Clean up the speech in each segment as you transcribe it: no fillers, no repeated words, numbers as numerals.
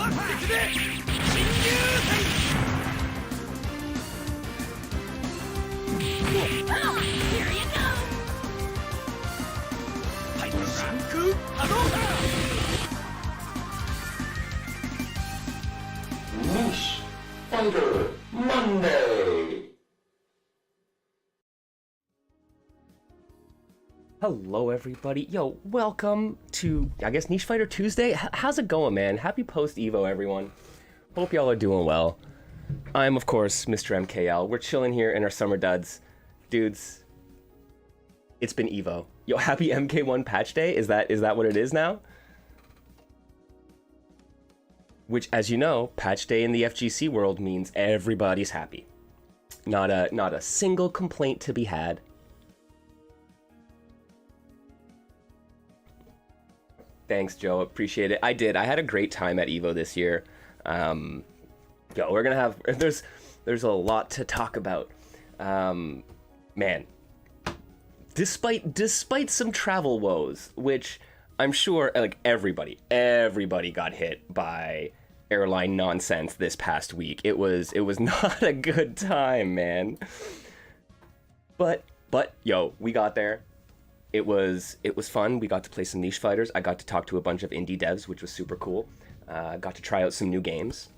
Niche Fighter Monday. Hello everybody, yo, welcome to, I guess, Niche Fighter Tuesday. How's it going, man? Happy post-Evo, everyone. Hope y'all are doing well. I'm, of course, Mr. MKL. We're chilling here in our summer duds. Dudes, it's been Evo. Yo, happy MK1 patch day? Is that what it is now? Which, as you know, patch day in the FGC world means everybody's happy. Not a single complaint to be had. Thanks, Joe. Appreciate it. I did. I had a great time at Evo this year. Yo, we're gonna have. There's a lot to talk about. Man, despite some travel woes, which I'm sure like everybody got hit by airline nonsense this past week. It was not a good time, man. But yo, we got there. It was fun. We got to play some niche fighters. I got to talk to a bunch of indie devs, which was super cool. Got to try out some new games.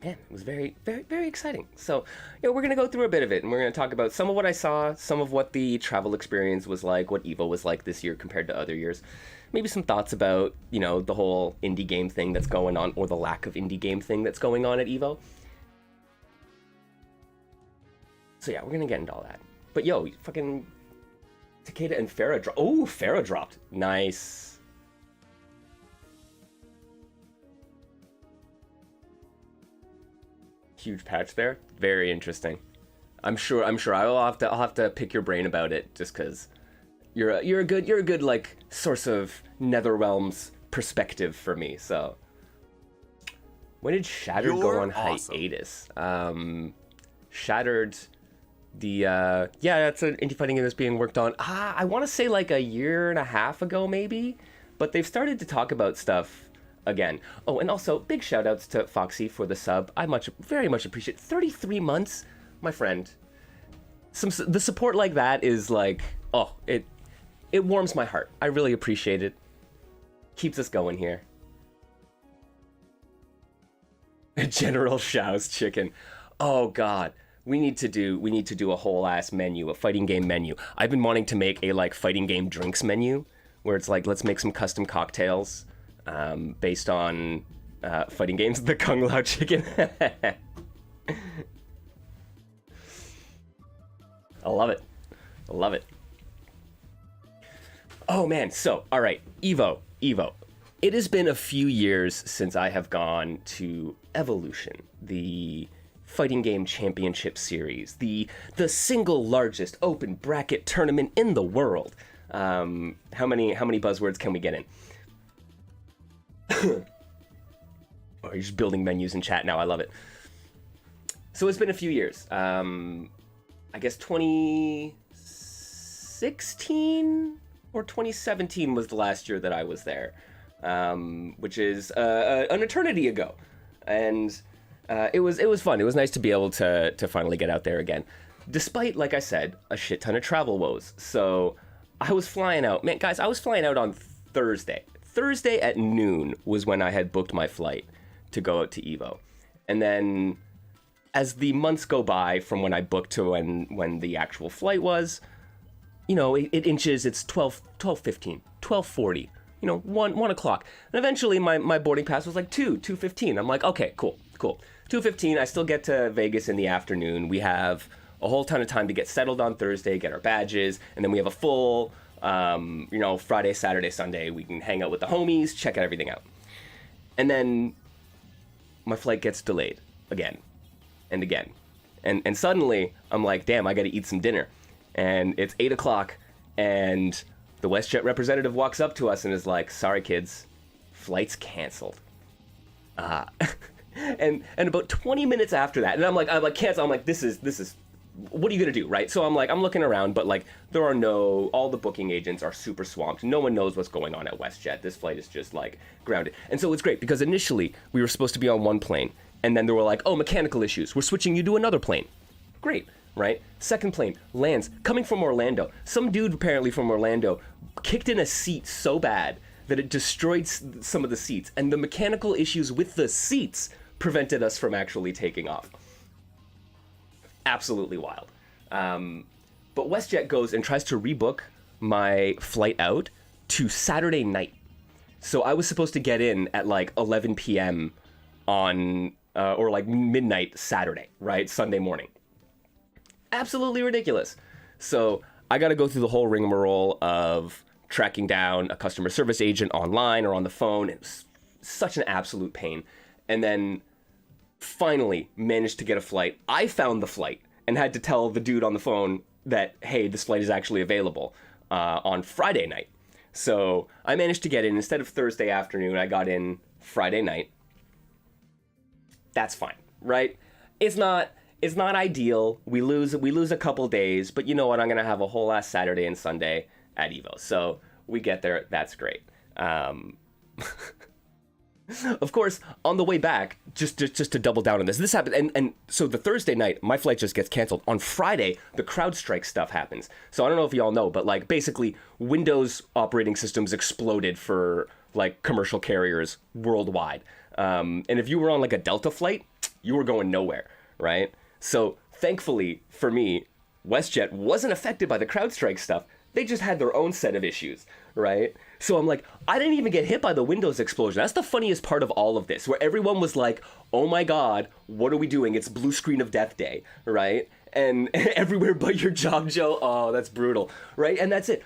Man, it was very, very, very exciting. So, you know, we're gonna go through a bit of it, and we're gonna talk about some of what I saw, some of what the travel experience was like, what Evo was like this year compared to other years. Maybe some thoughts about, you know, the whole indie game thing that's going on, or the lack of indie game thing that's going on at Evo. So yeah, we're gonna get into all that. But yo, fucking Takeda and Farah dropped. Oh, Farah dropped. Nice. Huge patch there. Very interesting. I'm sure I'll have to pick your brain about it, just because you're a good like source of Netherrealm's perspective for me. So when did Shattered go on hiatus? Shattered. Yeah, that's an indie fighting game that's being worked on. I want to say like a year and a half ago, maybe. But they've started to talk about stuff again. Oh, and also big shout outs to Foxy for the sub. I very much appreciate it. 33 months, my friend. The support like that is like, oh, it warms my heart. I really appreciate it. Keeps us going here. General Shao's chicken. Oh God. We need to do a whole ass menu, a fighting game menu. I've been wanting to make a like fighting game drinks menu, where it's like, let's make some custom cocktails based on fighting games. The Kung Lao chicken. I love it. I love it. Oh man, so all right, Evo. It has been a few years since I have gone to Evolution, the fighting game championship series, the single largest open bracket tournament in the world. How many buzzwords can we get in? Oh, you're just building menus in chat now. I love it. So it's been a few years. I guess 2016 or 2017 was the last year that I was there, which is an eternity ago, and it was fun. It was nice to be able to finally get out there again, despite, like I said, a shit ton of travel woes. So I was flying out. Man, guys, I was flying out on Thursday. Thursday at noon was when I had booked my flight to go out to Evo. And then as the months go by from when I booked to when the actual flight was, you know, it inches. It's 12:15, 12:40, you know, 1 o'clock. And eventually my boarding pass was like 2:15. I'm like, okay, cool. 2:15, I still get to Vegas in the afternoon. We have a whole ton of time to get settled on Thursday, get our badges, and then we have a full, you know, Friday, Saturday, Sunday. We can hang out with the homies, check everything out. And then my flight gets delayed again and again. And suddenly, I'm like, damn, I gotta eat some dinner. And it's 8 o'clock, and the WestJet representative walks up to us and is like, sorry, kids, flight's canceled. And about 20 minutes after that, and I'm like, cancel. I'm like, this is what are you gonna do, right? So I'm looking around, but like all the booking agents are super swamped. No one knows what's going on at WestJet. This flight is just like grounded. And so it's great because initially we were supposed to be on one plane, and then they were like, oh, mechanical issues. We're switching you to another plane. Great, right? Second plane lands, coming from Orlando. Some dude apparently from Orlando kicked in a seat so bad that it destroyed some of the seats, and the mechanical issues with the seats prevented us from actually taking off. Absolutely wild. But WestJet goes and tries to rebook my flight out to Saturday night. So I was supposed to get in at like 11 p.m. on, or like midnight Saturday, right? Sunday morning. Absolutely ridiculous. So I got to go through the whole rigmarole of tracking down a customer service agent online or on the phone. It was such an absolute pain. And then finally managed to get a flight. I found the flight and had to tell the dude on the phone that, hey, this flight is actually available on Friday night. So I managed to get in. Instead of Thursday afternoon, I got in Friday night. That's fine, right? It's not ideal. We lose a couple days, but you know what? I'm gonna have a whole last Saturday and Sunday at Evo. So we get there. That's great. Of course, on the way back, just to double down on this happened, and so the Thursday night, my flight just gets canceled. On Friday, the CrowdStrike stuff happens. So I don't know if y'all know, but like basically, Windows operating systems exploded for like commercial carriers worldwide. And if you were on like a Delta flight, you were going nowhere, right? So thankfully for me, WestJet wasn't affected by the CrowdStrike stuff. They just had their own set of issues, right? So I'm like, I didn't even get hit by the Windows explosion. That's the funniest part of all of this, where everyone was like, oh my God, what are we doing? It's blue screen of death day, right? And everywhere but your job, Joe. Oh, that's brutal, right? And that's it.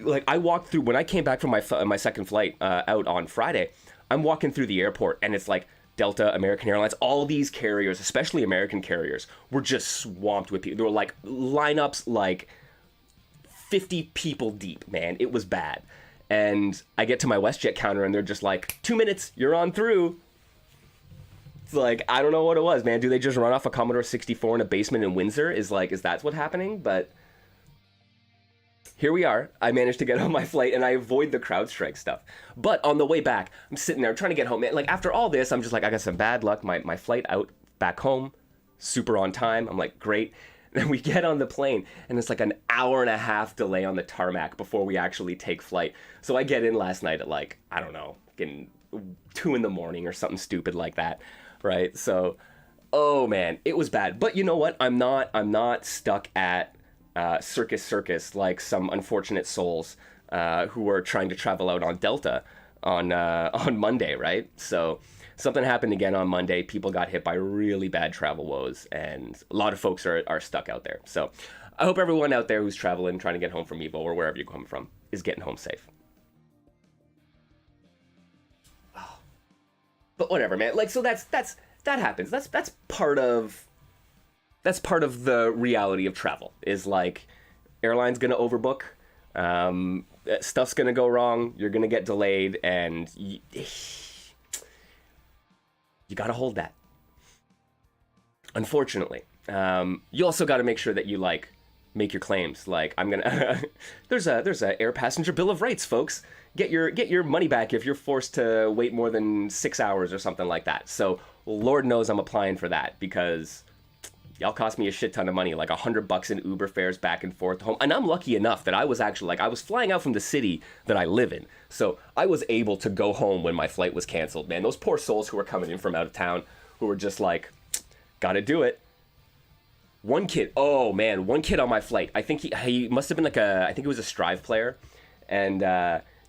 Like I walked through, when I came back from my second flight out on Friday, I'm walking through the airport and it's like Delta, American Airlines, all these carriers, especially American carriers, were just swamped with people. There were like lineups like 50 people deep, man. It was bad. And I get to my WestJet counter and they're just like, 2 minutes, you're on through. It's like, I don't know what it was, man. Do they just run off a Commodore 64 in a basement in Windsor? Is that what's happening? But here we are. I managed to get on my flight and I avoid the CrowdStrike stuff. But on the way back, I'm sitting there trying to get home. Like after all this, I'm just like, I got some bad luck. My flight out back home, super on time. I'm like, great. Then we get on the plane, and it's like an hour and a half delay on the tarmac before we actually take flight. So I get in last night at like, I don't know, getting 2 a.m. or something stupid like that, right? So, oh man, it was bad. But you know what? I'm not stuck at Circus like some unfortunate souls who were trying to travel out on Delta on Monday, right? So something happened again on Monday. People got hit by really bad travel woes, and a lot of folks are stuck out there. So I hope everyone out there who's traveling, trying to get home from Evo or wherever you're coming from, is getting home safe. Oh. But whatever, man. Like, so that happens. That's part of the reality of travel. Is like, airline's gonna overbook, stuff's gonna go wrong, you're gonna get delayed, and you got to hold that. Unfortunately, you also got to make sure that you like make your claims. Like I'm gonna, there's a air passenger bill of rights, folks. Get your money back if you're forced to wait more than 6 hours or something like that. So Lord knows I'm applying for that because y'all cost me a shit ton of money, like $100 in Uber fares back and forth home. And I'm lucky enough that I was actually like, I was flying out from the city that I live in. So I was able to go home when my flight was canceled, man. Those poor souls who were coming in from out of town who were just like, gotta do it. One kid on my flight, I think he must have been like I think he was a Strive player. And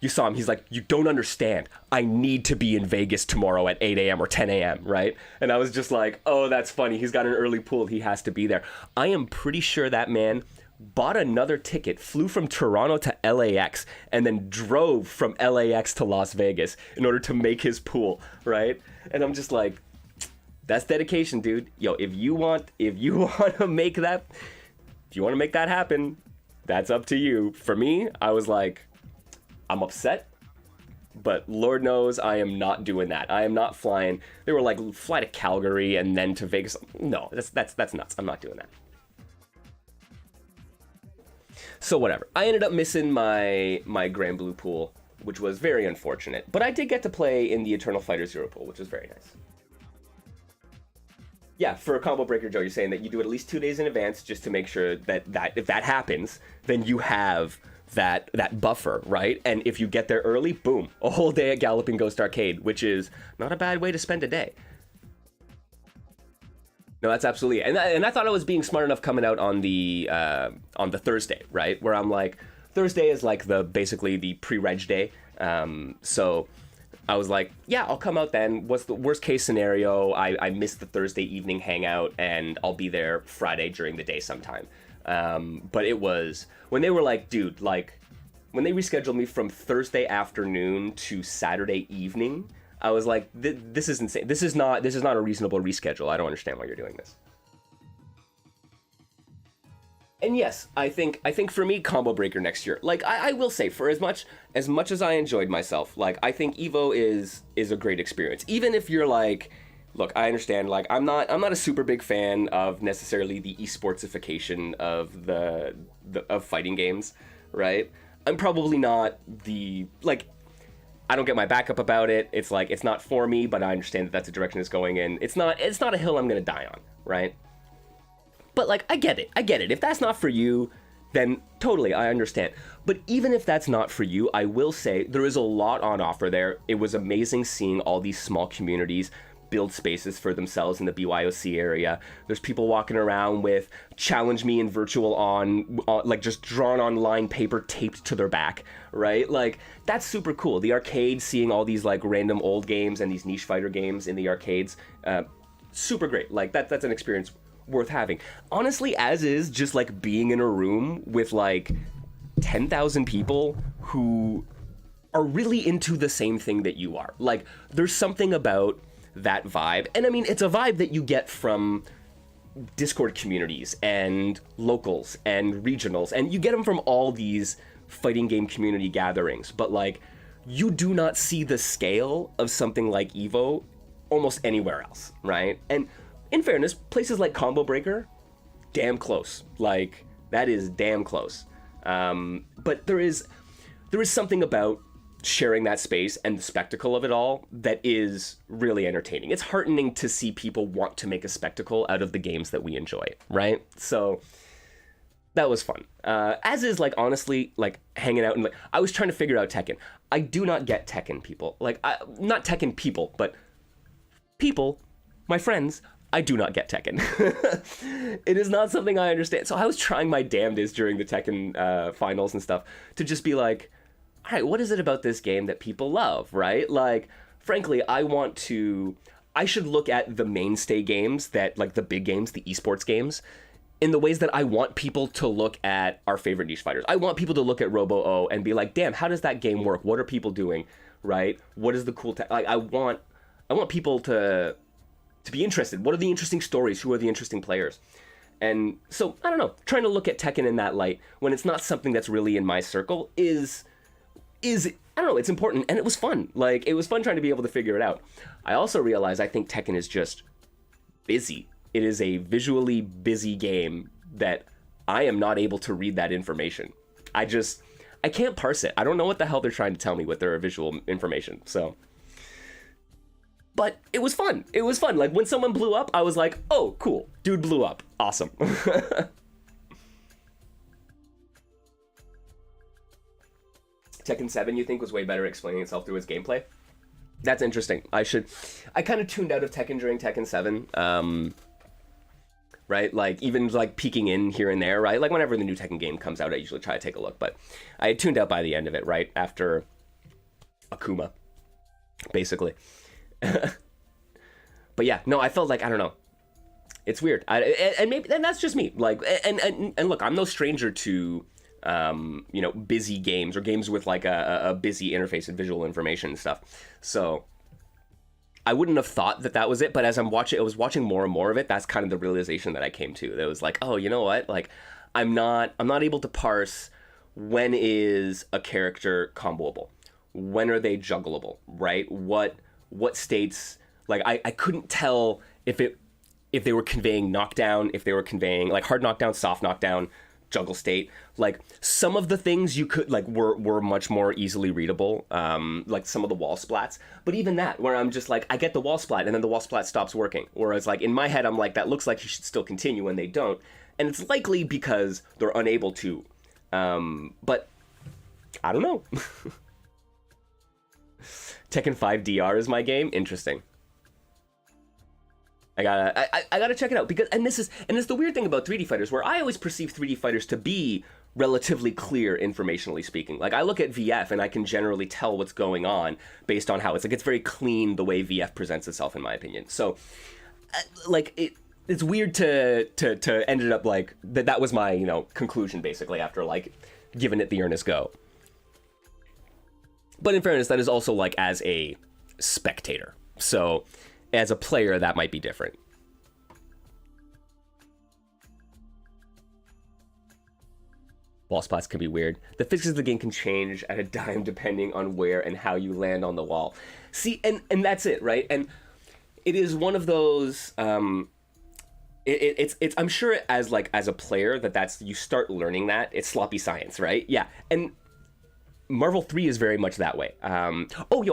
you saw him, he's like, you don't understand. I need to be in Vegas tomorrow at 8 a.m. or 10 a.m., right? And I was just like, oh, that's funny. He's got an early pool. He has to be there. I am pretty sure that man bought another ticket, flew from Toronto to LAX, and then drove from LAX to Las Vegas in order to make his pool, right? And I'm just like, that's dedication, dude. Yo, if you want to make that happen, that's up to you. For me, I was like, I'm upset, but Lord knows I am not doing that. I am not flying. They were like, fly to Calgary and then to Vegas. No, that's nuts. I'm not doing that. So whatever. I ended up missing my Grand Blue pool, which was very unfortunate. But I did get to play in the Eternal Fighter Zero pool, which was very nice. Yeah, for a Combo Breaker, Joe, you're saying that you do it at least 2 days in advance just to make sure that if that happens, then you have that buffer, right? And if you get there early, boom, a whole day at Galloping Ghost Arcade, which is not a bad way to spend a day. No, that's absolutely it. And I thought I was being smart enough coming out on the Thursday, right? Where I'm like, Thursday is like basically the pre-reg day. So I was like, yeah, I'll come out then. What's the worst case scenario? I missed the Thursday evening hangout and I'll be there Friday during the day sometime. But it was when they were like, dude, like when they rescheduled me from Thursday afternoon to Saturday evening, I was like, this is insane. This is not a reasonable reschedule. I don't understand why you're doing this. And yes, I think for me, Combo Breaker next year. Like I will say, for as much as I enjoyed myself, like I think Evo is a great experience. Even if you're like, look, I understand. Like I'm not a super big fan of necessarily the esportsification of of fighting games, right? I'm probably not I don't get my back up about it. It's like it's not for me, but I understand that that's the direction it's going in. It's not a hill I'm gonna die on, right? But like, I get it. If that's not for you, then totally, I understand. But even if that's not for you, I will say there is a lot on offer there. It was amazing seeing all these small communities build spaces for themselves in the BYOC area. There's people walking around with challenge me in virtual on like just drawn on line paper taped to their back, right? Like that's super cool. The arcade, seeing all these like random old games and these niche fighter games in the arcades, super great. Like that's an experience worth having. Honestly, as is just like being in a room with like 10,000 people who are really into the same thing that you are. Like there's something about that vibe. And I mean, it's a vibe that you get from Discord communities and locals and regionals, and you get them from all these fighting game community gatherings. But like, you do not see the scale of something like Evo almost anywhere else, right? And in fairness, places like Combo Breaker, damn close. Like, that is damn close. But there is something about sharing that space and the spectacle of it all that is really entertaining. It's heartening to see people want to make a spectacle out of the games that we enjoy, right? So that was fun. As is, like, honestly, like, hanging out and, like, I was trying to figure out Tekken. I do not get Tekken, people. Like, not Tekken people, but people, my friends, I do not get Tekken. It is not something I understand. So I was trying my damnedest during the Tekken finals and stuff to just be like, all right, what is it about this game that people love, right? Like, frankly, I should look at the mainstay games that, like, the big games, the esports games, in the ways that I want people to look at our favorite niche fighters. I want people to look at Robo-O and be like, damn, how does that game work? What are people doing, right? What is the cool like, I want people to be interested. What are the interesting stories? Who are the interesting players? And so, I don't know, trying to look at Tekken in that light when it's not something that's really in my circle is I don't know, it's important, and it was fun. Like, it was fun trying to be able to figure it out. I also realized I think Tekken is just busy. It is a visually busy game that I am not able to read that information. I can't parse it. I don't know what the hell they're trying to tell me with their visual information, so. But it was fun. It was fun. Like, when someone blew up, I was like, oh, cool. Dude blew up. Awesome. Tekken 7, you think, was way better at explaining itself through its gameplay? That's interesting. I kind of tuned out of Tekken during Tekken 7. Right? Like, even, like, peeking in here and there, right? Like, whenever the new Tekken game comes out, I usually try to take a look. But I had tuned out by the end of it, right? After Akuma, basically. But yeah, no, I felt like, I don't know. It's weird. And that's just me. Like, and look, I'm no stranger to, busy games or games with like a busy interface and visual information and stuff. So I wouldn't have thought that was it, but as I was watching more and more of it, that's kind of the realization that I came to. That was like, oh, you know what? Like, I'm not able to parse when is a character comboable, when are they juggleable, right? What states, like, I couldn't tell if they were conveying knockdown, if they were conveying like hard knockdown, soft knockdown, juggle state. Like some of the things you could like were much more easily readable, like some of the wall splats. But even that, where I'm just like, I get the wall splat and then the wall splat stops working. Whereas like in my head, I'm like, that looks like you should still continue, and they don't. And it's likely because they're unable to. But I don't know. Tekken 5 DR is my game. Interesting. I gotta check it out, because it's the weird thing about 3D fighters, where I always perceive 3D fighters to be relatively clear informationally speaking. Like I look at VF and I can generally tell what's going on based on how it's like, it's very clean the way VF presents itself, in my opinion. So like it's weird to end it up like that was my, you know, conclusion basically after like giving it the earnest go. But in fairness, that is also like as a spectator. So as a player, that might be different. Wall spots can be weird. The physics of the game can change at a dime depending on where and how you land on the wall. See, and that's it, right? And it is one of those. It's I'm sure as a player that's you start learning that it's sloppy science, right? Yeah, and Marvel 3 is very much that way. I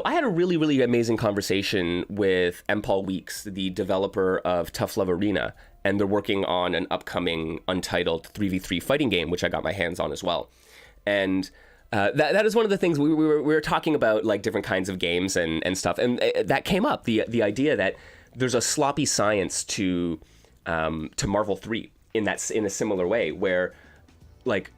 had a really, really amazing conversation with M. Paul Weeks, the developer of Tough Love Arena, and they're working on an upcoming untitled 3v3 fighting game, which I got my hands on as well. And that is one of the things we were talking about, like different kinds of games and stuff, and that came up, the idea that there's a sloppy science to Marvel 3 in a similar way, where like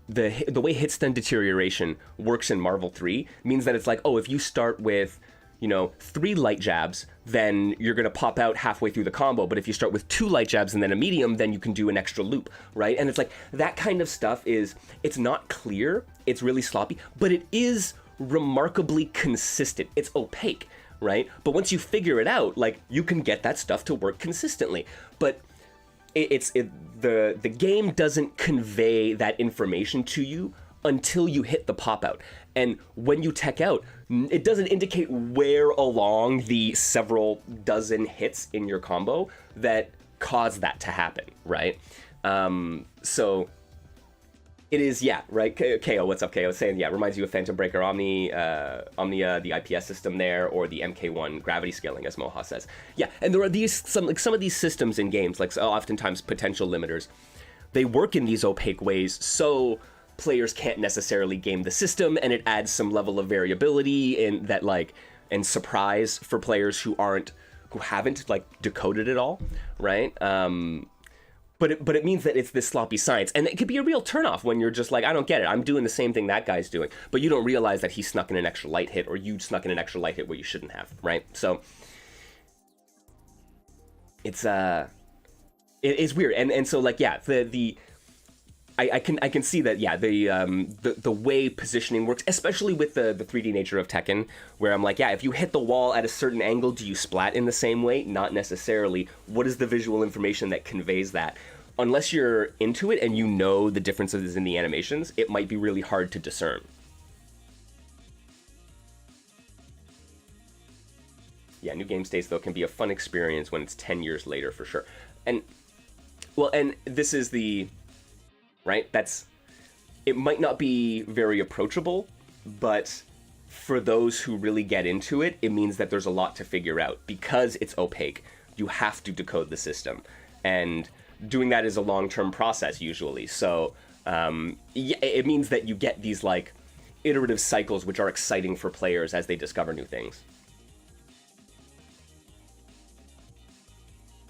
the way hit stun deterioration works in Marvel 3 means that it's like, oh, if you start with, you know, 3 light jabs, then you're going to pop out halfway through the combo. But if you start with 2 light jabs and then a medium, then you can do an extra loop, right? And it's like that kind of stuff it's not clear, it's really sloppy, but it is remarkably consistent. It's opaque, right? But once you figure it out, like you can get that stuff to work consistently. But the game doesn't convey that information to you until you hit the pop out. And when you tech out, it doesn't indicate where along the several dozen hits in your combo that cause that to happen, right? So it is, yeah, right? KO, what's up, KO? Saying, yeah, reminds you of Phantom Breaker Omni, the IPS system there, or the MK1 gravity scaling, as Moha says. Yeah, and there are some of these systems in games, like oftentimes potential limiters. They work in these opaque ways, so players can't necessarily game the system, and it adds some level of variability and surprise for players who haven't like decoded it all, right? But it means that it's this sloppy science, and it could be a real turnoff when you're just like, I don't get it. I'm doing the same thing that guy's doing, but you don't realize that he snuck in an extra light hit, or you snuck in an extra light hit where you shouldn't have, right? So it's weird, and so like, yeah, I can see that, yeah, the way positioning works, especially with the 3D nature of Tekken, where I'm like, yeah, if you hit the wall at a certain angle, do you splat in the same way? Not necessarily. What is the visual information that conveys that? Unless you're into it and you know the differences in the animations, it might be really hard to discern. Yeah, new game states, though, can be a fun experience when it's 10 years later, for sure. And this is the... right? It might not be very approachable, but for those who really get into it, it means that there's a lot to figure out. Because it's opaque, you have to decode the system. And doing that is a long-term process, usually. So it means that you get these, like, iterative cycles which are exciting for players as they discover new things.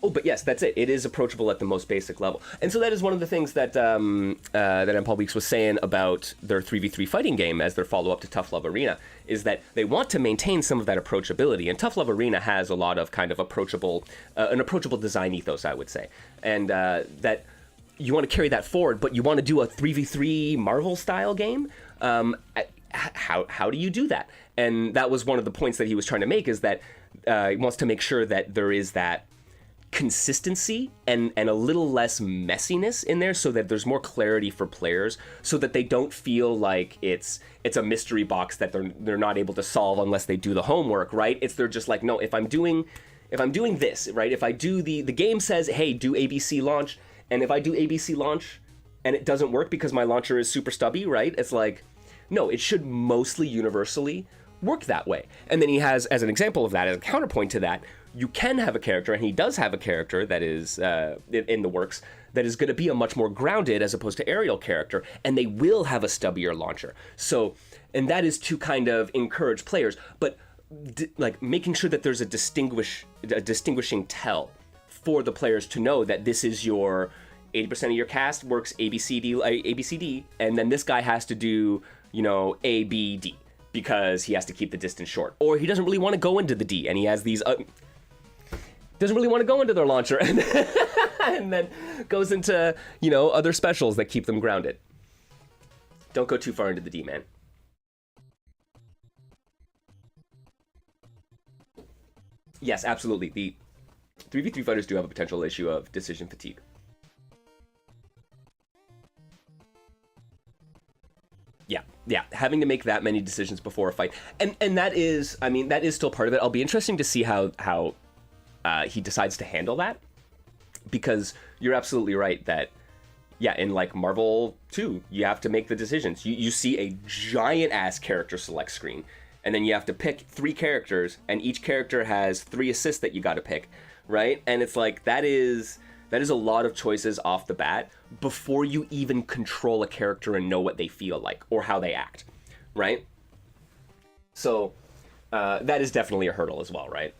Oh, but yes, that's it. It is approachable at the most basic level. And so that is one of the things that M. Paul Weeks was saying about their 3v3 fighting game as their follow-up to Tough Love Arena, is that they want to maintain some of that approachability. And Tough Love Arena has a lot of kind of an approachable design ethos, I would say. And that you want to carry that forward, but you want to do a 3v3 Marvel-style game? How do you do that? And that was one of the points that he was trying to make, is that he wants to make sure that there is that consistency and a little less messiness in there, so that there's more clarity for players, so that they don't feel like it's a mystery box that they're not able to solve unless they do the homework, right? They're just like, no, if I'm doing this, right? If I do the game says, hey, do ABC launch, and if I do ABC launch and it doesn't work because my launcher is super stubby, right? It's like, no, it should mostly universally work that way. And then he has, as an example of that, as a counterpoint to that, you can have a character, and he does have a character that is in the works, that is going to be a much more grounded as opposed to aerial character, and they will have a stubbier launcher. So, and that is to kind of encourage players, but like making sure that there's a distinguishing tell for the players to know that this is your 80% of your cast works ABCD, and then this guy has to do, you know, ABD because he has to keep the distance short, or he doesn't really want to go into the D, and he has these doesn't really want to go into their launcher, and and then goes into, you know, other specials that keep them grounded. Don't go too far into the D, man. Yes, absolutely. The 3v3 fighters do have a potential issue of decision fatigue. Yeah, having to make that many decisions before a fight, and that is, I mean, that is still part of it. I'll be interesting to see how he decides to handle that, because you're absolutely right that, yeah, in like Marvel 2, you have to make the decisions. You see a giant ass character select screen, and then you have to pick 3 characters, and each character has 3 assists that you got to pick, right? And it's like, that is a lot of choices off the bat before you even control a character and know what they feel like or how they act, right? So that is definitely a hurdle as well, right?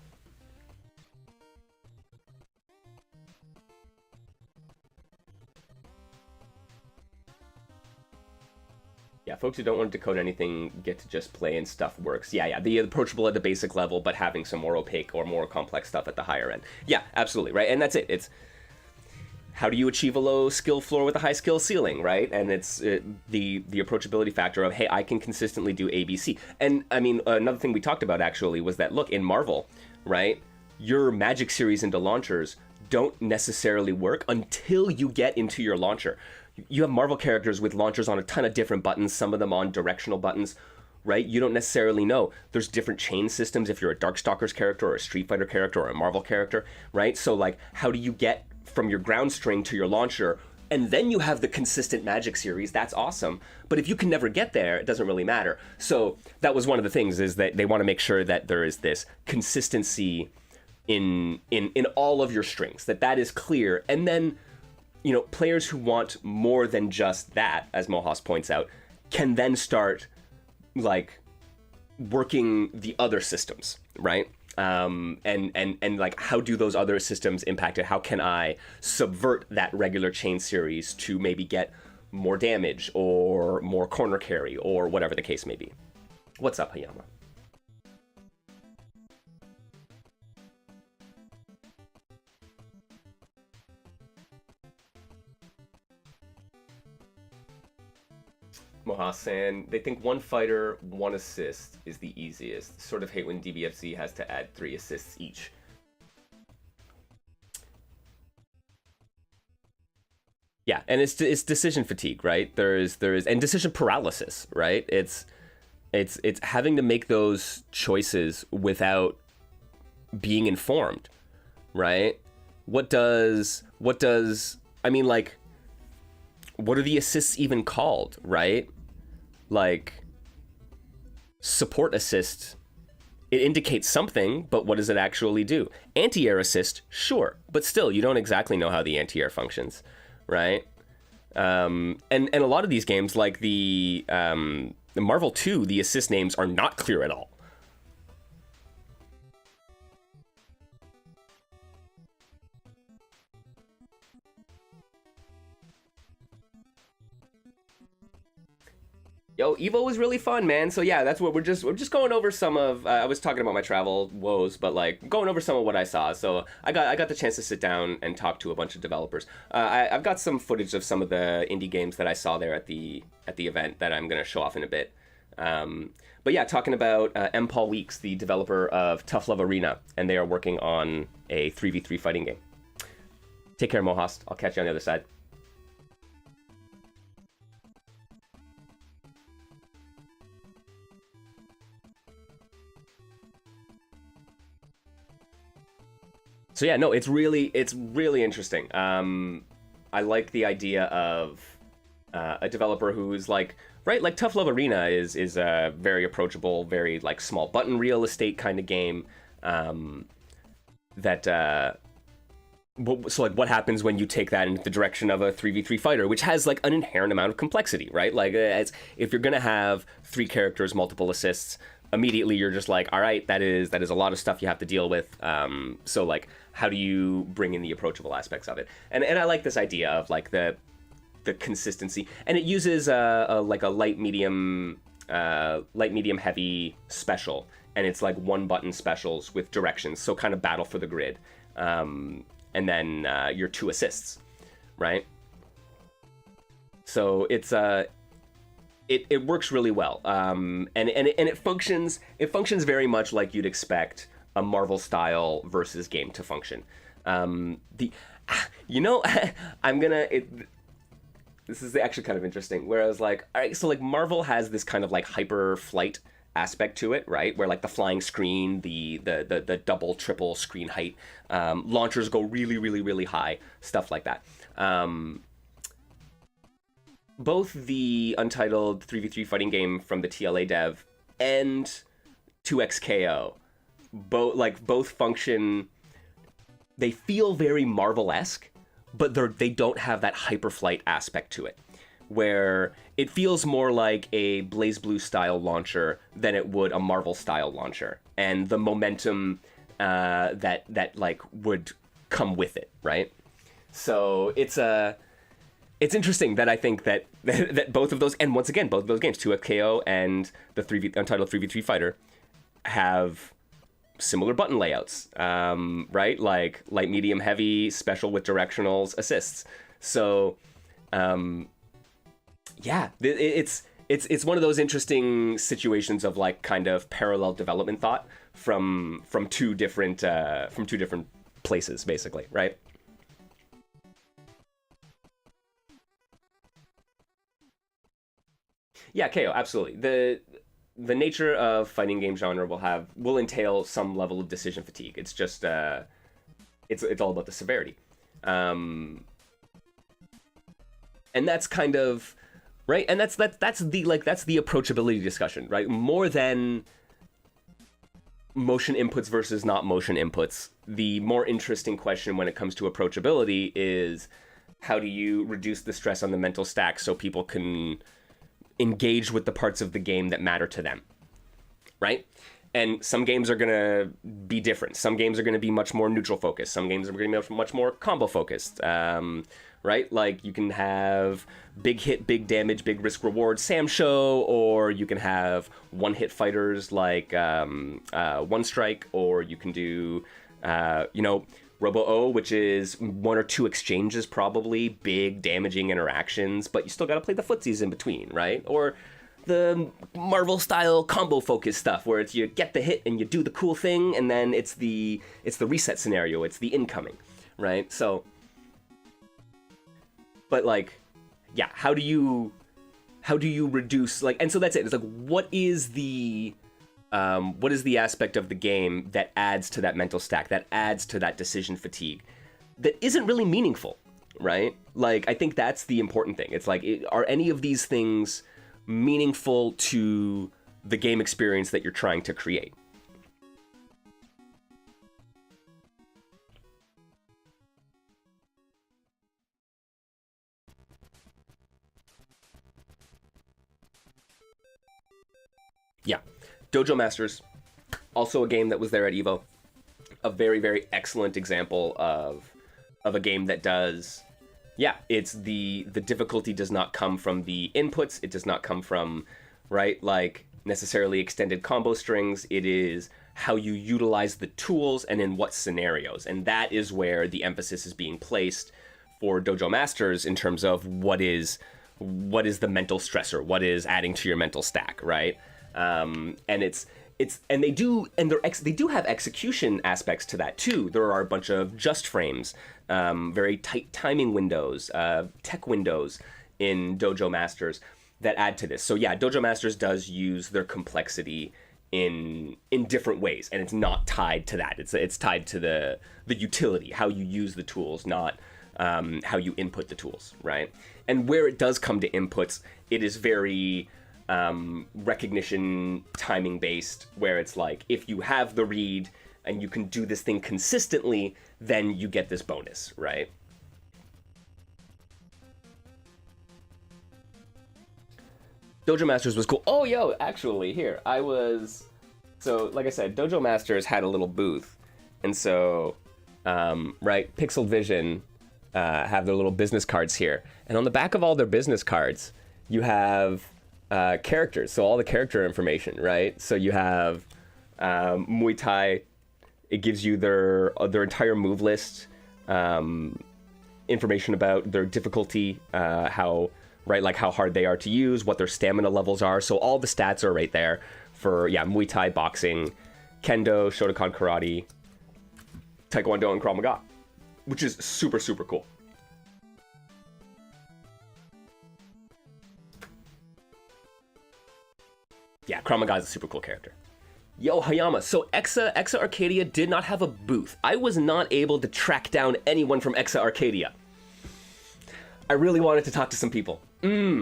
Yeah, folks who don't want to decode anything get to just play and stuff works. Yeah, the approachable at the basic level, but having some more opaque or more complex stuff at the higher end. Yeah, absolutely, right? And that's it. It's how do you achieve a low skill floor with a high skill ceiling, right? And it's the approachability factor of, hey, I can consistently do ABC. And I mean, another thing we talked about actually was that, look, in Marvel, right, your magic series into launchers don't necessarily work until you get into your launcher. You have Marvel characters with launchers on a ton of different buttons, some of them on directional buttons, right? You don't necessarily know. There's different chain systems if you're a Darkstalkers character or a Street Fighter character or a Marvel character, right? So like, how do you get from your ground string to your launcher? And then you have the consistent magic series. That's awesome. But if you can never get there, it doesn't really matter. So that was one of the things, is that they want to make sure that there is this consistency in all of your strings, that is clear. And then, you know, players who want more than just that, as Mohas points out, can then start like working the other systems, right? And like, how do those other systems impact it? How can I subvert that regular chain series to maybe get more damage or more corner carry or whatever the case may be? What's up, Hayama? Mohas-san, they think 1 fighter, 1 assist is the easiest. Sort of hate when DBFZ has to add 3 assists each. Yeah, and it's decision fatigue, right? There is and decision paralysis, right? It's having to make those choices without being informed, right? What does I mean, like, what are the assists even called, right? Like, support assist, it indicates something, but what does it actually do? Anti-air assist, sure, but still, you don't exactly know how the anti-air functions, right? And a lot of these games, like the Marvel 2, the assist names are not clear at all. Yo, Evo was really fun, man. So yeah, that's what we're just going over some of. I was talking about my travel woes, but like going over some of what I saw. So I got the chance to sit down and talk to a bunch of developers. I've got some footage of some of the indie games that I saw there at the event that I'm gonna show off in a bit. But yeah, talking about M. Paul Weeks, the developer of Tough Love Arena, and they are working on a 3v3 fighting game. Take care, Mohast. I'll catch you on the other side. So yeah, no, it's really interesting. I like the idea of a developer who's like, right, like Tough Love Arena is a very approachable, very like small button real estate kind of game. That so like what happens when you take that into the direction of a 3v3 fighter, which has like an inherent amount of complexity, right? Like as if you're gonna have 3 characters, multiple assists, immediately you're just like, all right, that is a lot of stuff you have to deal with. So like, how do you bring in the approachable aspects of it? And I like this idea of like the consistency, and it uses a light medium heavy special, and it's like 1 button specials with directions, so kind of battle for the grid. And then your 2 assists, right? So it's it works really well, and it functions very much like you'd expect a Marvel style versus game to function. I'm gonna this is actually kind of interesting. Where I was like, all right, so like Marvel has this kind of like hyper flight aspect to it, right? Where like the flying screen, the double, triple screen height, launchers go really, really, really high, stuff like that. Both the Untitled 3v3 fighting game from the TLA dev and 2XKO, both function. They feel very Marvel-esque, but they don't have that hyperflight aspect to it, where it feels more like a BlazBlue style launcher than it would a Marvel style launcher, and the momentum that like would come with it, right? So it's interesting that I think that that both of those, and once again both of those games, 2FKO and the Untitled 3v3 Fighter, have similar button layouts, right? Like light, medium, heavy, special with directionals, assists. So yeah, it's one of those interesting situations of like kind of parallel development thought from two different places, basically, right? Yeah, KO, absolutely. The nature of fighting game genre will entail some level of decision fatigue. It's just it's all about the severity, and that's kind of right. And that's the approachability discussion, right? More than motion inputs versus not motion inputs. The more interesting question when it comes to approachability is how do you reduce the stress on the mental stack so people can engage with the parts of the game that matter to them, right? And some games are going to be different. Some games are going to be much more neutral focused. Some games are going to be much more combo focused, right? Like you can have big hit, big damage, big risk reward Sam Show, or you can have one hit fighters like One Strike, or you can do, Robo-O, which is 1 or 2 exchanges, probably big damaging interactions, but you still got to play the footsies in between, right? Or the Marvel style combo focused stuff where it's you get the hit and you do the cool thing, and then it's the reset scenario, it's the incoming, right? So, but like, yeah, how do you reduce, like, and so that's it. It's like, what is the aspect of the game that adds to that mental stack, that adds to that decision fatigue, that isn't really meaningful, right? Like, I think that's the important thing. It's like, are any of these things meaningful to the game experience that you're trying to create? Yeah. Dojo Masters, also a game that was there at EVO. A very, very excellent example of a game that does, yeah, it's the difficulty does not come from the inputs. It does not come from, right, like necessarily extended combo strings. It is how you utilize the tools and in what scenarios. And that is where the emphasis is being placed for Dojo Masters in terms of what is the mental stressor, what is adding to your mental stack, right? And they do have execution aspects to that too. There are a bunch of just frames, very tight timing windows, tech windows in Dojo Masters that add to this. So yeah, Dojo Masters does use their complexity in different ways, and it's not tied to that. It's tied to the utility, how you use the tools, not how you input the tools, right? And where it does come to inputs, it is very recognition timing based, where it's like, if you have the read and you can do this thing consistently, then you get this bonus, right? Dojo Masters was cool. Oh, yo, actually, here, so, like I said, Dojo Masters had a little booth, and so, right, Pixel Vision have their little business cards here, and on the back of all their business cards, you have characters, so all the character information, right? So you have Muay Thai, it gives you their entire move list, information about their difficulty, how hard they are to use, what their stamina levels are. So all the stats are right there for, Muay Thai, boxing, Kendo, Shotokan Karate, Taekwondo, and Krav Maga, which is super, super cool. Yeah, Krav Maga is a super cool character. Yo, Hayama, so Exa Arcadia did not have a booth. I was not able to track down anyone from Exa Arcadia. I really wanted to talk to some people. They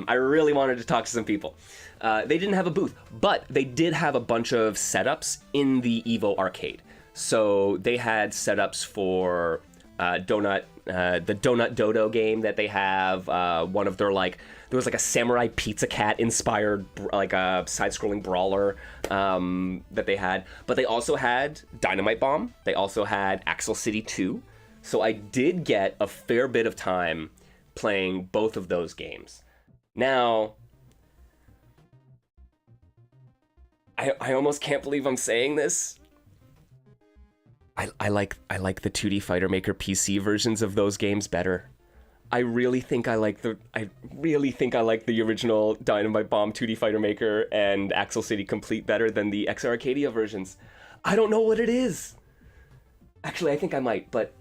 didn't have a booth, but they did have a bunch of setups in the Evo arcade. So they had setups for the Donut Dodo game that they have. One of their, there was a Samurai Pizza Cat inspired, a side-scrolling brawler that they had. But they also had Dynamite Bomb. They also had Axel City 2. So I did get a fair bit of time playing both of those games. Now, I almost can't believe I'm saying this. I like the 2D Fighter Maker PC versions of those games better. I really think I like the original Dynamite Bomb 2D Fighter Maker and Axel City Complete better than the Exa Arcadia versions. I don't know what it is. Actually, I think I might, but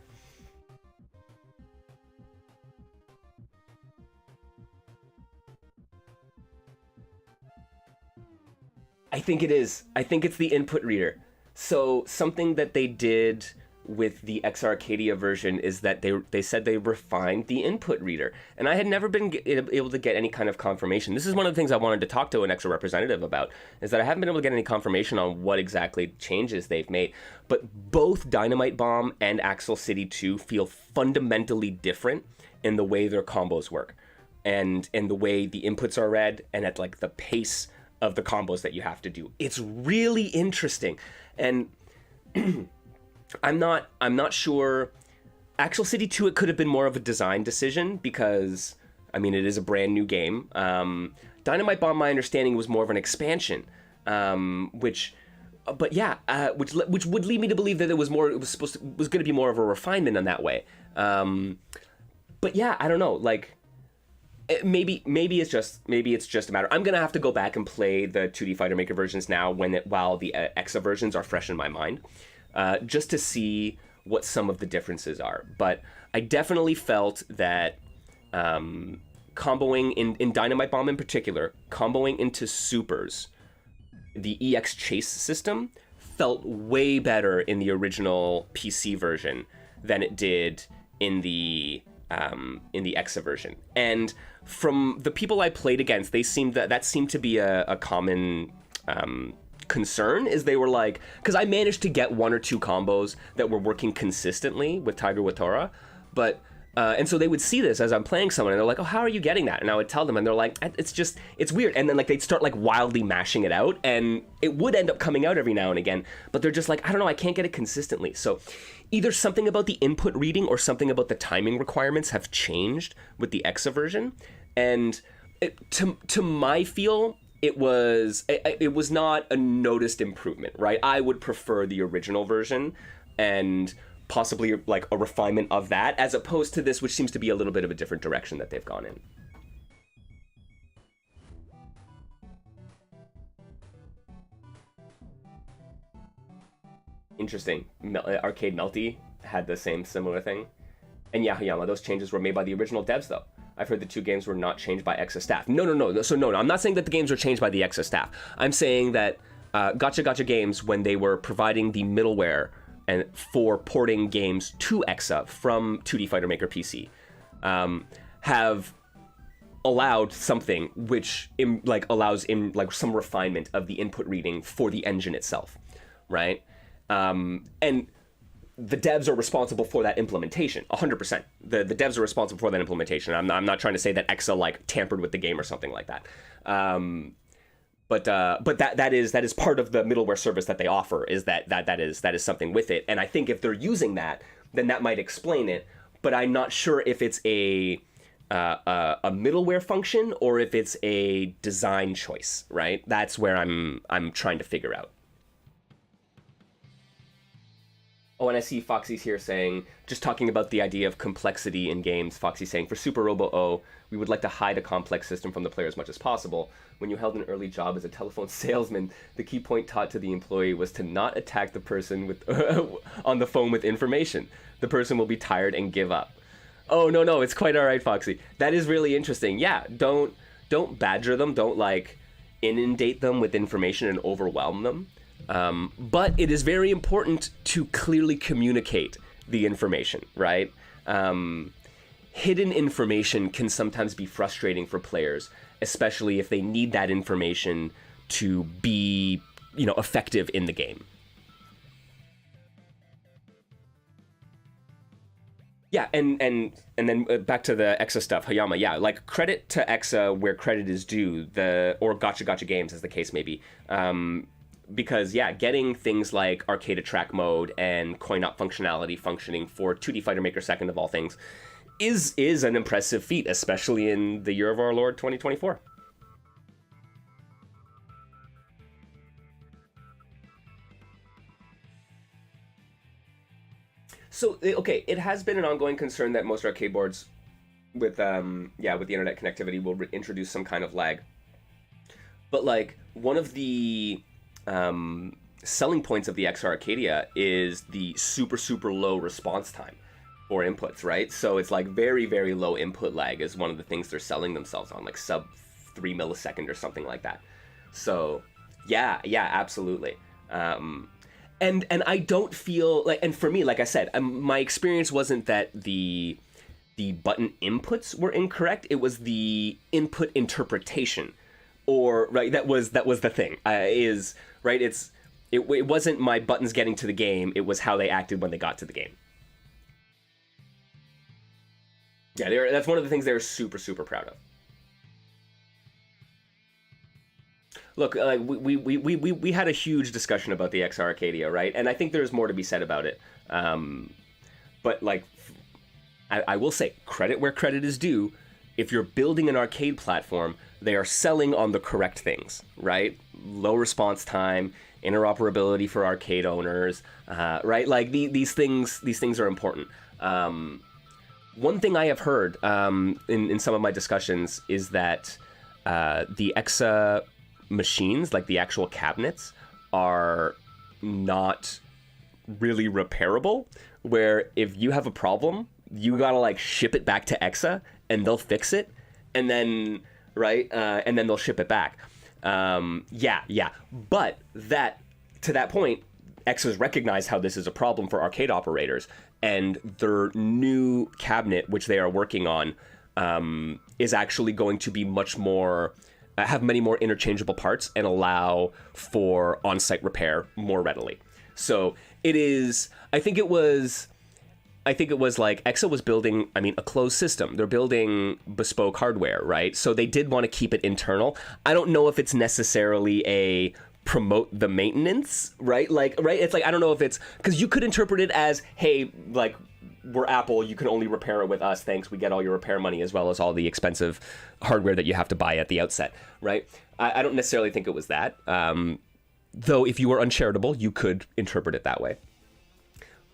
I think it is. I think it's the input reader. So something that they did with the Exa Arcadia version is that they said they refined the input reader. And I had never been able to get any kind of confirmation. This is one of the things I wanted to talk to an Exa representative about, is that I haven't been able to get any confirmation on what exactly changes they've made. But both Dynamite Bomb and Axel City 2 feel fundamentally different in the way their combos work. And in the way the inputs are read, and at the pace of the combos that you have to do. It's really interesting. And I'm not sure. Axel City 2, it could have been more of a design decision because, it is a brand new game. Dynamite Bomb, my understanding, was more of an expansion, which would lead me to believe that it was going to be more of a refinement in that way. But yeah, I don't know, maybe it's just a matter. I'm gonna have to go back and play the 2D Fighter Maker versions now while the Exa versions are fresh in my mind, just to see what some of the differences are. But I definitely felt that comboing in Dynamite Bomb in particular, comboing into supers, the EX chase system felt way better in the original PC version than it did in the Exa version. And from the people I played against, that seemed to be a common concern, is they were like, because I managed to get one or two combos that were working consistently with Tiger Watora, but and so they would see this as I'm playing someone, and they're like, oh, how are you getting that? And I would tell them, and they're like, it's weird. And then they'd start wildly mashing it out, and it would end up coming out every now and again, but they're just like, I don't know, I can't get it consistently. So either something about the input reading or something about the timing requirements have changed with the Exa version. And to my feel, it was not a noticed improvement, right? I would prefer the original version and possibly a refinement of that, as opposed to this, which seems to be a little bit of a different direction that they've gone in. Interesting. Arcade Melty had the similar thing. And yeah, Hayama, those changes were made by the original devs, though. I've heard the two games were not changed by Exa staff. No. So no, I'm not saying that the games were changed by the Exa staff. I'm saying that Gacha Games, when they were providing the middleware and for porting games to Exa from 2D Fighter Maker PC, have allowed something which allows some refinement of the input reading for the engine itself, right? And the devs are responsible for that implementation, 100%. The devs are responsible for that implementation. I'm not trying to say that Exa tampered with the game or something like that. But that is part of the middleware service that they offer, is that is something with it. And I think if they're using that, then that might explain it. But I'm not sure if it's a middleware function or if it's a design choice, right? That's where I'm trying to figure out. Oh, and I see Foxy's here saying, just talking about the idea of complexity in games, Foxy's saying, for Super Robo O, we would like to hide a complex system from the player as much as possible. When you held an early job as a telephone salesman, the key point taught to the employee was to not attack the person with on the phone with information. The person will be tired and give up. Oh, no, it's quite all right, Foxy. That is really interesting. Yeah, don't badger them. Don't, inundate them with information and overwhelm them. But it is very important to clearly communicate the information, right? Hidden information can sometimes be frustrating for players, especially if they need that information to be, effective in the game. Yeah, and then back to the Exa stuff, Hayama. Yeah, credit to Exa where credit is due, or Gotcha Games, as the case may be. Because, getting things like arcade attract mode and coin-op functionality functioning for 2D Fighter Maker 2nd of all things is an impressive feat, especially in the year of our Lord 2024. So, okay, it has been an ongoing concern that most arcade boards with the internet connectivity will introduce some kind of lag. But, one of the selling points of the XR Arcadia is the super, super low response time for inputs, right? So it's very, very low input lag is one of the things they're selling themselves on, sub 3 millisecond or something like that. So yeah, absolutely. And I don't feel and for me, like I said, my experience wasn't that the button inputs were incorrect. It was the input interpretation. Or right, that was the thing. It wasn't my buttons getting to the game. It was how they acted when they got to the game. Yeah, that's one of the things they're super, super proud of. Look, we had a huge discussion about the XR Arcadia, right? And I think there's more to be said about it. But I will say, credit where credit is due. If you're building an arcade platform, they are selling on the correct things, right? Low response time, interoperability for arcade owners, right? These things are important. One thing I have heard in some of my discussions is that the Exa machines, the actual cabinets, are not really repairable, where if you have a problem, you gotta ship it back to Exa and they'll fix it, and then and then they'll ship it back. But to that point, Exa's recognized how this is a problem for arcade operators, and their new cabinet, which they are working on, is actually going to be much more have many more interchangeable parts and allow for on-site repair more readily. So it is. I think it was Exa was building, a closed system. They're building bespoke hardware, right? So they did want to keep it internal. I don't know if it's necessarily a promote the maintenance, right? It's I don't know if it's, because you could interpret it as, hey, we're Apple, you can only repair it with us. Thanks, we get all your repair money as well as all the expensive hardware that you have to buy at the outset, right? I don't necessarily think it was that. Though if you were uncharitable, you could interpret it that way.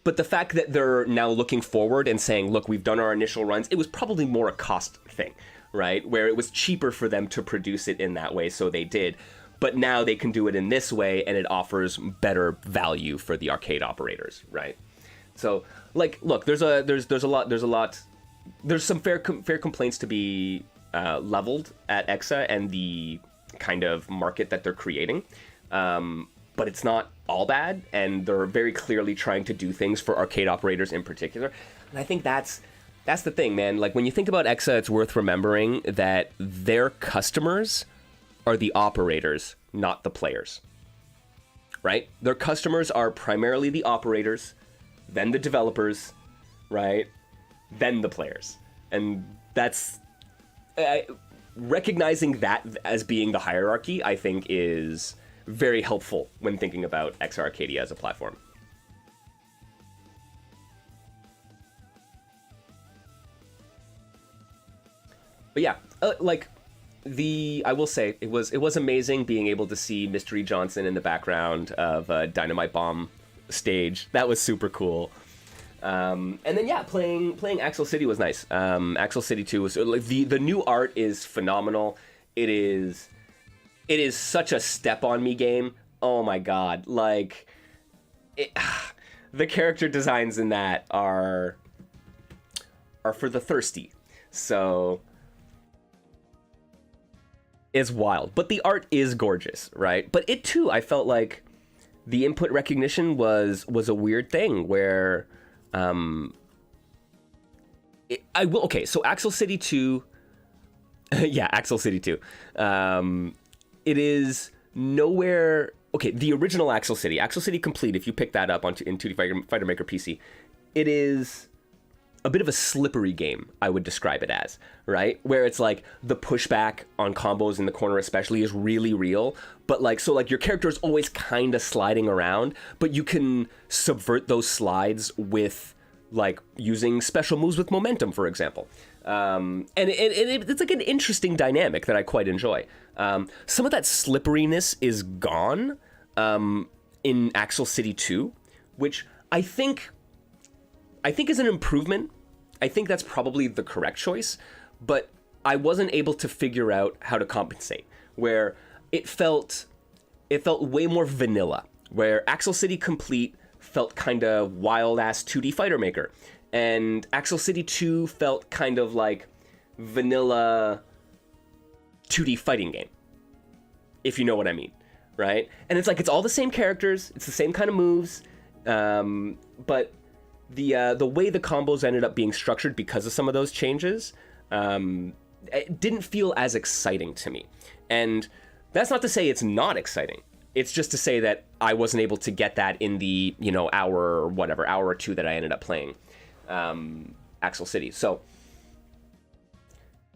But the fact that they're now looking forward and saying, look, we've done our initial runs, it was probably more a cost thing, right? Where it was cheaper for them to produce it in that way, so they did. But now they can do it in this way, and it offers better value for the arcade operators, right? So, look, there's some fair complaints to be leveled at Exa and the kind of market that they're creating. But it's not all bad, and they're very clearly trying to do things for arcade operators in particular. And I think that's that's the thing, man. Like, when you think about Exa, it's worth remembering that their customers are the operators, not the players. Right? Their customers are primarily the operators, then the developers, right? Then the players. And that's... recognizing that as being the hierarchy, I think, is very helpful when thinking about Exa Arcadia as a platform. But yeah, like, I will say, it was amazing being able to see Mystery Johnson in the background of Dynamite Bomb stage. That was super cool. And then yeah, playing Axel City was nice. Axel City 2 was like, the new art is phenomenal. It is such a step on me game. Oh my god, like the character designs in that are for the thirsty. So it's wild, but the art is gorgeous, right? But it too, I felt like the input recognition was a weird thing where okay, so Axel City 2 yeah, Axel City 2. It is nowhere... Okay, the original Axel City Complete, if you pick that up in 2D Fighter Maker PC, it is a bit of a slippery game, I would describe it as, right? Where it's like the pushback on combos in the corner especially is really real, but like, so like your character is always kind of sliding around, but you can subvert those slides with like using special moves with momentum, for example. And it's like an interesting dynamic that I quite enjoy. Some of that slipperiness is gone in Axel City 2, which I think is an improvement. I think that's probably the correct choice, but I wasn't able to figure out how to compensate, where it felt way more vanilla, where Axel City Complete felt kind of wild-ass 2D Fighter Maker, and Axel City 2 felt kind of like vanilla 2D fighting game, if you know what I mean, right? And it's like, it's all the same characters, it's the same kind of moves, but the way the combos ended up being structured because of some of those changes, it didn't feel as exciting to me. And that's not to say it's not exciting. It's just to say that I wasn't able to get that in the, hour or two that I ended up playing Axel City. So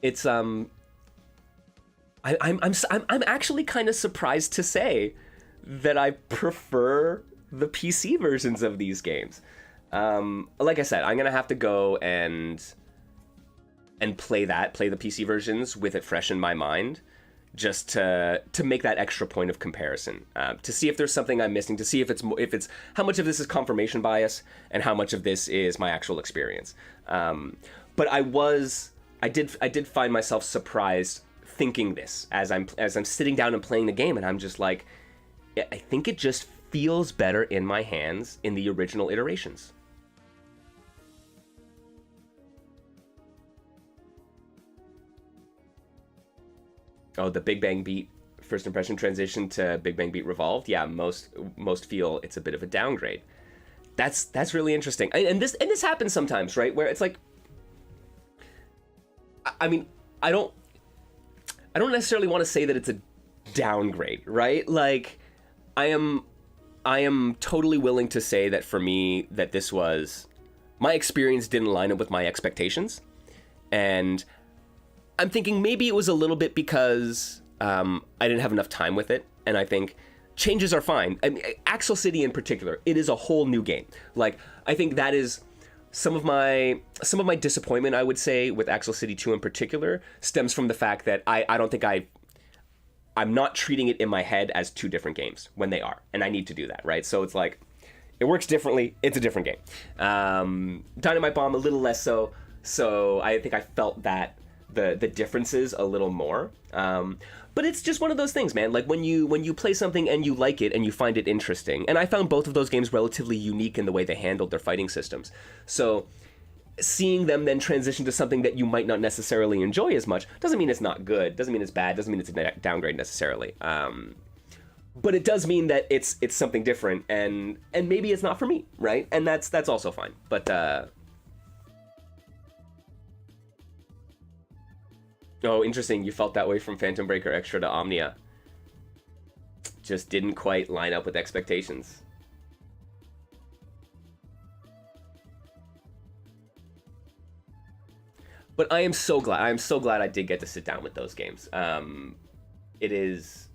it's I'm actually kind of surprised to say that I prefer the PC versions of these games. Like I said, I'm gonna have to go and play the PC versions with it fresh in my mind, just to make that extra point of comparison, to see if there's something I'm missing, to see if it's how much of this is confirmation bias and how much of this is my actual experience. But I did find myself surprised thinking this as I'm sitting down and playing the game, and I'm just like, I think it just feels better in my hands in the original iterations. Oh, the Big Bang Beat first impression transition to Big Bang Beat Revolved. Yeah, most feel it's a bit of a downgrade. That's really interesting. And this happens sometimes, right? Where it's like, I mean, I don't necessarily want to say that it's a downgrade, right? Like, I am totally willing to say that for me, that this was, my experience didn't line up with my expectations, and I'm thinking maybe it was a little bit because I didn't have enough time with it, and I think changes are fine. I mean, Axel City in particular, it is a whole new game. Like, I think that is some of my disappointment, I would say, with Axel City 2 in particular, stems from the fact that I don't think I'm not treating it in my head as two different games when they are, and I need to do that, right? So it's like, it works differently, it's a different game. Dynamite Bomb a little less so I think I felt that the differences a little more. But it's just one of those things, man. Like, when you play something and you like it and you find it interesting, and I found both of those games relatively unique in the way they handled their fighting systems. So seeing them then transition to something that you might not necessarily enjoy as much doesn't mean it's not good, doesn't mean it's bad, doesn't mean it's a downgrade necessarily. But it does mean that it's something different, and maybe it's not for me, right? And that's also fine. But Oh, interesting. You felt that way from Phantom Breaker Extra to Omnia. Just didn't quite line up with expectations. But I am so glad. I am so glad I did get to sit down with those games. It is.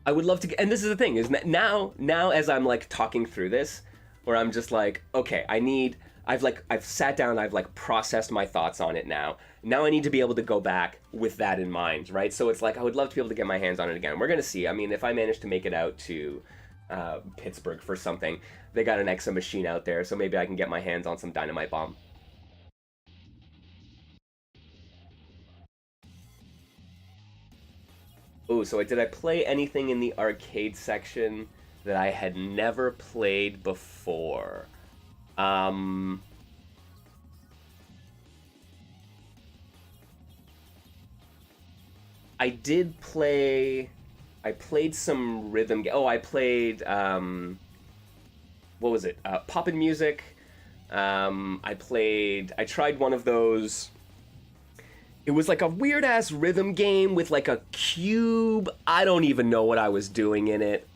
I would love to. And this is the thing: is now as I'm like talking through this, where I'm just like, okay, I've sat down, I've like processed my thoughts on it now. Now I need to be able to go back with that in mind, right? So it's like I would love to be able to get my hands on it again. We're gonna see. I mean, if I manage to make it out to Pittsburgh for something, they got an Exa machine out there, so maybe I can get my hands on some Dynamite Bomb. Oh, so did I play anything in the arcade section that I had never played before? I did play. I played some rhythm. Oh, I played. What was it? Poppin' Music. I tried one of those. It was like a weird ass rhythm game with like a cube. I don't even know what I was doing in it.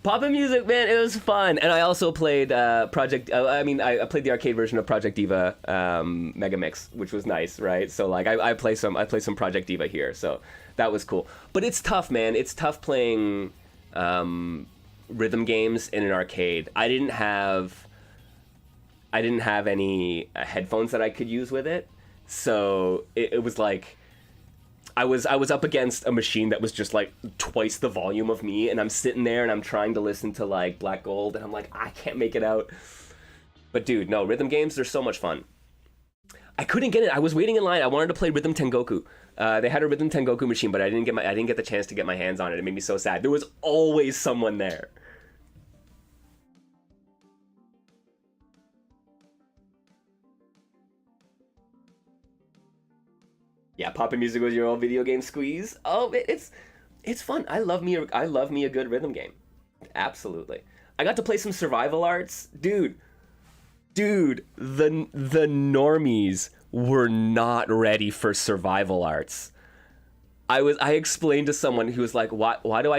Poppin' Music, man, it was fun. And I also played Project. I played the arcade version of Project Diva Mega Mix, which was nice, right? So like I play some Project Diva here, so that was cool. But it's tough, man. It's tough playing rhythm games in an arcade. I didn't have any headphones that I could use with it, so it was like I was up against a machine that was just like twice the volume of me, and I'm sitting there and I'm trying to listen to like Black Gold, and I'm like, I can't make it out. But dude, no, rhythm games, they're so much fun. I couldn't get it. I was waiting in line. I wanted to play Rhythm Tengoku. They had a Rhythm Tengoku machine, but I didn't get the chance to get my hands on it. It made me so sad. There was always someone there. Yeah, Poppin' Music was your old video game squeeze. Oh, it's fun. I love me a good rhythm game. Absolutely. I got to play some survival arts. Dude, the normies were not ready for survival arts. I explained to someone who was like, why do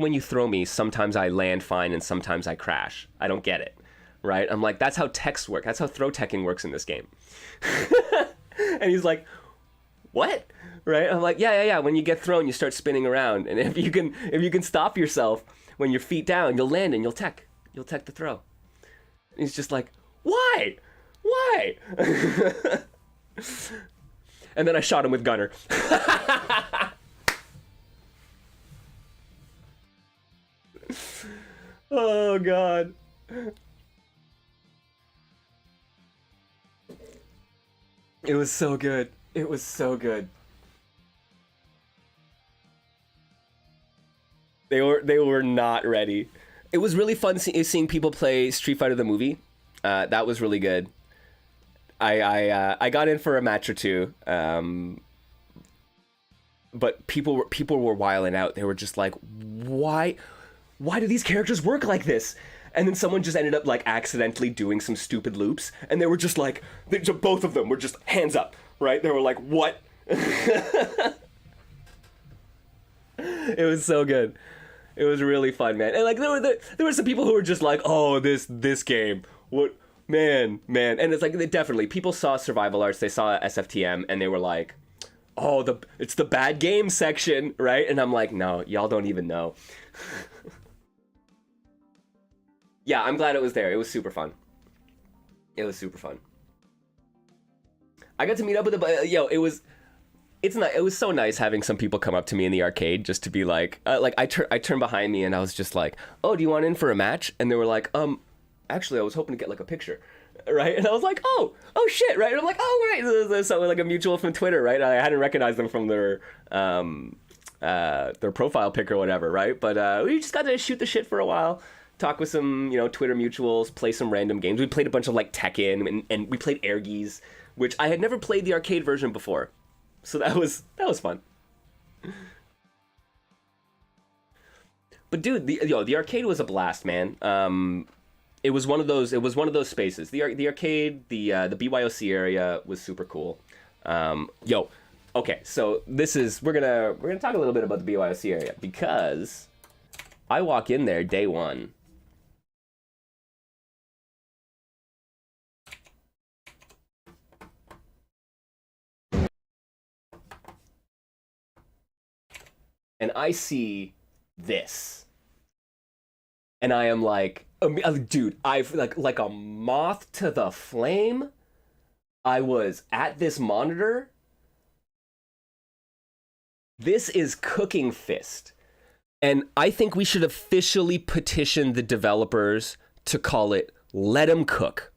when you throw me, sometimes I land fine and sometimes I crash? I don't get it. Right? I'm like, that's how text work. That's how throw teching works in this game. And he's like, what? Right? I'm like, yeah. When you get thrown, you start spinning around. And if you can stop yourself when your feet down, you'll land and you'll tech the throw. And he's just like, why? And then I shot him with Gunner. Oh, God. It was so good. It was so good. They were not ready. It was really fun seeing people play Street Fighter the movie. That was really good. I got in for a match or two, but people were wilding out. They were just like, why do these characters work like this? And then someone just ended up like accidentally doing some stupid loops, and they were just like, both of them were just hands up, right? They were like, what? It was so good. It was really fun, man. And like there were some people who were just like, oh, this game, what, man. And it's like, definitely people saw survival arts, they saw SFTM, and they were like, oh, it's the bad game section, right? And I'm like, no, y'all don't even know. Yeah, I'm glad it was there. It was super fun. I got to meet up with it was so nice having some people come up to me in the arcade just to be like I turned behind me and I was just like, oh, do you want in for a match? And they were like, actually, I was hoping to get like a picture, right? And I was like, oh shit, right? And I'm like, oh, right, there's so like a mutual from Twitter, right? I hadn't recognized them from their profile pic or whatever, right? But we just got to shoot the shit for a while. Talk with some, Twitter mutuals, play some random games. We played a bunch of like Tekken, and we played Air Geese, which I had never played the arcade version before, so that was fun. But dude, the arcade was a blast, man. it was one of those. It was one of those spaces. The arcade, the BYOC area was super cool. Yo, okay, so we're gonna talk a little bit about the BYOC area because I walk in there day one. And I see this. And I am like, dude, I've like a moth to the flame. I was at this monitor. This is Cooking Fist. And I think we should officially petition the developers to call it Let 'em Cook.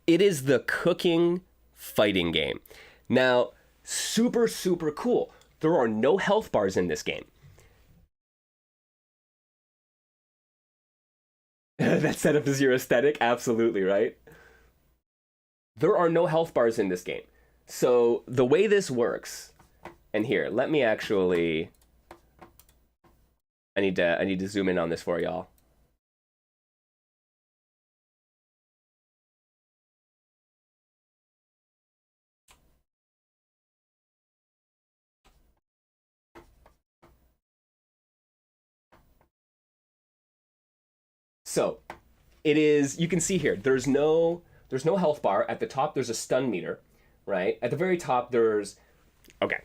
It is the cooking fighting game. Now, super, super cool. There are no health bars in this game. That setup is your aesthetic? Absolutely, right? There are no health bars in this game. So the way this works, and here, let me actually... I need to zoom in on this for y'all. So, it is, you can see here, there's no health bar. At the top, there's a stun meter, right? At the very top, there's, okay.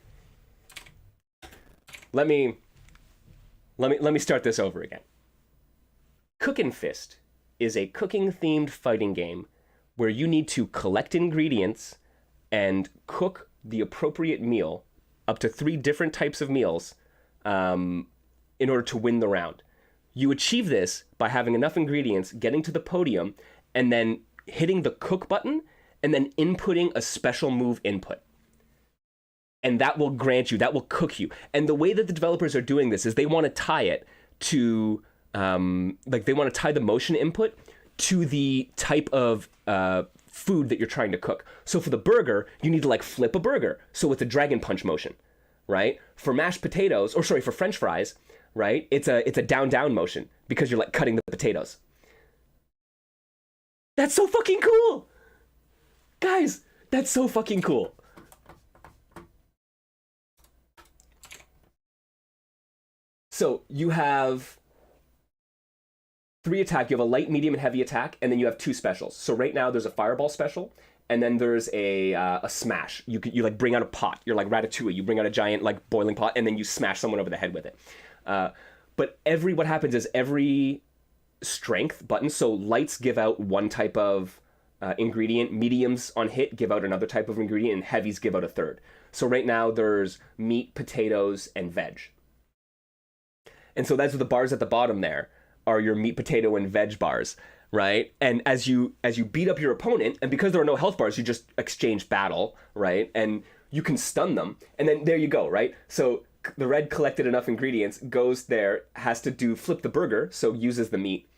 Let me start this over again. Cookin' Fist is a cooking-themed fighting game where you need to collect ingredients and cook the appropriate meal, up to 3 different types of meals, in order to win the round. You achieve this by having enough ingredients, getting to the podium, and then hitting the cook button, and then inputting a special move input. And that will cook you. And the way that the developers are doing this is they want to tie it to, they want to tie the motion input to the type of food that you're trying to cook. So for the burger, you need to flip a burger. So it's a dragon punch motion, right? For mashed potatoes, for French fries, right? It's a down motion because you're cutting the potatoes. That's so fucking cool. Guys, that's so fucking cool. So you have 3 attack. You have a light, medium, and heavy attack, and then you have 2 specials. So right now there's a fireball special, and then there's a smash. You bring out a pot. You're like Ratatouille. You bring out a giant boiling pot, and then you smash someone over the head with it. But what happens is every strength button, so lights give out one type of ingredient, mediums on hit give out another type of ingredient, and heavies give out a third. So right now there's meat, potatoes, and veg. And so that's what the bars at the bottom there are, your meat, potato, and veg bars, right? And as you beat up your opponent, and because there are no health bars, you just exchange battle, right? And you can stun them, and then there you go, right? So the red collected enough ingredients, goes there, has to flip the burger, so uses the meat,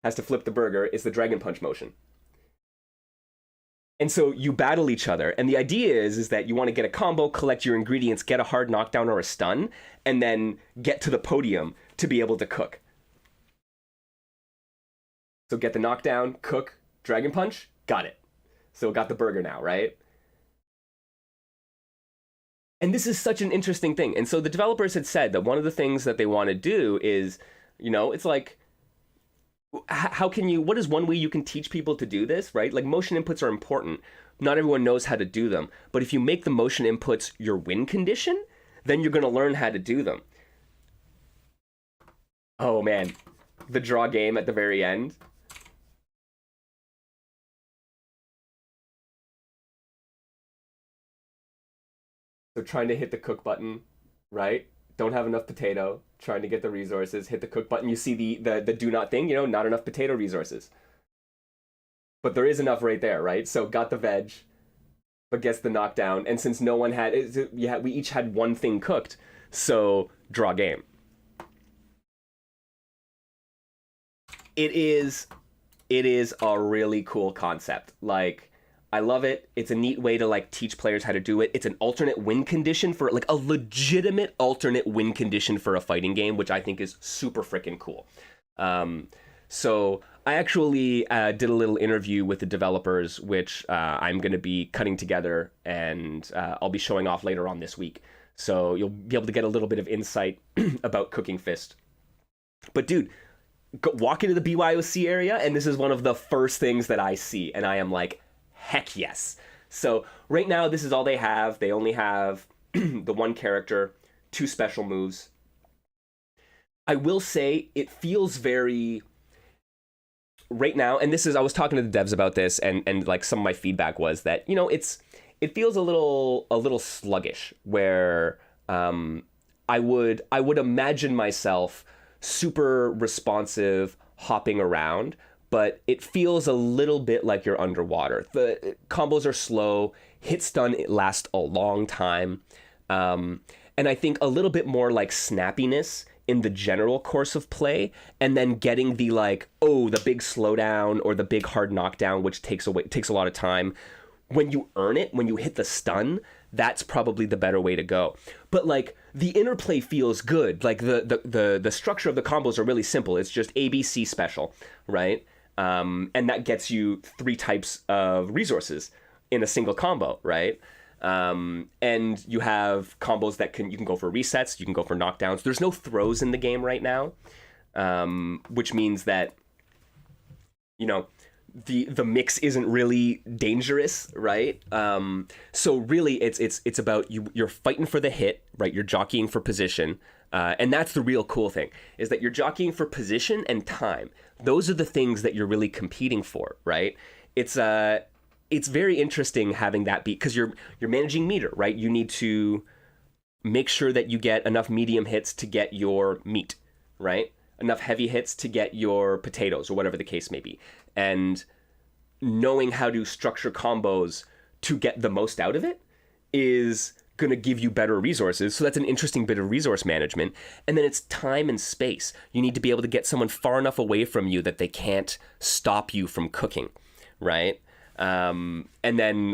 has to flip the burger, is the dragon punch motion. And so you battle each other, and the idea is that you want to get a combo, collect your ingredients, get a hard knockdown or a stun, and then get to the podium to be able to cook. So get the knockdown, cook, dragon punch, got it. So got the burger now, right? And this is such an interesting thing. And so the developers had said that one of the things that they want to do is, it's like, what is one way you can teach people to do this, right? Motion inputs are important. Not everyone knows how to do them. But if you make the motion inputs your win condition, then you're going to learn how to do them. Oh man, the draw game at the very end. So trying to hit the cook button, right? Don't have enough potato, trying to get the resources, hit the cook button. You see the do not thing, not enough potato resources. But there is enough right there, right? So got the veg, but gets the knockdown. And since no one had, we each had one thing cooked, so draw game. It is a really cool concept. I love it. It's a neat way to teach players how to do it. It's an alternate win condition for a legitimate alternate win condition for a fighting game, which I think is super freaking cool. So I actually did a little interview with the developers, which I'm going to be cutting together, and I'll be showing off later on this week. So you'll be able to get a little bit of insight about Cooking Fist. But dude, walk into the BYOC area, and this is one of the first things that I see, and I am like, heck yes. So right now, this is all they have. They only have the one character, 2 special moves. I will say it feels very... Right now, and this is, I was talking to the devs about this, and like some of my feedback was that, you know, it feels a little sluggish, where I would imagine myself super responsive, hopping around, but it feels a little bit like you're underwater. The combos are slow, hit stun lasts a long time, and I think a little bit more like snappiness in the general course of play, and then getting the like, oh, the big slowdown or the big hard knockdown, which takes a lot of time. When you earn it, when you hit the stun, that's probably the better way to go. But like the interplay feels good. Like the structure of the combos are really simple. It's just ABC special, right? And that gets you 3 types of resources in a single combo, right? And you have combos that you can go for resets, you can go for knockdowns. There's no throws in the game right now, which means that, you know, the mix isn't really dangerous, right? So really, it's about you're fighting for the hit, right? You're jockeying for position, and that's the real cool thing, is that you're jockeying for position and time. Those are the things that you're really competing for, right? It's very interesting having that be, because you're managing meter, right? You need to make sure that you get enough medium hits to get your meat, right? Enough heavy hits to get your potatoes, or whatever the case may be. And knowing how to structure combos to get the most out of it is going to give you better resources. So that's an interesting bit of resource management. And then it's time and space. You need to be able to get someone far enough away from you that they can't stop you from cooking, right? And then,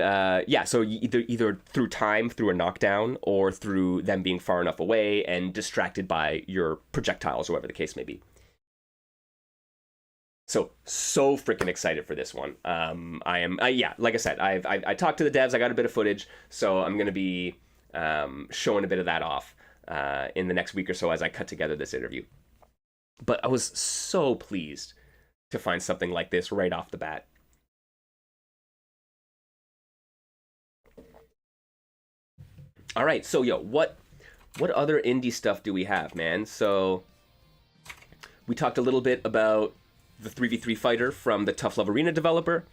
so either through time, through a knockdown, or through them being far enough away and distracted by your projectiles, or whatever the case may be. So freaking excited for this one. Like I said, I talked to the devs, I got a bit of footage, so I'm going to be showing a bit of that off in the next week or so as I cut together this interview. But I was so pleased to find something like this right off the bat. All right, so what other indie stuff do we have, man? So we talked a little bit about the 3v3 fighter from the Tough Love Arena developer.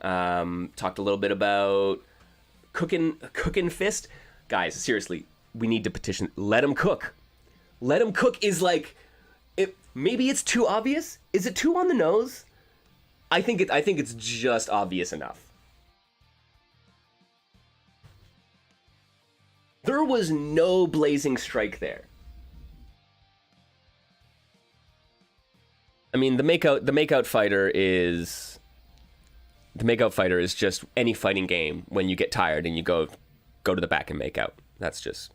Talked a little bit about Cookin' Fist. Guys, seriously, we need to petition. Let him cook. Let him cook is like, maybe it's too obvious. Is it too on the nose? I think it's just obvious enough. There was no blazing strike there. I mean, the makeout fighter is just any fighting game when you get tired and you go to the back and make out. That's just...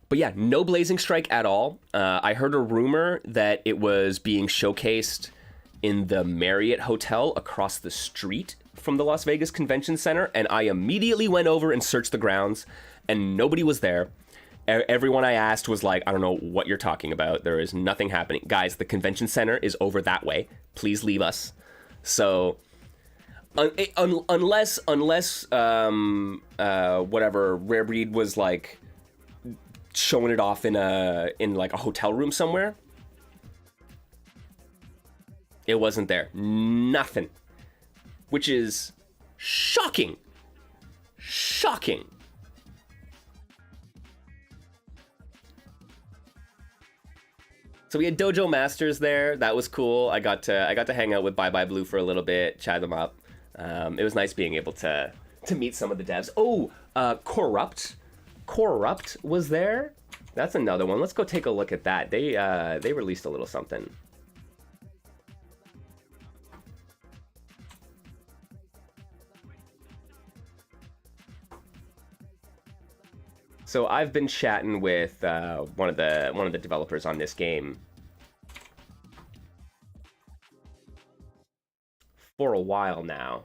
But yeah, no blazing strike at all. I heard a rumor that it was being showcased in the Marriott Hotel across the street from the Las Vegas Convention Center, and I immediately went over and searched the grounds, and nobody was there. Everyone I asked was like, I don't know what you're talking about. There is nothing happening. Guys, the convention center is over that way. Please leave us. So, unless whatever, Rare Breed was like showing it off in like a hotel room somewhere, it wasn't there. Nothing. Which is shocking. Shocking. So we had Dojo Masters there. That was cool. I got to hang out with Bye Bye Blue for a little bit, chat them up. It was nice being able to meet some of the devs. Oh, Corrupt was there. That's another one. Let's go take a look at that. They released a little something. So I've been chatting with one of the developers on this game. a while now.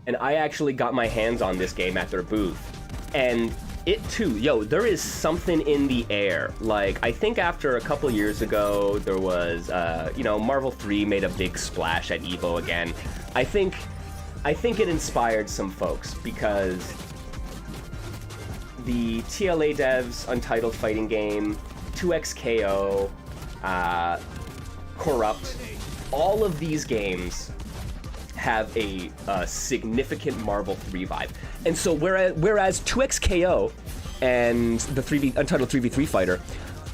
And I actually got my hands on this game at their booth. And it too, yo, there is something in the air. Like, I think after a couple years ago, there was, you know, Marvel 3 made a big splash at EVO again. I think it inspired some folks because the TLA devs Untitled Fighting Game, 2XKO, Corrupt, all of these games have a significant Marvel 3 vibe. And so whereas 2XKO and the Untitled 3v3 fighter,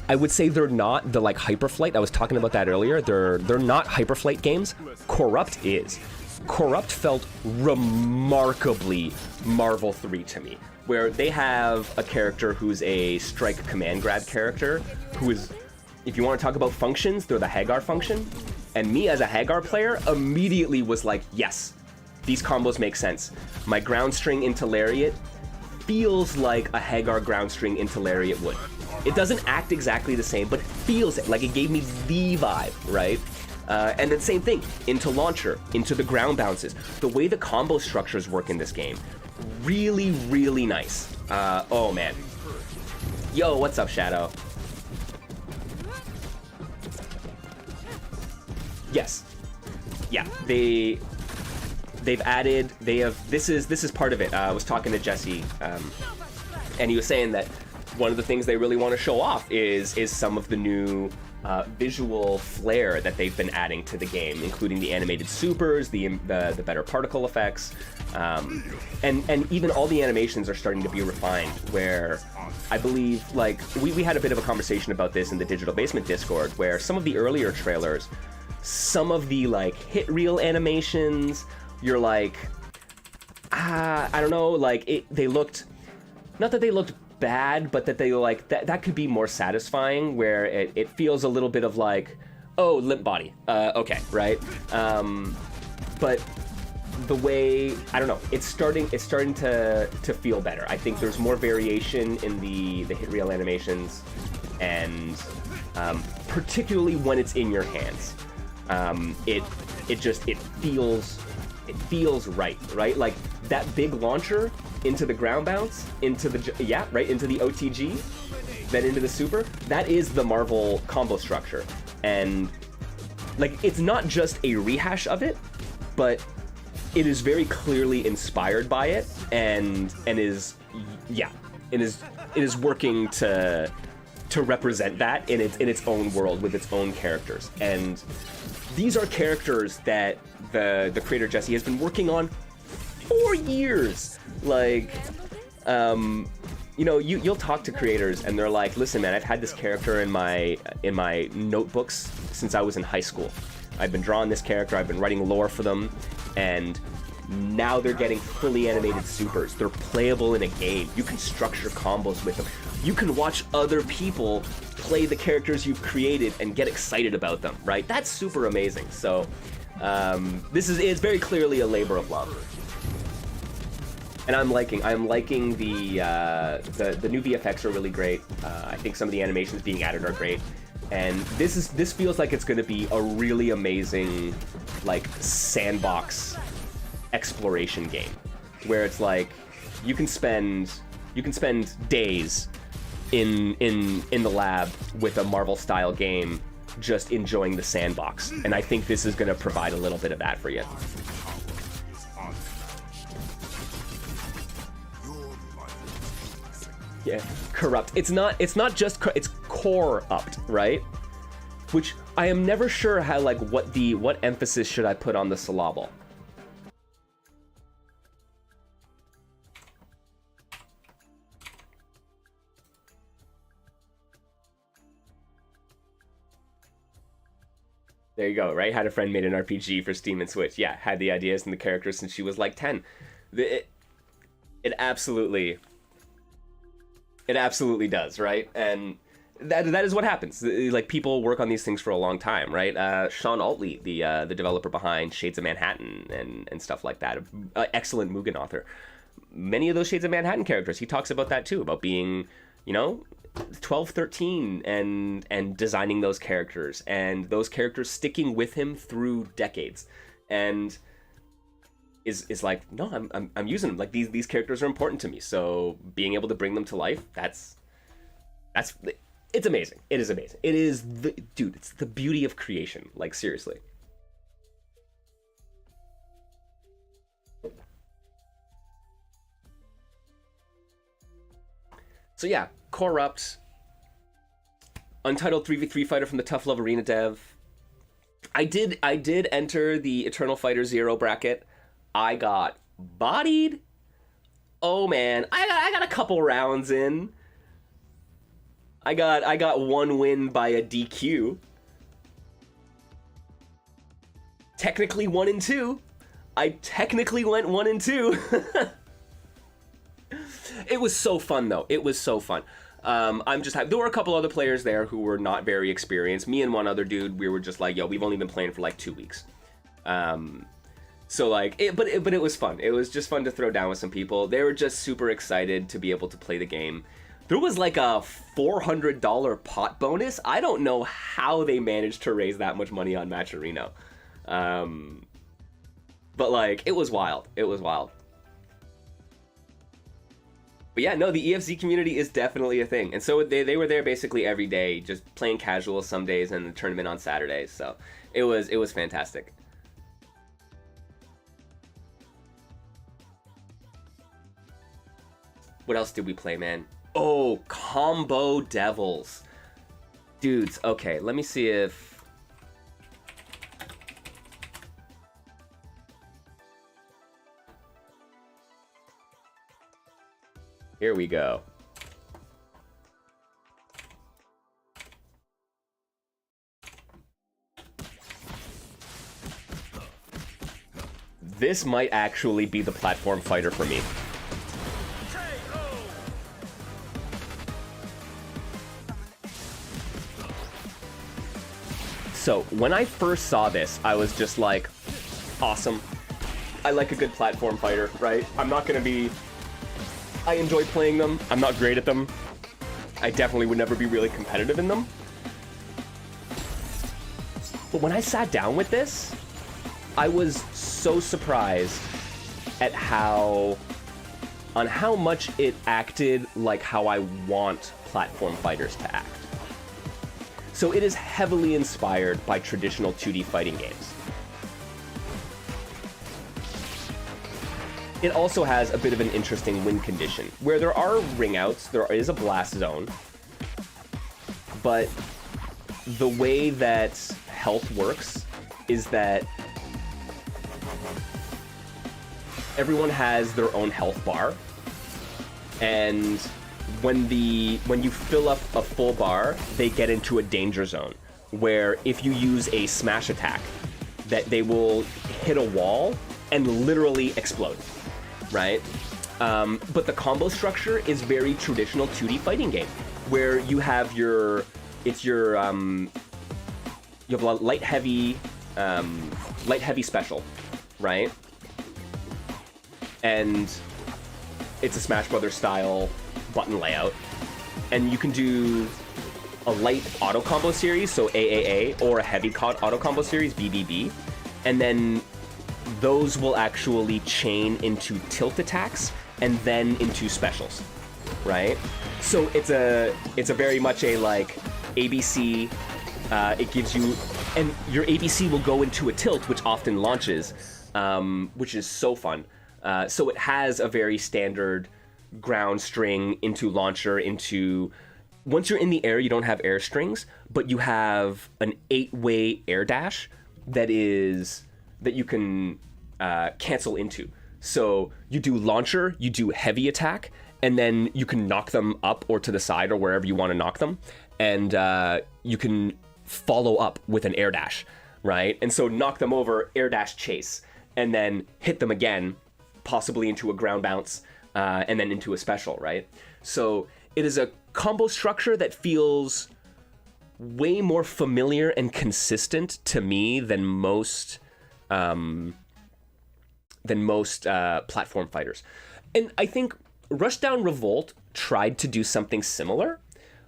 I would say they're not the like Hyperflight. I was talking about that earlier. They're not Hyperflight games. Corrupt is. Corrupt felt remarkably Marvel 3 to me, where they have a character who's a strike command grab character, who is, if you want to talk about functions, they're the Hagar function. And me as a Hagar player immediately was like, yes, these combos make sense. My ground string into Lariat feels like a Hagar ground string into Lariat would. It doesn't act exactly the same, but it feels it, like it gave me the vibe, right? And then same thing, into Launcher, into the ground bounces. The way the combo structures work in this game, really, really nice. Oh man. Yo, what's up, Shadow? Yes. Yeah, this is part of it. I was talking to Jesse, and he was saying that one of the things they really want to show off is some of the new visual flair that they've been adding to the game, including the animated supers, the better particle effects, and even all the animations are starting to be refined, where I believe, like, we had a bit of a conversation about this in the Digital Basement Discord, where some of the earlier trailers, some of the like hit reel animations, you're like, I don't know, like they looked, not that they looked bad, but that they like that could be more satisfying, where it feels a little bit of like, oh, limp body, okay, right? But the way, I don't know, it's starting to feel better. I think there's more variation in the hit reel animations, and particularly when it's in your hands. It feels right? Like that big launcher into the ground bounce, into the OTG, then into the super. That is the Marvel combo structure, and like it's not just a rehash of it, but it is very clearly inspired by it, and is working to represent that in its own world with its own characters. And these are characters that the creator Jesse has been working on for years. Like, you know, you'll talk to creators and they're like, listen, man, I've had this character in my notebooks since I was in high school. I've been drawing this character, I've been writing lore for them, and now they're getting fully animated supers. They're playable in a game. You can structure combos with them. You can watch other people play the characters you've created and get excited about them, right? That's super amazing. So it's very clearly a labor of love. And I'm liking the new VFX are really great. I think some of the animations being added are great. And this feels like it's going to be a really amazing, like, sandbox exploration game, where it's like you can spend days in the lab with a Marvel style game, just enjoying the sandbox. And I think this is going to provide a little bit of that for you. Yeah, corrupt. It's not just it's core-upped, right? Which I am never sure how, like, what emphasis should I put on the syllable. There you go, right? Had a friend made an RPG for Steam and Switch. Yeah, had the ideas and the characters since she was like 10. It absolutely does, right? And that is what happens. Like, people work on these things for a long time, right? Sean Altley, the developer behind Shades of Manhattan and stuff like that, excellent Mugen author. many of those Shades of Manhattan characters, he talks about that too, about being, 12, 13 and designing those characters, and those characters sticking with him through decades, and is like, no, I'm using them. Like, these characters are important to me, so being able to bring them to life, that's it's amazing. It is amazing. It is it's the beauty of creation. Like, seriously. So yeah, Corrupt, Untitled 3v3 fighter from the Tough Love Arena dev. I did enter the Eternal Fighter 0 bracket. I got bodied. Oh man, I got a couple rounds in. I got one win by a DQ. Technically 1 and 2. I technically went 1 and 2. It was so fun though. It was so fun. There were a couple other players there who were not very experienced. Me and one other dude, we were just like, yo, we've only been playing for like 2 weeks. So like, but it was fun. It was just fun to throw down with some people. They were just super excited to be able to play the game. There was like a $400 pot bonus. I don't know how they managed to raise that much money on Matcherino. But like, it was wild. It was wild. But yeah, no, the EFZ community is definitely a thing. And so they were there basically every day, just playing casual some days and the tournament on Saturdays. So it was fantastic. What else did we play, man? Oh, Combo Devils. Dudes, okay, let me see if... Here we go. This might actually be the platform fighter for me. So, when I first saw this, I was just like, awesome. I like a good platform fighter, right? I'm not gonna be... I enjoy playing them. I'm not great at them. I definitely would never be really competitive in them. But when I sat down with this, I was so surprised at how much it acted like how I want platform fighters to act. So it is heavily inspired by traditional 2D fighting games. It also has a bit of an interesting win condition, where there are ring outs, there is a blast zone, but the way that health works is that everyone has their own health bar, and when you fill up a full bar, they get into a danger zone, where if you use a smash attack, that they will hit a wall and literally explode, right? But the combo structure is very traditional 2D fighting game, where you have you have a light heavy special, right? And it's a Smash Brothers style button layout, and you can do a light auto combo series, so AAA, or a heavy auto combo series, BBB, and then those will actually chain into tilt attacks and then into specials, right? So it's a very much a like ABC. It gives you, and your ABC will go into a tilt, which often launches, which is so fun. So it has a very standard ground string into launcher into... Once you're in the air, you don't have air strings, but you have an 8-way air dash that you can cancel into. So you do launcher, you do heavy attack, and then you can knock them up or to the side or wherever you want to knock them, and you can follow up with an air dash, right? And so knock them over, air dash chase, and then hit them again, possibly into a ground bounce, and then into a special, right? So it is a combo structure that feels way more familiar and consistent to me than most platform fighters. And I think Rushdown Revolt tried to do something similar,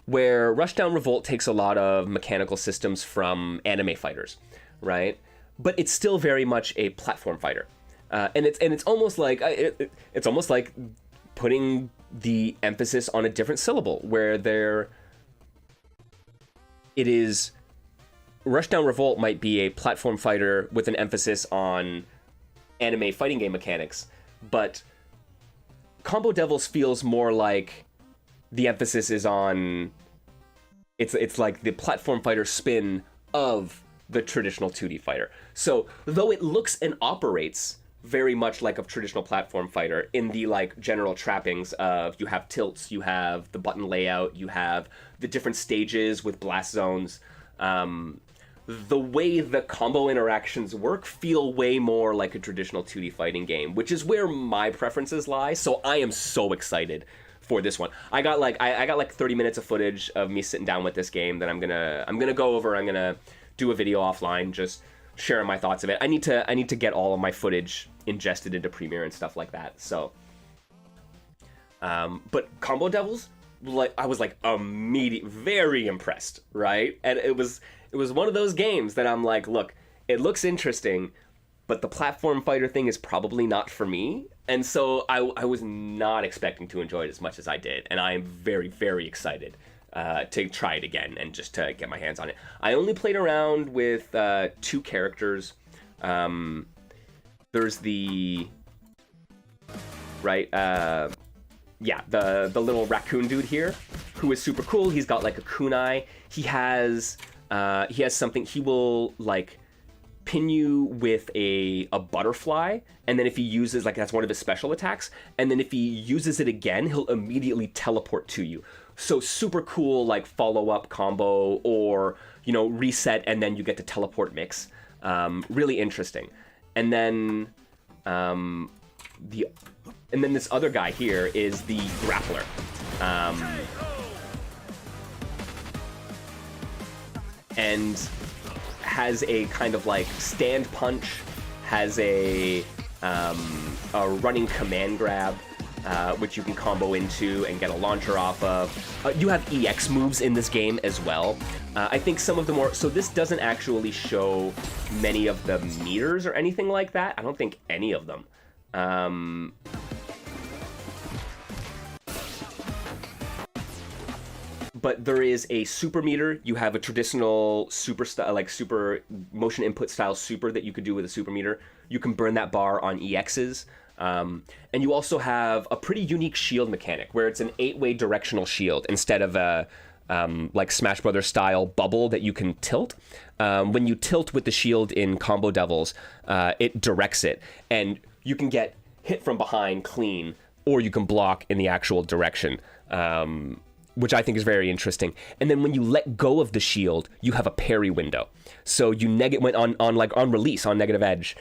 where Rushdown Revolt takes a lot of mechanical systems from anime fighters, right? But it's still very much a platform fighter, and it's almost like it's almost like putting the emphasis on a different syllable, where it is Rushdown Revolt might be a platform fighter with an emphasis on anime fighting game mechanics, but Combo Devils feels more like the emphasis is on it's like the platform fighter spin of the traditional 2D fighter. So though it looks and operates very much like a traditional platform fighter in the like general trappings of you have tilts, you have the button layout, you have the different stages with blast zones, the way the combo interactions work feel way more like a traditional 2D fighting game, which is where my preferences lie. So I am so excited for this one. I got like 30 minutes of footage of me sitting down with this game that I'm gonna go over. I'm gonna do a video offline, just sharing my thoughts of it. I need to get all of my footage ingested into Premiere and stuff like that. So, but Combo Devils, like I was like very impressed, right? And it was one of those games that I'm like, look, it looks interesting, but the platform fighter thing is probably not for me. And so I was not expecting to enjoy it as much as I did. And I am very, very excited to try it again and just to get my hands on it. I only played around with 2 characters. There's the... Right, yeah, the little raccoon dude here, who is super cool. He's got like a kunai. He has something, he will like pin you with a butterfly, and then if he uses, like, that's one of his special attacks, and then if he uses it again, he'll immediately teleport to you. So super cool, like, follow-up combo, or, you know, reset and then you get to teleport mix. Really interesting. And then this other guy here is the grappler. And has a kind of like stand punch, has a running command grab, which you can combo into and get a launcher off of. You have EX moves in this game as well. I think some of the more... So this doesn't actually show many of the meters or anything like that. I don't think any of them. But there is a super meter. You have a traditional super motion input style super that you could do with a super meter. You can burn that bar on EXs. And you also have a pretty unique shield mechanic where it's an 8-way directional shield instead of a like Smash Brothers style bubble that you can tilt. When you tilt with the shield in Combo Devils, it directs it, and you can get hit from behind clean, or you can block in the actual direction. Which I think is very interesting. And then when you let go of the shield, you have a parry window. So you on release on Negative Edge,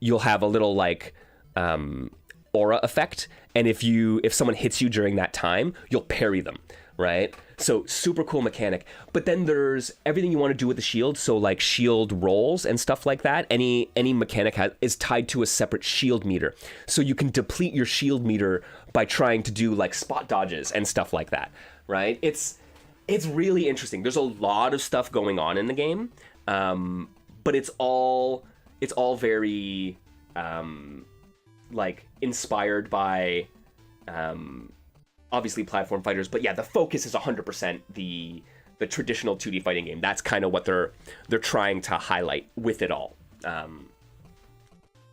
you'll have a little like aura effect, and if someone hits you during that time, you'll parry them, right? So super cool mechanic. But then there's everything you want to do with the shield. So like shield rolls and stuff like that. Any mechanic is tied to a separate shield meter. So you can deplete your shield meter by trying to do like spot dodges and stuff like that, right? It's really interesting. There's a lot of stuff going on in the game, but it's all very like inspired by obviously platform fighters, but yeah, the focus is 100% the traditional 2D fighting game. That's kind of what they're trying to highlight with it all. And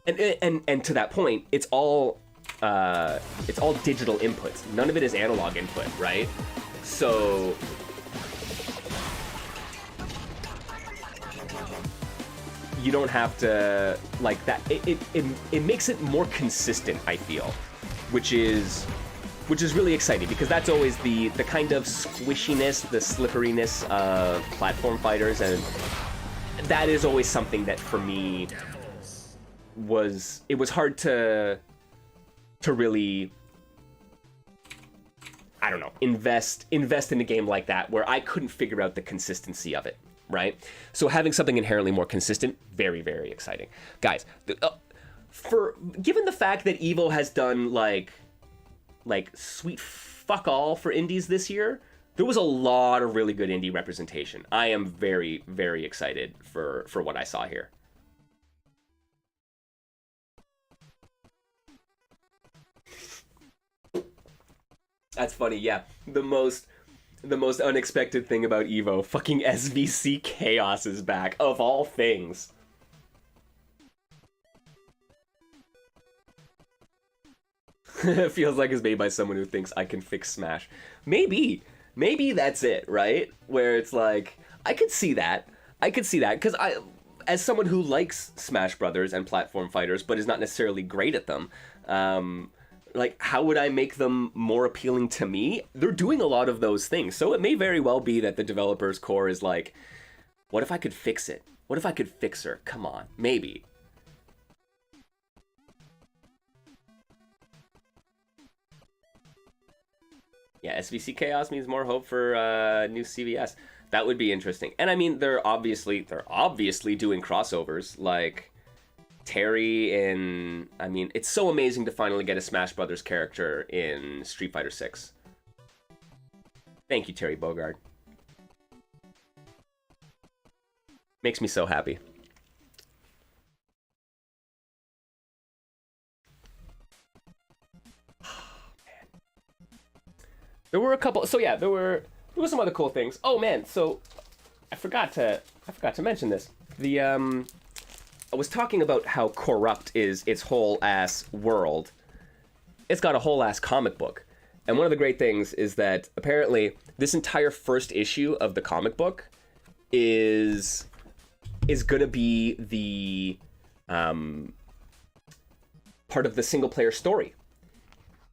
to that point, it's all digital inputs. None of it is analog input, right? So you don't have to like that. It makes it more consistent, I feel, which is really exciting, because that's always the kind of squishiness, the slipperiness of platform fighters, and that is always something that for me was hard to really, I don't know, invest in a game like that where I couldn't figure out the consistency of it, right? So having something inherently more consistent, very, very exciting. Guys, for given the fact that Evo has done like sweet fuck all for indies this year, there was a lot of really good indie representation. I am very, very excited for what I saw here. That's funny, yeah. The most unexpected thing about Evo, fucking SVC Chaos is back, of all things. It feels like it's made by someone who thinks I can fix Smash. Maybe that's it, right? Where it's like, I could see that, because I, as someone who likes Smash Brothers and platform fighters, but is not necessarily great at them, like, how would I make them more appealing to me? They're doing a lot of those things, so it may very well be that the developer's core is like, what if I could fix it? What if I could fix her? Come on, maybe. Yeah, SVC Chaos means more hope for new CVS. That would be interesting. And I mean, they're obviously doing crossovers, like Terry in, I mean, it's so amazing to finally get a Smash Brothers character in Street Fighter 6. Thank you, Terry Bogard. Makes me so happy. There were a couple, so yeah, there were some other cool things. Oh man, so I forgot to mention this. I was talking about how corrupt is its whole ass world. It's got a whole ass comic book. And one of the great things is that apparently this entire first issue of the comic book is gonna be the part of the single player story.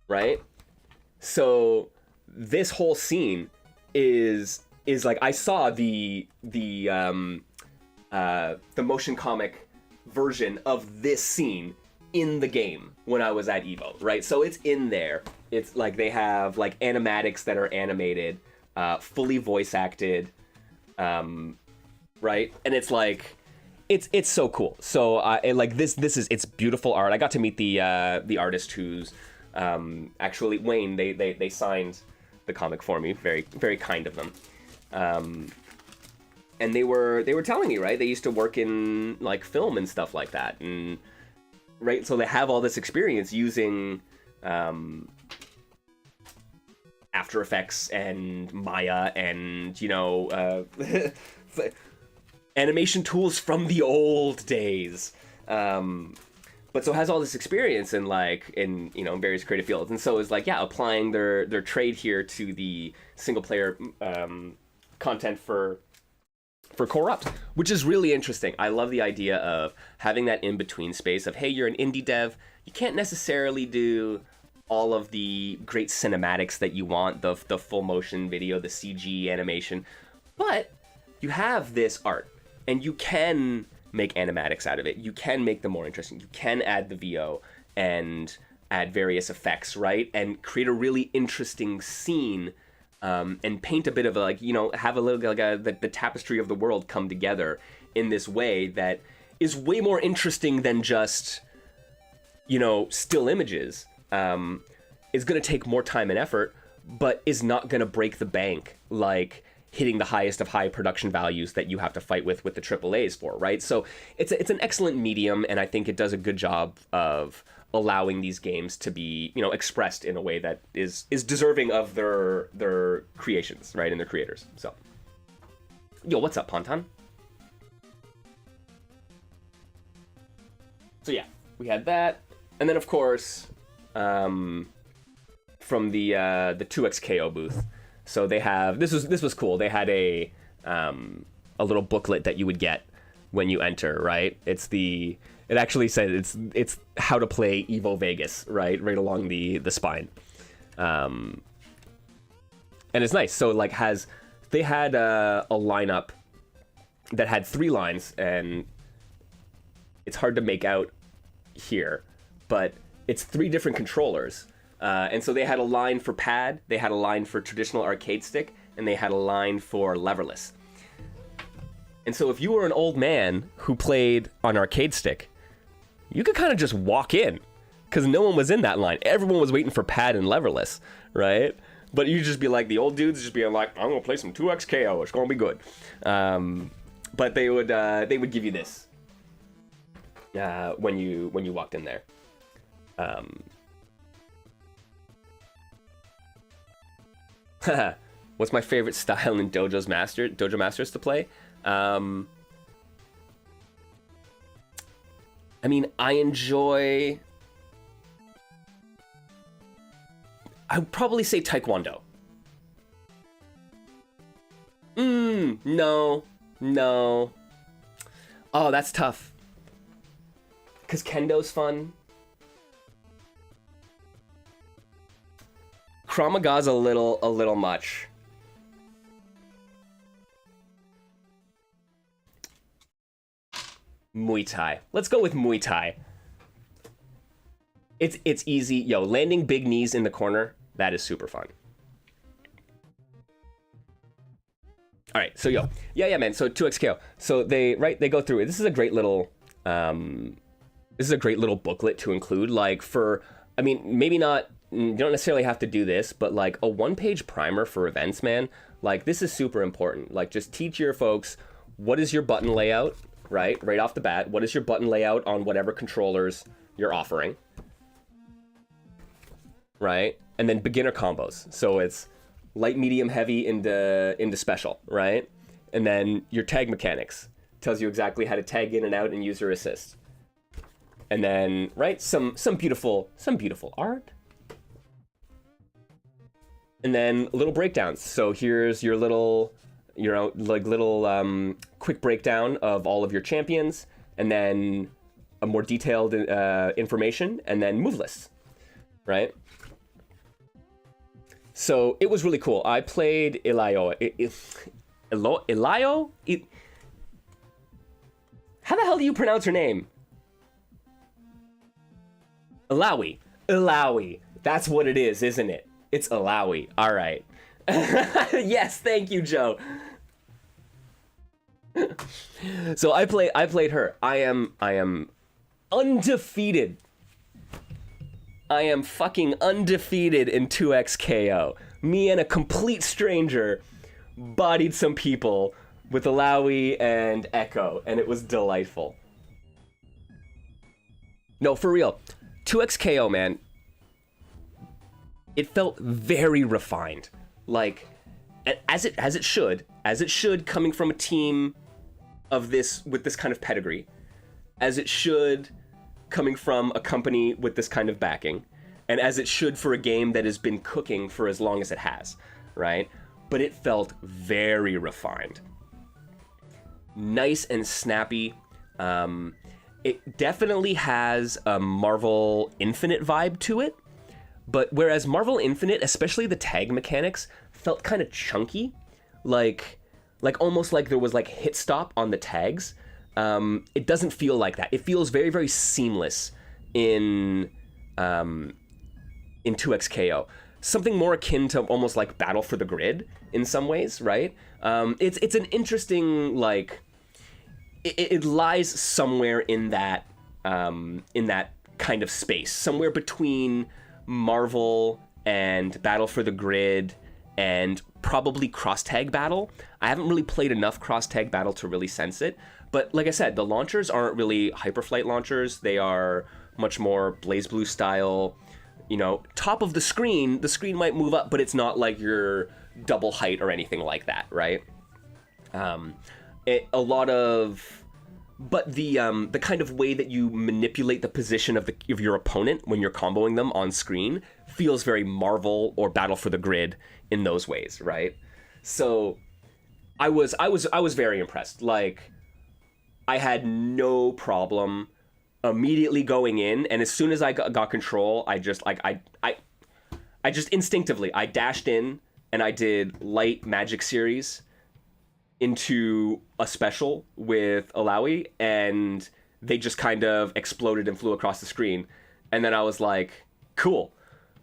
Right? So this whole scene is like, I saw the motion comic version of this scene in the game when I was at Evo, right? So it's in there. It's like they have like animatics that are animated, fully voice acted, right? And it's like, it's so cool. So like this is, it's beautiful art. I got to meet the artist who's actually Wayne. They signed the comic for me. Very, very kind of them. And they were telling me, right, they used to work in like film and stuff like that, and right, so they have all this experience using After Effects and Maya and, you know, animation tools from the old days. But so has all this experience in like in, you know, in various creative fields, and so is like, yeah, applying their trade here to the single player content for Corrupt, which is really interesting. I love the idea of having that in-between space of, hey, you're an indie dev, you can't necessarily do all of the great cinematics that you want, the full motion video, the CG animation, but you have this art, and you can make animatics out of it. You can make them more interesting. You can add the VO and add various effects, right? And create a really interesting scene, and paint a bit of a, like, you know, have a little, like the tapestry of the world come together in this way that is way more interesting than just, you know, still images. Is going to take more time and effort, but is not going to break the bank like hitting the highest of high production values that you have to fight with the AAAs for, right? So it's an excellent medium, and I think it does a good job of allowing these games to be, you know, expressed in a way that is deserving of their creations, right, and their creators. So, yo, what's up, Ponton? So yeah, we had that, and then of course, from the 2XKO booth. So they have, this was cool. They had a little booklet that you would get when you enter, right? It actually said it's how to play Evo Vegas, right along the spine, and it's nice. So like they had a lineup that had 3 lines, and it's hard to make out here, but it's 3 different controllers. And so they had a line for pad, they had a line for traditional arcade stick, and they had a line for leverless. And so if you were an old man who played on arcade stick, you could kind of just walk in, because no one was in that line. Everyone was waiting for Pad and Leverless, right? But you just be like, the old dudes just being like, I'm gonna play some 2XKO, it's gonna be good. But they would give you this when you walked in there. What's my favorite style in Dojo Masters to play? I mean, I would probably say Taekwondo. No. Oh, that's tough. Because Kendo's fun. Krav Maga's a little much. Muay Thai. Let's go with Muay Thai. It's easy. Yo, landing big knees in the corner, that is super fun. All right, so yeah, man. So 2XKO. So they go through it. This is a great little booklet to include. Like I mean, maybe not. You don't necessarily have to do this, but like a 1-page primer for events, man. Like this is super important. Like just teach your folks what is your button layout, right off the bat. What is your button layout on whatever controllers you're offering, right? And then beginner combos. So it's light, medium, heavy into special, right? And then your tag mechanics tells you exactly how to tag in and out and user assist. And then some beautiful art. And then little breakdowns. So here's your little quick breakdown of all of your champions, and then a more detailed information, and then move lists, right? So it was really cool. I played Ilayo. Ilayo? How the hell do you pronounce her name? Ilawi. That's what it is, isn't it? It's Ilawi. All right. Yes, thank you, Joe. So I played her. I am undefeated. I am fucking undefeated in 2XKO. Me and a complete stranger bodied some people with Ilawi and Echo, and it was delightful. No, for real. 2XKO, man. It felt very refined. Like, as it should coming from a team of this, with this kind of pedigree, as it should coming from a company with this kind of backing, and as it should for a game that has been cooking for as long as it has, right? But it felt very refined. Nice and snappy. It definitely has a Marvel Infinite vibe to it, but whereas Marvel Infinite, especially the tag mechanics, felt kind of chunky, like almost like there was like hit stop on the tags. It doesn't feel like that. It feels very, very seamless in 2XKO. Something more akin to almost like Battle for the Grid in some ways, right? It's an interesting, like, it lies somewhere in that kind of space, somewhere between Marvel and Battle for the Grid and probably Cross Tag Battle. I haven't really played enough Cross Tag Battle to really sense it, but like I said, the launchers aren't really Hyperflight launchers. They are much more BlazBlue style. You know, top of the screen might move up, but it's not like your double height or anything like that, right? But the kind of way that you manipulate the position of your opponent when you're comboing them on screen feels very Marvel or Battle for the Grid in those ways, right? So I was very impressed. Like, I had no problem immediately going in, and as soon as I got control, I just instinctively I dashed in and I did light magic series into a special with Alawi, and they just kind of exploded and flew across the screen. And then I was like, cool,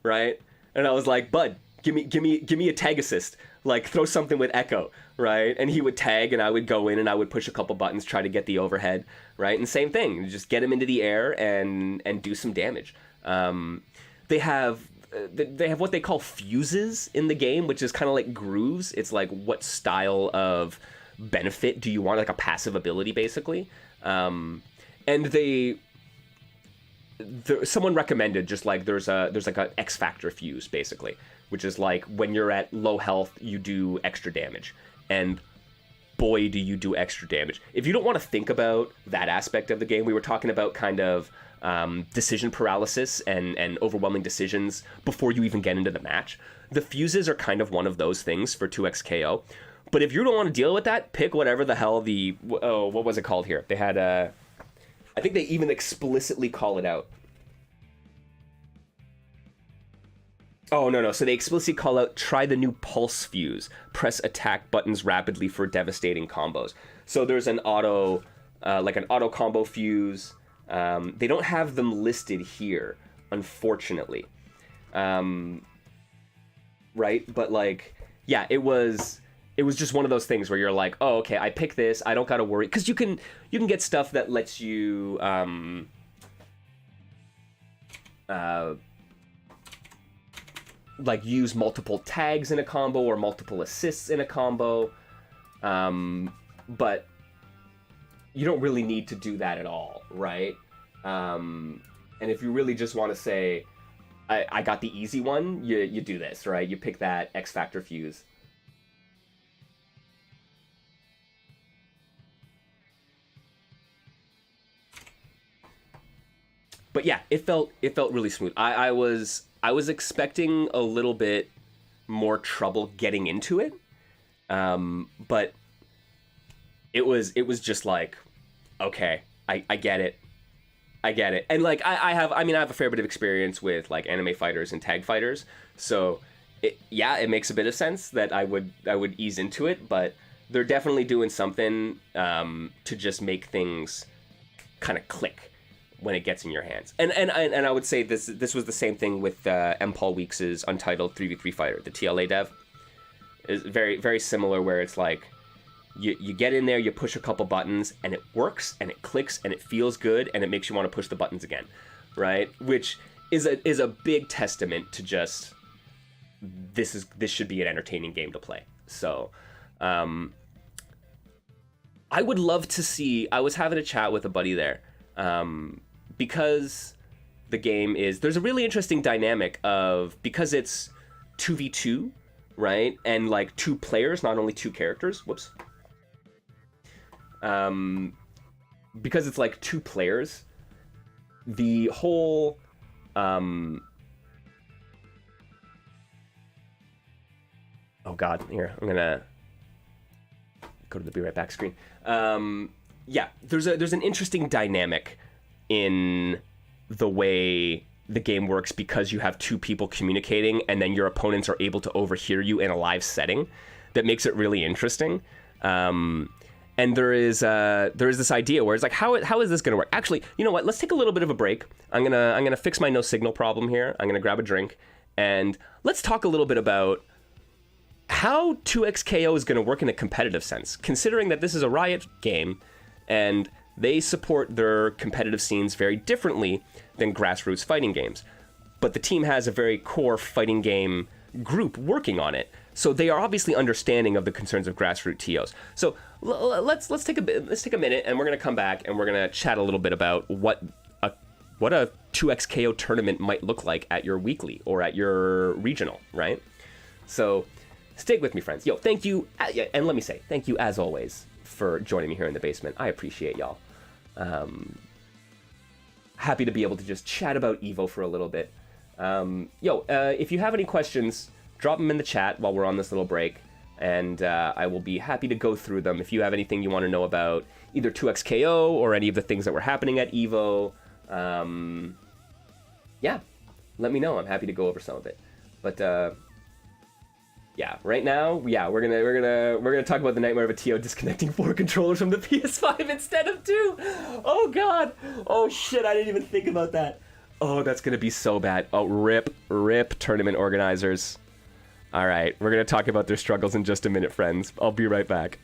right? And I was like, bud, give me a tag assist. like throw something with echo, right? And he would tag, and I would go in and I would push a couple buttons, try to get the overhead, right? And same thing, just get him into the air and do some damage. They have what they call fuses in the game, which is kind of like grooves. It's like, what style of benefit do you want, like a passive ability, basically. And someone recommended, just like there's like an X Factor fuse, basically, which is like when you're at low health, you do extra damage, and boy, do you do extra damage. If you don't want to think about that aspect of the game, we were talking about kind of decision paralysis and overwhelming decisions before you even get into the match. The fuses are kind of one of those things for 2xKO. But if you don't want to deal with that, pick whatever the hell what was it called here? They had I think they even explicitly call it out. Oh, no. So they explicitly call out, try the new pulse fuse. Press attack buttons rapidly for devastating combos. So there's an auto combo fuse. They don't have them listed here, unfortunately. Right? But like, yeah, it was just one of those things where you're like, oh, okay, I pick this. I don't got to worry. Because you can get stuff that lets you like use multiple tags in a combo or multiple assists in a combo. But you don't really need to do that at all, right? And if you really just want to say, I got the easy one, you do this, right? You pick that X Factor fuse. But yeah, it felt really smooth. I was expecting a little bit more trouble getting into it, but it was just like, okay, I get it, and like I have a fair bit of experience with like anime fighters and tag fighters, so it makes a bit of sense that I would ease into it, but they're definitely doing something to just make things kind of click when it gets in your hands. And I would say this was the same thing with M. Paul Weeks' Untitled 3v3 Fighter, the TLA dev. Is very, very similar, where it's like you get in there, you push a couple buttons, and it works, and it clicks, and it feels good, and it makes you want to push the buttons again, right? Which is a big testament to just this should be an entertaining game to play. So I would love to see. I was having a chat with a buddy there. Because the game there's a really interesting dynamic of, because it's 2v2, right? And like 2 players, not only 2 characters. Whoops. Because it's like 2 players, the whole, oh God, here, I'm gonna go to the Be Right Back screen. Yeah, there's an interesting dynamic in the way the game works, because you have 2 people communicating, and then your opponents are able to overhear you in a live setting. That makes it really interesting. And there is this idea where it's like, how is this going to work? Actually, you know what? Let's take a little bit of a break. I'm gonna fix my no signal problem here. I'm gonna grab a drink, and let's talk a little bit about how 2xKO is going to work in a competitive sense, considering that this is a Riot game, and they support their competitive scenes very differently than grassroots fighting games. But the team has a very core fighting game group working on it, so they are obviously understanding of the concerns of grassroots TOs. So let's take a minute, and we're going to come back, and we're going to chat a little bit about what a 2xKO tournament might look like at your weekly or at your regional, right? So stick with me, friends. Yo, thank you, and let me say thank you as always for joining me here in the basement. I appreciate y'all. Happy to be able to just chat about Evo for a little bit. If you have any questions, drop them in the chat while we're on this little break, and I will be happy to go through them. If you have anything you want to know about either 2xKO or any of the things that were happening at Evo, let me know. I'm happy to go over some of it. But yeah, right now, we're gonna talk about the nightmare of a TO disconnecting 4 controllers from the PS5 instead of 2. Oh God. Oh shit, I didn't even think about that. Oh, that's gonna be so bad. Oh, rip tournament organizers. All right, we're going to talk about their struggles in just a minute, friends. I'll be right back.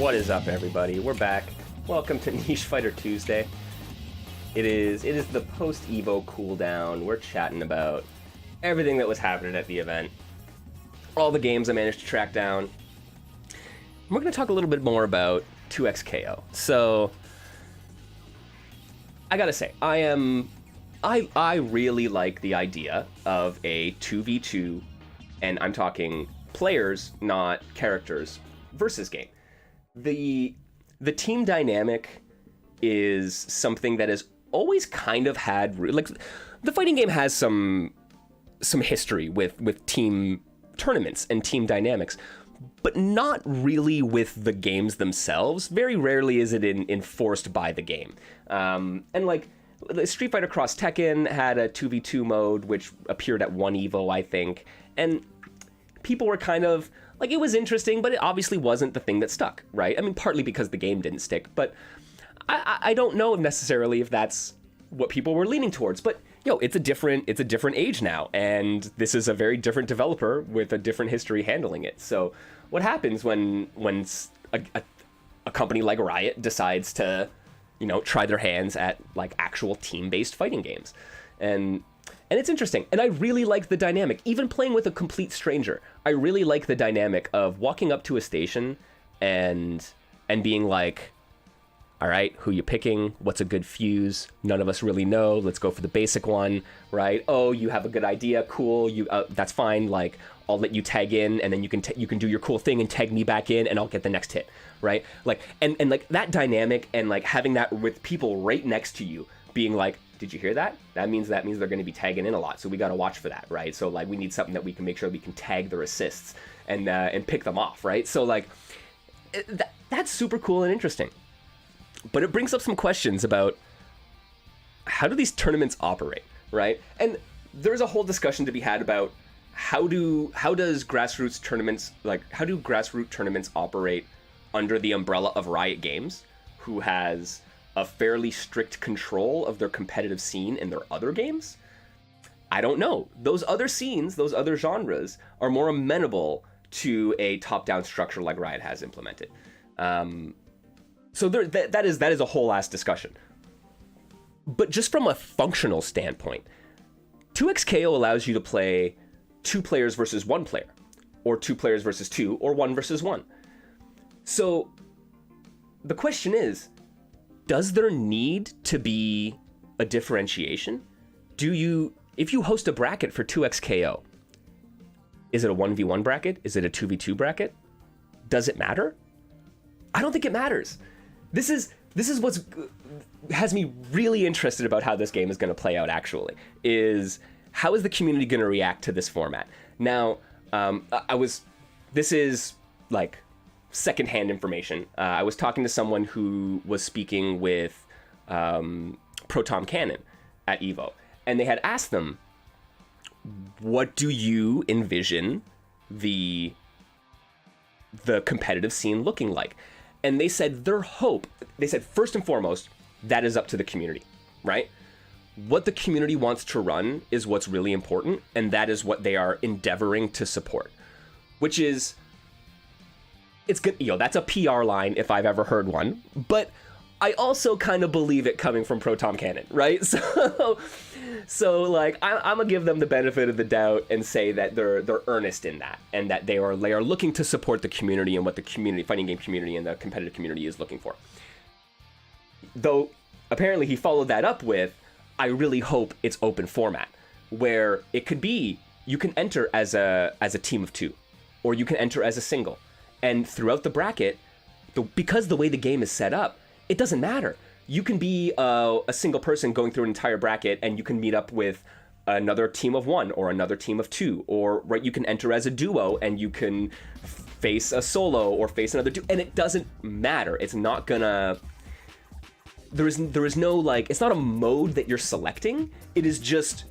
What is up, everybody? We're back. Welcome to Niche Fighter Tuesday. It is the post-Evo cooldown. We're chatting about everything that was happening at the event, all the games I managed to track down. We're going to talk a little bit more about 2XKO. So, I gotta say, I really like the idea of a 2v2, and I'm talking players, not characters, versus game. The team dynamic is something that has always kind of had, like, the fighting game has some history with team tournaments and team dynamics, but not really with the games themselves. Very rarely is it enforced by the game. And like, Street Fighter Cross Tekken had a 2v2 mode, which appeared at 1 Evo, I think, and people were kind of like, it was interesting, but it obviously wasn't the thing that stuck, right? I mean, partly because the game didn't stick, but I don't know necessarily if that's what people were leaning towards. But it's a different age now, and this is a very different developer with a different history handling it. So what happens when a company like Riot decides to, try their hands at like actual team-based fighting games? And it's interesting, and I really like the dynamic. Even playing with a complete stranger, I really like the dynamic of walking up to a station and being like, all right, who you picking? What's a good fuse? None of us really know. Let's go for the basic one, right? Oh, you have a good idea. Cool. That's fine. Like, I'll let you tag in, and then you can do your cool thing and tag me back in, and I'll get the next hit, right? Like, and like that dynamic, and like having that with people right next to you, being like, did you hear that? That means they're going to be tagging in a lot, so we got to watch for that, right? So like, we need something that we can make sure we can tag their assists and pick them off, right? So like, that's super cool and interesting. But it brings up some questions about how do these tournaments operate, right? And there's a whole discussion to be had about how do grassroots tournaments operate under the umbrella of Riot Games, who has a fairly strict control of their competitive scene in their other games? I don't know. Those other scenes, those other genres, are more amenable to a top-down structure like Riot has implemented. So that is a whole ass discussion. But just from a functional standpoint, 2XKO allows you to play 2 players versus 1 player, or 2 players versus 2, or 1 versus 1. So the question is, does there need to be a differentiation? If you host a bracket for 2XKO, is it a 1v1 bracket? Is it a 2v2 bracket? Does it matter? I don't think it matters. This is what has me really interested about how this game is going to play out, actually, is how is the community going to react to this format? Now, this is like secondhand information. I was talking to someone who was speaking with Proton Cannon at Evo, and they had asked them, what do you envision the competitive scene looking like? And they said first and foremost, that is up to the community, right? What the community wants to run is what's really important, and that is what they are endeavoring to support, which is, it's good, that's a PR line if I've ever heard one, but I also kind of believe it coming from Proton Cannon, right? So like, I'm gonna give them the benefit of the doubt and say that they're earnest in that, and that they are looking to support the community and what the fighting game community and the competitive community is looking for. Though apparently he followed that up with, I really hope it's open format, where it could be you can enter as a team of 2, or you can enter as a single, and throughout the bracket, because the way the game is set up, it doesn't matter. You can be a single person going through an entire bracket, and you can meet up with another team of 1 or another team of 2, or right, you can enter as a duo and you can face a solo or face another duo, and it doesn't matter. It's not gonna. There is no, like, it's not a mode that you're selecting. It is just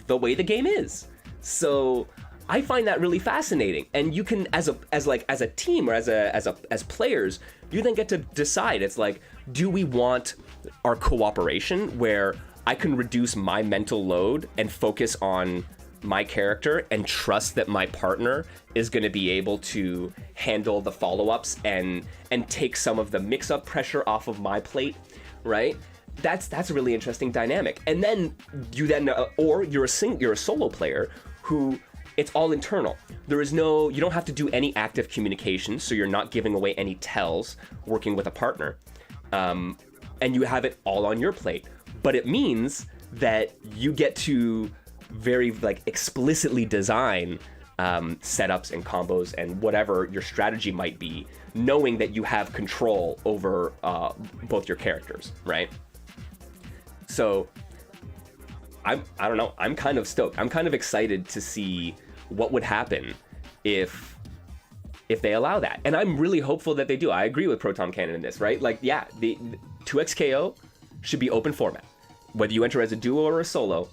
the way the game is. So I find that really fascinating, and you can, as a team or as players, you then get to decide. It's like, do we want our cooperation where I can reduce my mental load and focus on my character and trust that my partner is going to be able to handle the follow-ups and take some of the mix-up pressure off of my plate, right? That's a really interesting dynamic. And then or you're a solo player who it's all internal. You don't have to do any active communication, so you're not giving away any tells working with a partner. And you have it all on your plate. But it means that you get to very explicitly design setups and combos and whatever your strategy might be, knowing that you have control over both your characters, right? So I don't know, I'm kind of stoked. I'm kind of excited to see what would happen if they allow that. And I'm really hopeful that they do. I agree with Proton Cannon in this, right? The 2XKO should be open format. Whether you enter as a duo or a solo,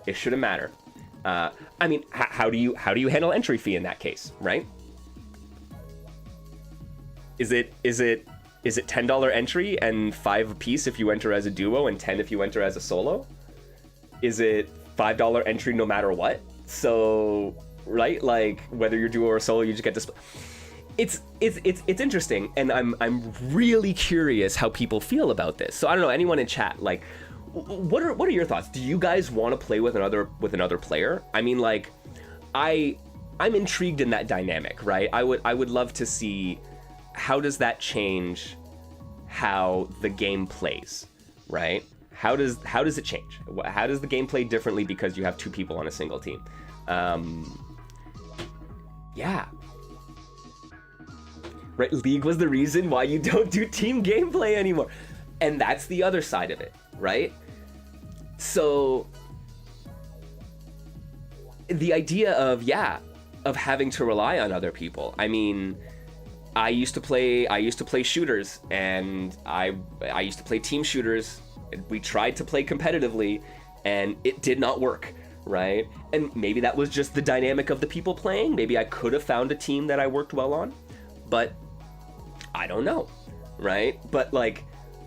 it shouldn't matter. How do you handle entry fee in that case, right? Is it $10 entry and $5 a piece if you enter as a duo and $10 if you enter as a solo? Is it $5 entry no matter what? So, right, whether you're duo or solo, you just get to it's interesting, and I'm really curious how people feel about this. So I don't know, anyone in chat, what are your thoughts? Do you guys want to play with another player? I mean, I'm intrigued in that dynamic, right? I would love to see how does that change how the game plays, right? How does it change? How does the game play differently because you have two people on a single team? Yeah. Right, League was the reason why you don't do team gameplay anymore. And that's the other side of it, right? So the idea of having to rely on other people. I mean, I used to play shooters, and I used to play team shooters. We tried to play competitively, and it did not work, right? And maybe that was just the dynamic of the people playing. Maybe I could have found a team that I worked well on, but I don't know, right? But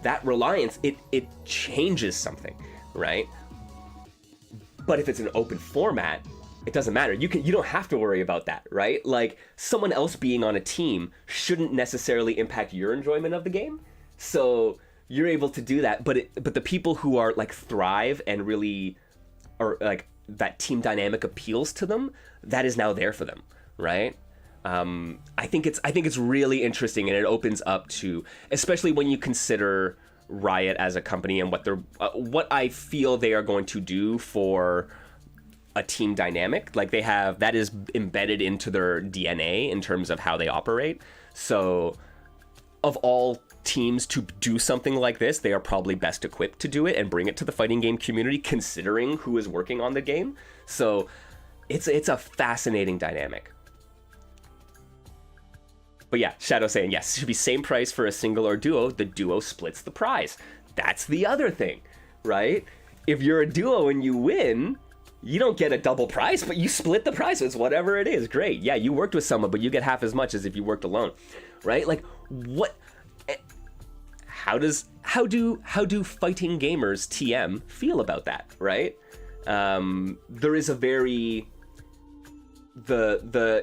that reliance, it changes something, right? But if it's an open format, it doesn't matter. You don't have to worry about that, right? Someone else being on a team shouldn't necessarily impact your enjoyment of the game. So you're able to do that, but the people who are thrive and really are that team dynamic appeals to them, that is now there for them, right? I think it's really interesting, and it opens up to, especially when you consider Riot as a company and what I feel they are going to do for a team dynamic. They have that is embedded into their DNA in terms of how they operate. So of all teams to do something like this, they are probably best equipped to do it and bring it to the fighting game community, considering who is working on the game. So it's a fascinating dynamic. But yeah, Shadow saying, yes, it should be same price for a single or duo. The duo splits the prize. That's the other thing, right? If you're a duo and you win, you don't get a double prize, but you split the prize. It's whatever it is. Great. Yeah, you worked with someone, but you get half as much as if you worked alone, right? What? How do fighting gamers TM feel about that, right? There is a very the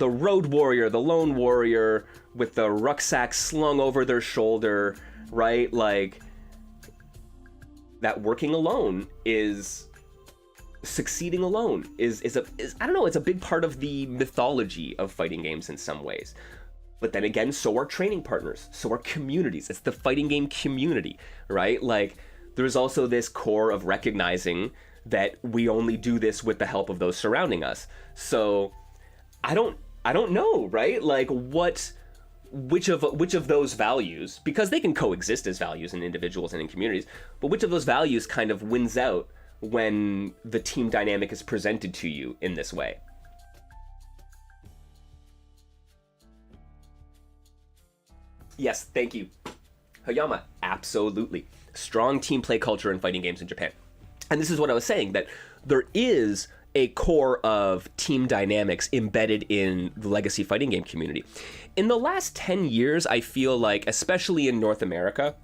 road warrior, the lone warrior with the rucksack slung over their shoulder, right? That working alone is succeeding alone is I don't know, it's a big part of the mythology of fighting games in some ways. But then again, so are training partners, so are communities. It's the fighting game community, right? There's also this core of recognizing that we only do this with the help of those surrounding us. So I don't know, right? Which of those values, because they can coexist as values in individuals and in communities, but which of those values kind of wins out when the team dynamic is presented to you in this way? Yes, thank you. Hayama, absolutely. Strong team play culture in fighting games in Japan. And this is what I was saying, that there is a core of team dynamics embedded in the legacy fighting game community. In the last 10 years, I feel like, especially in North America,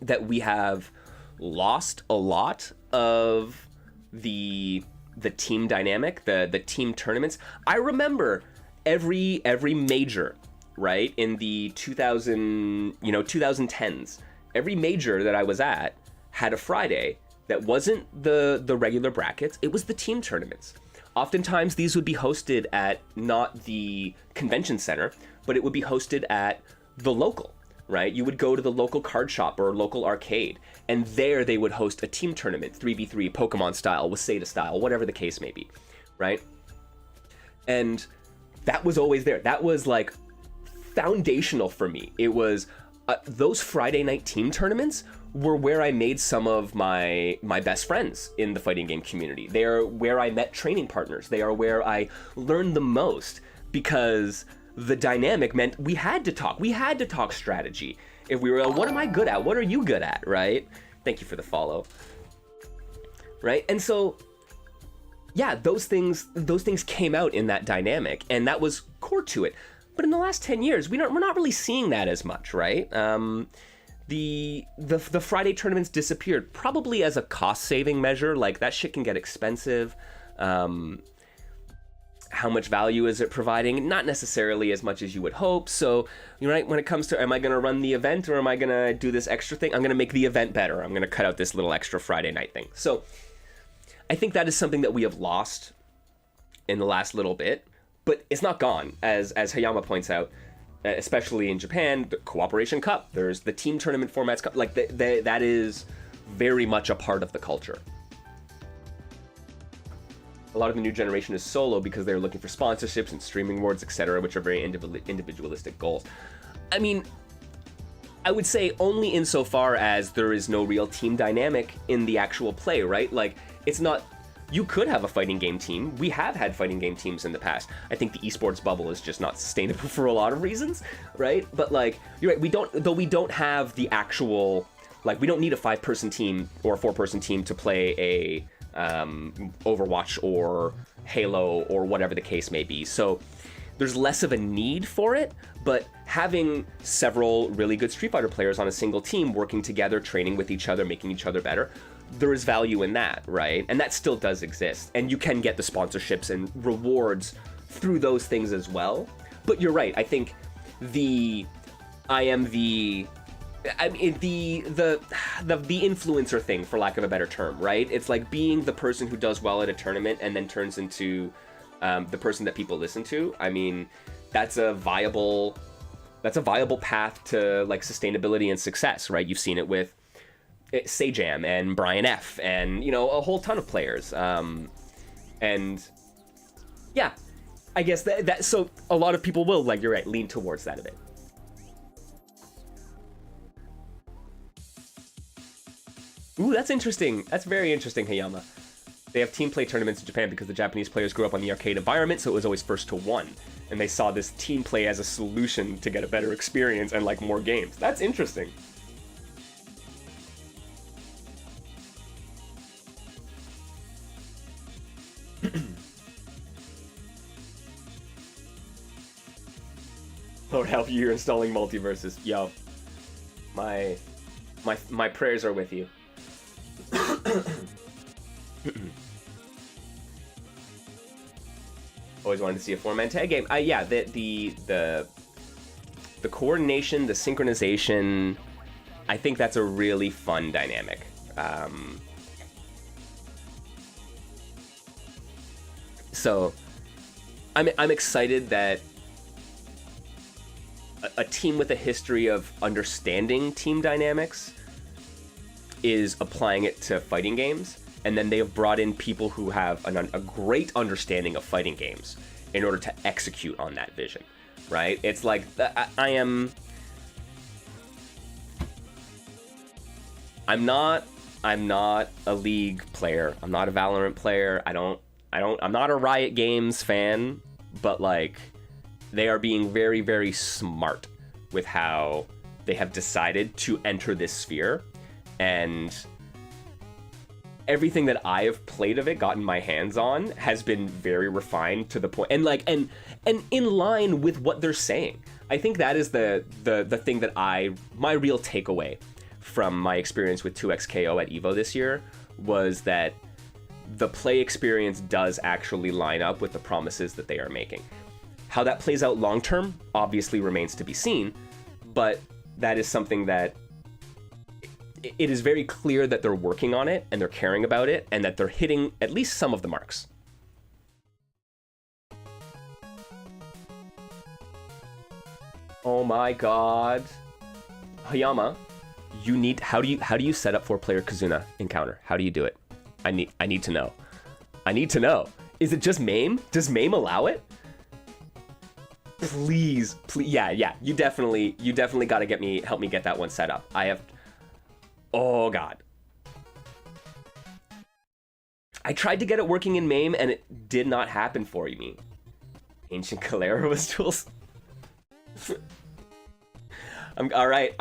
that we have lost a lot of the team dynamic, the team tournaments. I remember every major, right, in the 2010s, every major that I was at had a Friday that wasn't the regular brackets. It was the team tournaments. Oftentimes these would be hosted at not the convention center, but it would be hosted at the local, right? You would go to the local card shop or local arcade, and there they would host a team tournament, 3v3, Pokemon style, Waseda style, whatever the case may be, right? And that was always there. That was like foundational for me. It was those Friday night team tournaments were where I made some of my best friends in the fighting game community. They are where I met training partners. They are where I learned the most, because the dynamic meant we had to talk. We had to talk strategy. If we were, what am I good at? What are you good at, right? Thank you for the follow. Right? And so, yeah, those things came out in that dynamic, and that was core to it. But in the last 10 years, we're not really seeing that as much, right? The Friday tournaments disappeared, probably as a cost-saving measure. Like, that shit can get expensive. How much value is it providing? Not necessarily as much as you would hope. So, right, when it comes to, am I going to run the event or am I going to do this extra thing? I'm going to make the event better. I'm going to cut out this little extra Friday night thing. So, I think that is something that we have lost in the last little bit, but it's not gone. As Hayama points out, especially in Japan, the Cooperation Cup, there's the team tournament formats, like that is very much a part of the culture. A lot of the new generation is solo because they're looking for sponsorships and streaming awards, etc., which are very individualistic goals. I mean, I would say only insofar as there is no real team dynamic in the actual play, right? Like, it's not... You could have a fighting game team. We have had fighting game teams in the past. I think the esports bubble is just not sustainable for a lot of reasons, right? But, like, you're right, we don't have the actual... Like, we don't need a 5-person team or a 4-person team to play a... Overwatch or Halo or whatever the case may be. So there's less of a need for it, but having several really good Street Fighter players on a single team working together, training with each other, making each other better, there is value in that, right? And that still does exist. And you can get the sponsorships and rewards through those things as well. But you're right, I think the influencer thing, for lack of a better term, right? It's like being the person who does well at a tournament and then turns into the person that people listen to. I mean, that's a viable path to like sustainability and success, right? You've seen it with Sajam and Brian F. and, a whole ton of players. And yeah, I guess that so a lot of people will, like, you're right, lean towards that a bit. Ooh, that's interesting. That's very interesting, Hayama. They have team play tournaments in Japan because the Japanese players grew up on the arcade environment, so it was always first to one. And they saw this team play as a solution to get a better experience and, like, more games. That's interesting. Lord help you, you're installing multiverses. Yo. My prayers are with you. Always wanted to see a 4-man tag game. Yeah, the coordination, the synchronization, I think that's a really fun dynamic. So I'm excited that a team with a history of understanding team dynamics is applying it to fighting games, and then they have brought in people who have a great understanding of fighting games in order to execute on that vision, right? It's like, I'm not a League player. I'm not a Valorant player. I'm not a Riot Games fan, but, like, they are being very, very smart with how they have decided to enter this sphere. And everything that I have played of it, gotten my hands on, has been very refined to the point, and like, and in line with what they're saying. I think that is the thing that my real takeaway from my experience with 2XKO at EVO this year was that the play experience does actually line up with the promises that they are making. How that plays out long term obviously remains to be seen, but that is something that it is very clear that they're working on it and they're caring about it and that they're hitting at least some of the marks. Oh my god. Hayama, you need, how do you set up 4-player Kazuna encounter? How do you do it? I need to know. I need to know. Is it just MAME? Does MAME allow it? Please, yeah, you definitely gotta help me get that one set up. Oh god. I tried to get it working in MAME and it did not happen for me. Ancient Calera was tools. All right.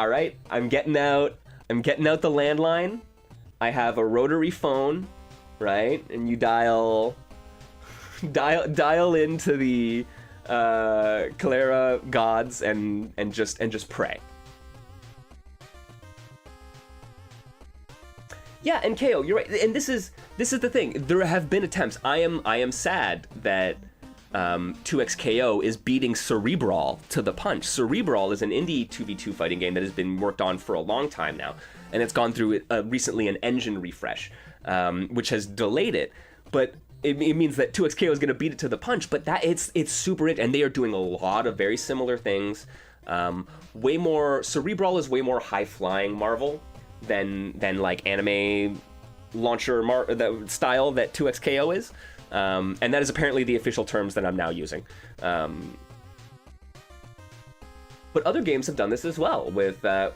I'm getting out the landline. I have a rotary phone, right? And you dial into the Calera gods and just pray. Yeah, and KO, you're right. And this is the thing. There have been attempts. I am sad that 2XKO is beating Cerebral to the punch. Cerebral is an indie 2v2 fighting game that has been worked on for a long time now, and it's gone through recently an engine refresh, which has delayed it. But it means that 2XKO is going to beat it to the punch. But that it's super rich, and they are doing a lot of very similar things. Way more Cerebral is way more high flying Marvel than like anime launcher style that 2XKO is. And that is apparently the official terms that I'm now using. But other games have done this as well with, a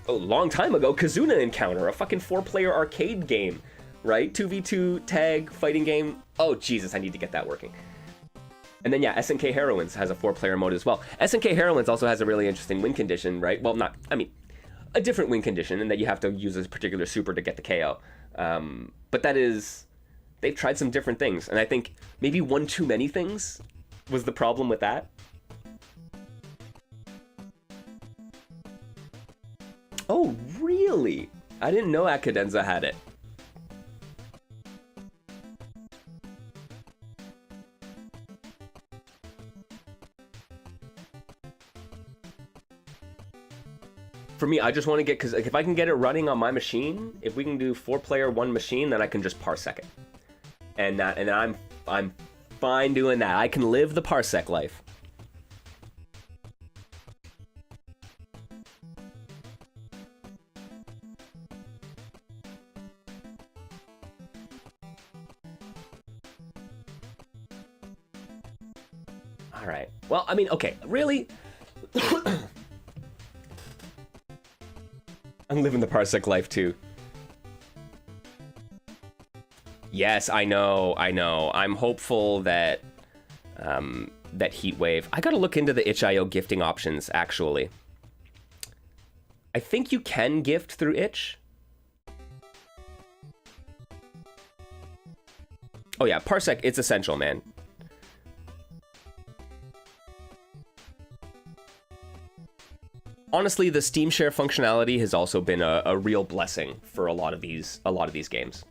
long time ago, Kazuna Encounter, a fucking 4-player arcade game, right? 2v2 tag fighting game. Oh, Jesus, I need to get that working. And then, yeah, SNK Heroines has a 4-player mode as well. SNK Heroines also has a really interesting win condition, right? Well, a different win condition in that you have to use a particular super to get the KO. But that is... They've tried some different things, and I think maybe one too many things was the problem with that. Oh, really? I didn't know Akadenza had it. For me, I just want to get, because if I can get it running on my machine, if we can do 4-player, 1 machine, then I can just parsec it. And I'm fine doing that. I can live the parsec life. All right. Well, okay, really? I'm living the parsec life too. Yes, I know. I'm hopeful that that Heatwave. I gotta look into the itch.io gifting options, actually. I think you can gift through itch. Oh yeah, parsec, it's essential, man. Honestly, the Steam Share functionality has also been a real blessing for a lot of these games.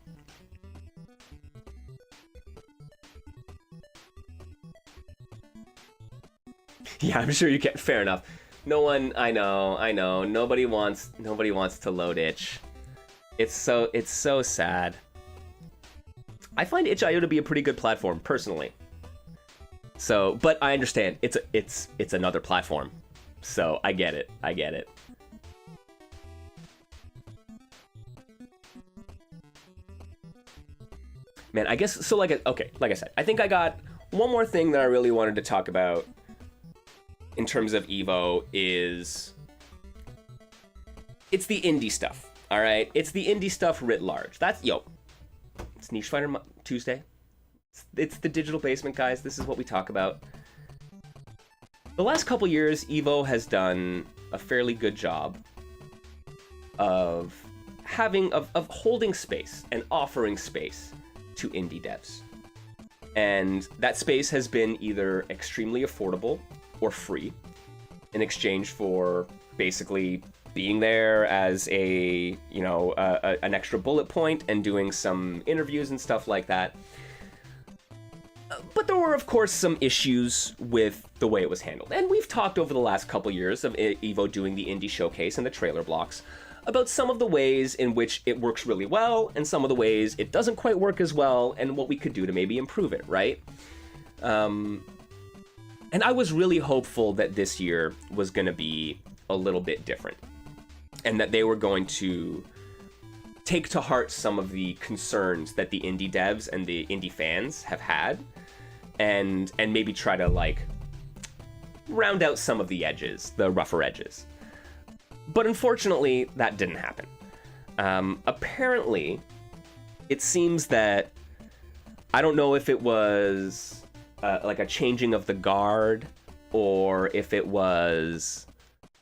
Yeah, I'm sure you can. Fair enough. No one. I know. Nobody wants to load itch. It's so sad. I find itch.io to be a pretty good platform personally. So, but I understand it's another platform. So I get it. Man, I guess so. Like I said, I think I got one more thing that I really wanted to talk about in terms of Evo is it's the indie stuff. All right, it's the indie stuff writ large. It's Niche Fighter Tuesday. It's the digital basement, guys. This is what we talk about. The last couple years, Evo has done a fairly good job of holding space and offering space to indie devs. And that space has been either extremely affordable or free in exchange for basically being there as a, you know, an extra bullet point and doing some interviews and stuff like that. But there were, of course, some issues with the way it was handled. And we've talked over the last couple years of EVO doing the indie showcase and the trailer blocks about some of the ways in which it works really well and some of the ways it doesn't quite work as well and what we could do to maybe improve it, right? And I was really hopeful that this year was going to be a little bit different and that they were going to take to heart some of the concerns that the indie devs and the indie fans have had and maybe try to, like, round out some of the edges, the rougher edges. But unfortunately, that didn't happen. Apparently, it seems that, I don't know if it was like a changing of the guard or if it was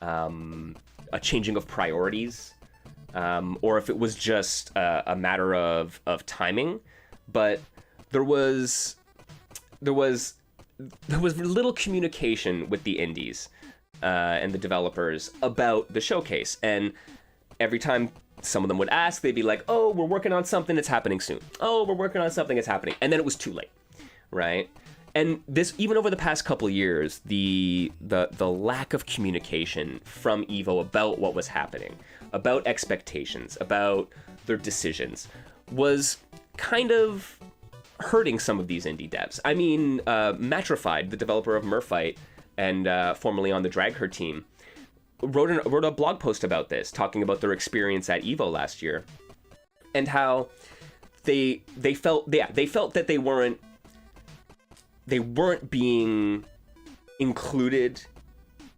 a changing of priorities, or if it was just a matter of timing. But there was little communication with the indies and the developers about the showcase. And every time some of them would ask, they'd be like, oh, we're working on something that's happening soon. Oh, we're working on something that's happening. And then it was too late, right? And this, even over the past couple of years, the lack of communication from EVO about what was happening, about expectations, about their decisions, was kind of hurting some of these indie devs. I mean, Matrified, the developer of Merfight, and formerly on the Drag Her team, wrote a blog post about this, talking about their experience at EVO last year, and how they felt that they weren't being included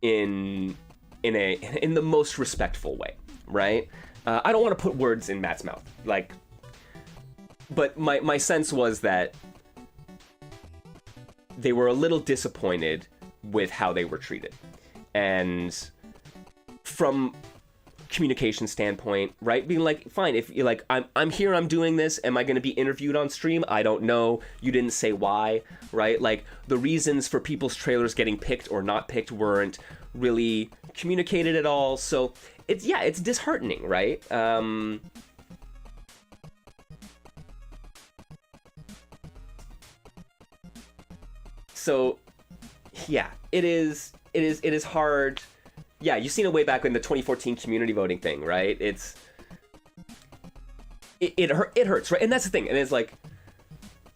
in the most respectful way, right? I don't want to put words in Matt's mouth, like, but my sense was that they were a little disappointed with how they were treated. And from communication standpoint, right, being like, fine, if you're like, I'm here, I'm doing this, am I going to be interviewed on stream? I don't know, you didn't say why, right? Like, the reasons for people's trailers getting picked or not picked weren't really communicated at all. So it's disheartening, right? So yeah, it is hard. Yeah, you've seen it way back in the 2014 community voting thing, right? It hurts, right? And that's the thing. And it's like,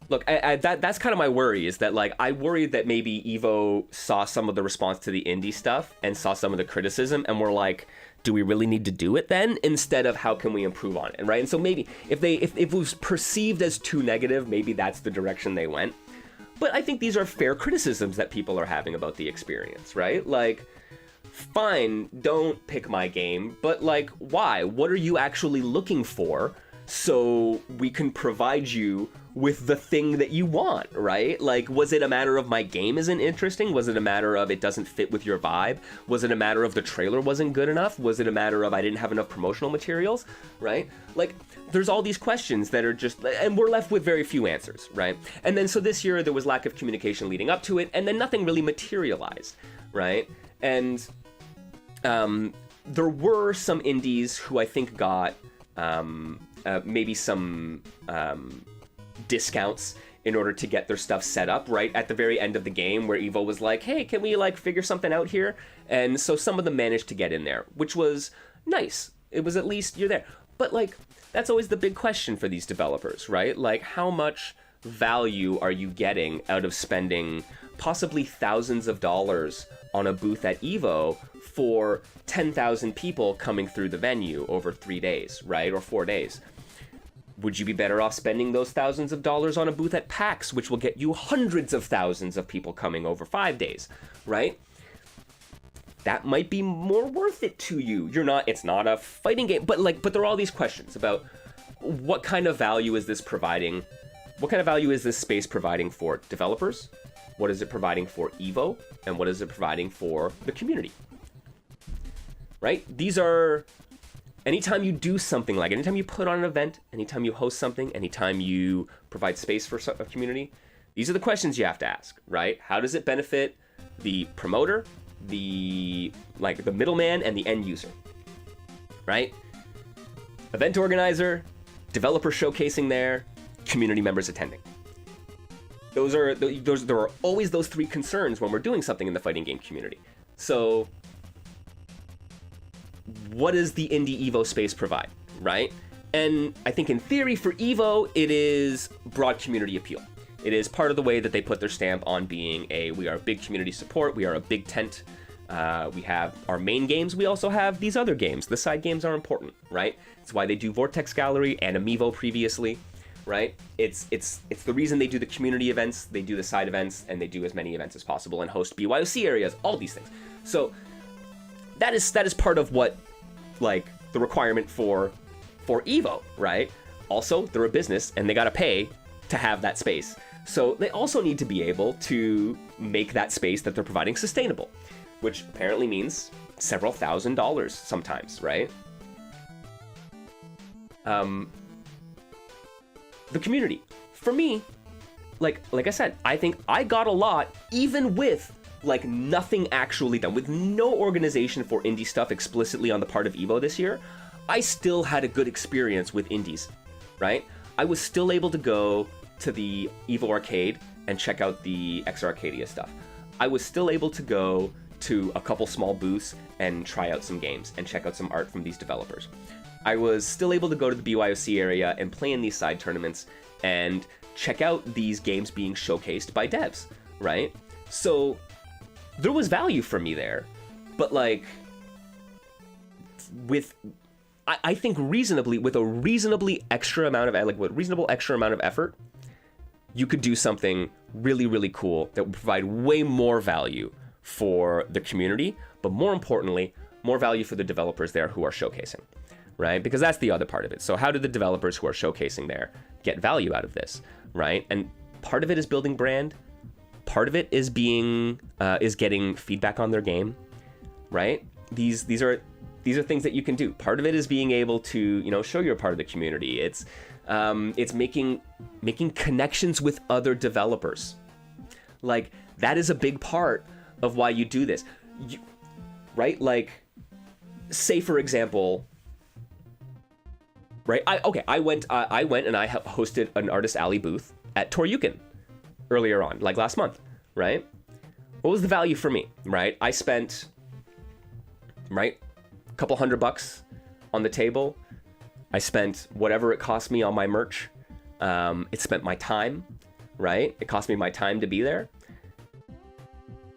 look, that's kind of my worry, is that, like, I worry that maybe EVO saw some of the response to the indie stuff and saw some of the criticism and were like, do we really need to do it then? Instead of how can we improve on it, right? And so maybe if it was perceived as too negative, maybe that's the direction they went. But I think these are fair criticisms that people are having about the experience, right? Like, fine, don't pick my game, but, like, why? What are you actually looking for so we can provide you with the thing that you want, right? Like, was it a matter of my game isn't interesting? Was it a matter of it doesn't fit with your vibe? Was it a matter of the trailer wasn't good enough? Was it a matter of I didn't have enough promotional materials, right? Like, there's all these questions that are just, and we're left with very few answers, right? And then so this year there was lack of communication leading up to it, and then nothing really materialized, right? And there were some indies who I think got maybe some discounts in order to get their stuff set up right at the very end of the game, where EVO was like, hey, can we, like, figure something out here? And so some of them managed to get in there, which was nice. It was at least you're there. But, like, that's always the big question for these developers, right? Like, how much value are you getting out of spending possibly thousands of dollars on a booth at EVO for 10,000 people coming through the venue over 3 days, right? Or 4 days. Would you be better off spending those thousands of dollars on a booth at PAX, which will get you hundreds of thousands of people coming over 5 days, right? That might be more worth it to you. It's not a fighting game, but there are all these questions about what kind of value is this providing? What kind of value is this space providing for developers? What is it providing for EVO? And what is it providing for the community? Right? These are, anytime you do something like, anytime you put on an event, anytime you host something, anytime you provide space for a community, these are the questions you have to ask, right? How does it benefit the promoter, the middleman, and the end user, right? Event organizer, developer showcasing there, community members attending. There are always those three concerns when we're doing something in the fighting game community. So what does the indie Evo space provide, right? And I think in theory for Evo, it is broad community appeal. It is part of the way that they put their stamp on being we are a big community support, we are a big tent. We have our main games, we also have these other games. The side games are important, right? It's why they do Vortex Gallery and Amiibo previously, right? It's the reason they do the community events, they do the side events, and they do as many events as possible and host BYOC areas, all these things. So that is part of what, like, the requirement for Evo, right? Also, they're a business and they gotta pay to have that space. So they also need to be able to make that space that they're providing sustainable, which apparently means several $1,000s sometimes, right? The community. For me, like I said, I think I got a lot, even with like nothing actually done, with no organization for indie stuff explicitly on the part of Evo this year. I still had a good experience with indies, right? I was still able to go to the Evo Arcade and check out the X Arcadia stuff. I was still able to go to a couple small booths and try out some games and check out some art from these developers. I was still able to go to the BYOC area and play in these side tournaments and check out these games being showcased by devs, right? So there was value for me there, but like I think reasonably, with a reasonably extra amount of reasonable extra amount of effort, you could do something really, really cool that would provide way more value for the community, but more importantly, more value for the developers there who are showcasing, right? Because that's the other part of it. So how do the developers who are showcasing there get value out of this, right? And part of it is building brand. Part of it is getting feedback on their game, right? These are things that you can do. Part of it is being able to, show you're part of the community. It's making connections with other developers. Like, that is a big part of why you do this, right? Like, say for example, right? I went and I hosted an Artist Alley booth at Toryuken earlier on, like last month, right? What was the value for me, right? I spent, right, a couple $100 on the table. I spent whatever it cost me on my merch. It spent my time, right? It cost me my time to be there.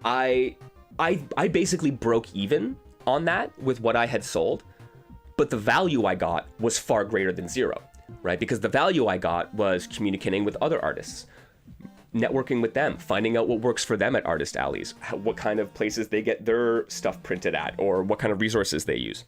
I basically broke even on that with what I had sold, but the value I got was far greater than zero, right? Because the value I got was communicating with other artists, networking with them, finding out what works for them at artist alleys, what kind of places they get their stuff printed at, or what kind of resources they use,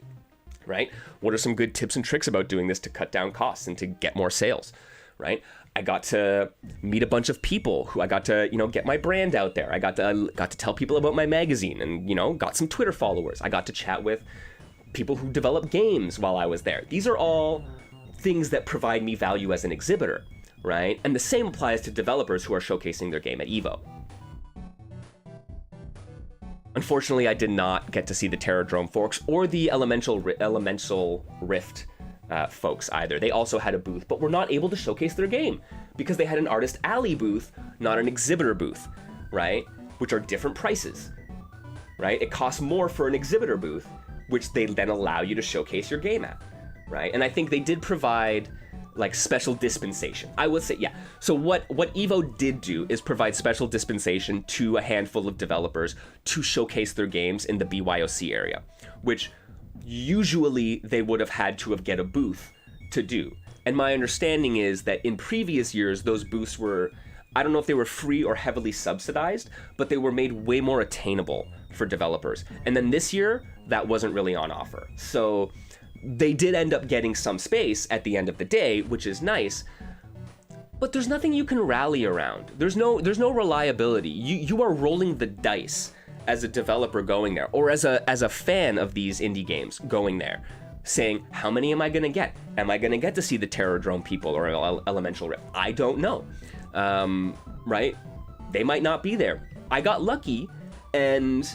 right? What are some good tips and tricks about doing this to cut down costs and to get more sales, right? I got to meet a bunch of people who I got to, get my brand out there. I got to tell people about my magazine and, got some Twitter followers. I got to chat with people who develop games while I was there. These are all things that provide me value as an exhibitor, right? And the same applies to developers who are showcasing their game at Evo. Unfortunately, I did not get to see the Terradrome folks or the Elemental Rift folks either. They also had a booth, but were not able to showcase their game because they had an Artist Alley booth, not an exhibitor booth, right? Which are different prices, right? It costs more for an exhibitor booth, which they then allow you to showcase your game at, right? And I think they did provide like special dispensation. I would say, yeah. So what Evo did do is provide special dispensation to a handful of developers to showcase their games in the BYOC area, which usually they would have had to get a booth to do. And my understanding is that in previous years, those booths were, I don't know if they were free or heavily subsidized, but they were made way more attainable for developers. And then this year, that wasn't really on offer. So they did end up getting some space at the end of the day, which is nice, but there's nothing you can rally around. There's no reliability. You are rolling the dice as a developer going there, or as a fan of these indie games going there, saying, how many am I gonna get? Am I gonna get to see the Terradrome people or Elemental Rift? I don't know, right? They might not be there. I got lucky, and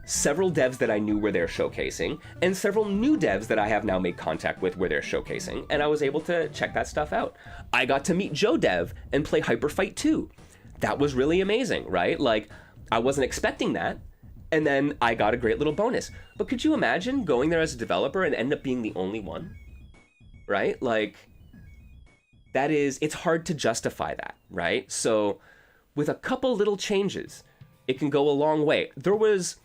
several devs that I knew were there showcasing, and several new devs that I have now made contact with were there showcasing, and I was able to check that stuff out. I got to meet Joe Dev and play Hyper Fight 2. That was really amazing, right? Like, I wasn't expecting that, and then I got a great little bonus. But could you imagine going there as a developer and end up being the only one? Right? Like, it's hard to justify that, right? So with a couple little changes, it can go a long way. There was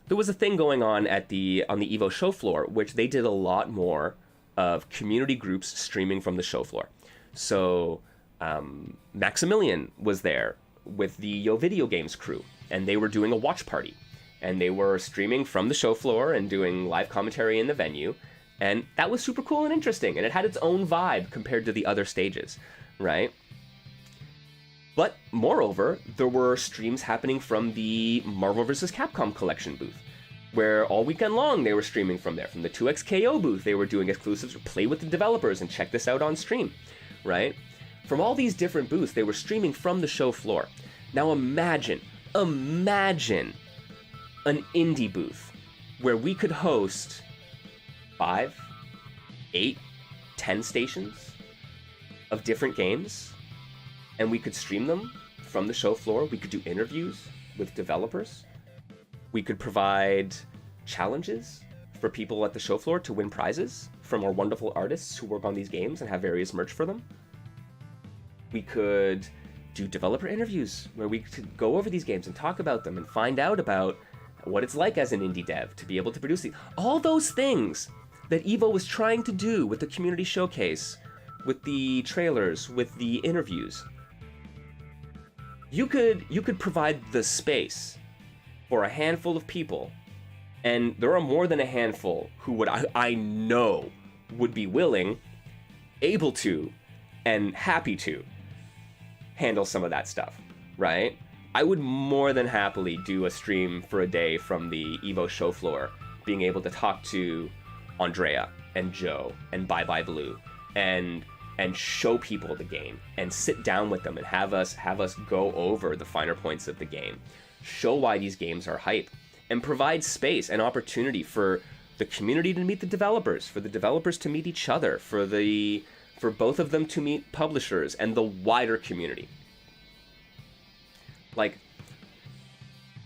a thing going on on the EVO show floor, which they did a lot more of community groups streaming from the show floor. So Maximilian was there with the Yo Video Games crew, and they were doing a watch party, and they were streaming from the show floor and doing live commentary in the venue, and that was super cool and interesting, and it had its own vibe compared to the other stages, right? But moreover, there were streams happening from the Marvel vs. Capcom collection booth, where all weekend long they were streaming from there. From the 2XKO booth, they were doing exclusives, play with the developers and check this out on stream, right? From all these different booths, they were streaming from the show floor. Now imagine an indie booth where we could host 5, 8, 10 stations of different games, and we could stream them from the show floor. We could do interviews with developers. We could provide challenges for people at the show floor to win prizes from our wonderful artists who work on these games and have various merch for them. We could do developer interviews where we could go over these games and talk about them and find out about what it's like as an indie dev to be able to produce these. All those things that EVO was trying to do with the community showcase, with the trailers, with the interviews. You could provide the space for a handful of people, and there are more than a handful who would, I know, would be willing, able to, and happy to handle some of that stuff, right? I would more than happily do a stream for a day from the EVO show floor, being able to talk to Andrea and Joe and Bye Bye Blue and show people the game and sit down with them and have us go over the finer points of the game, show why these games are hype, and provide space and opportunity for the community to meet the developers, for the developers to meet each other, for both of them to meet publishers and the wider community. Like,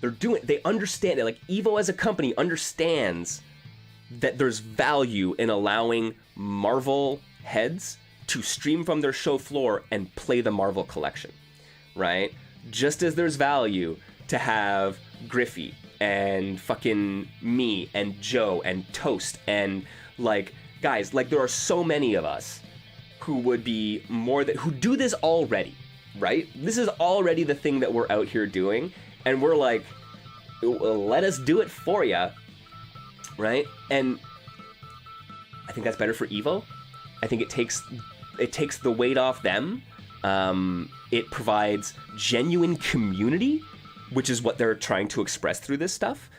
they understand it. Like, EVO as a company understands that there's value in allowing Marvel heads to stream from their show floor and play the Marvel collection, right? Just as there's value to have Griffey and fucking me and Joe and Toast and, like, guys, like, there are so many of us who would be who do this already, right? This is already the thing that we're out here doing, and we're like, let us do it for you, right? And I think that's better for EVO. I think it takes the weight off them. It provides genuine community, which is what they're trying to express through this stuff.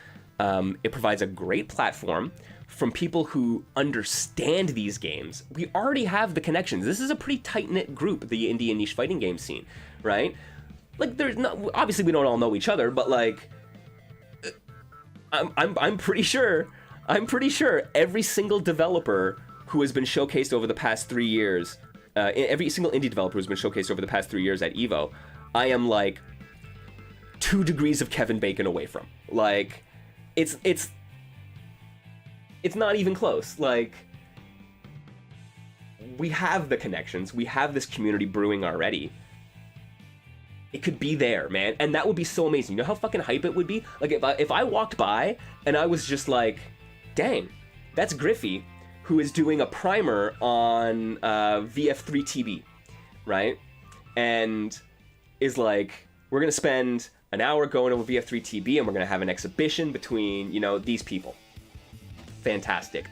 It provides a great platform from people who understand these games. We already have the connections. This is a pretty tight-knit group, the indie and niche fighting game scene, right? Like, there's not, obviously we don't all know each other, but like, I'm pretty sure every single developer who has been showcased over the past 3 years, every single indie developer who's been showcased over the past 3 years at EVO, I am like 2 degrees of Kevin Bacon away from. Like, it's not even close. Like, we have the connections, we have this community brewing already. It could be there, man, and that would be so amazing. You know how fucking hype it would be? Like, if I walked by and I was just like, dang, that's Griffey, who is doing a primer on VF3TB, right? And is like, we're gonna spend an hour going over VF3TB and we're gonna have an exhibition between, these people. Fantastic,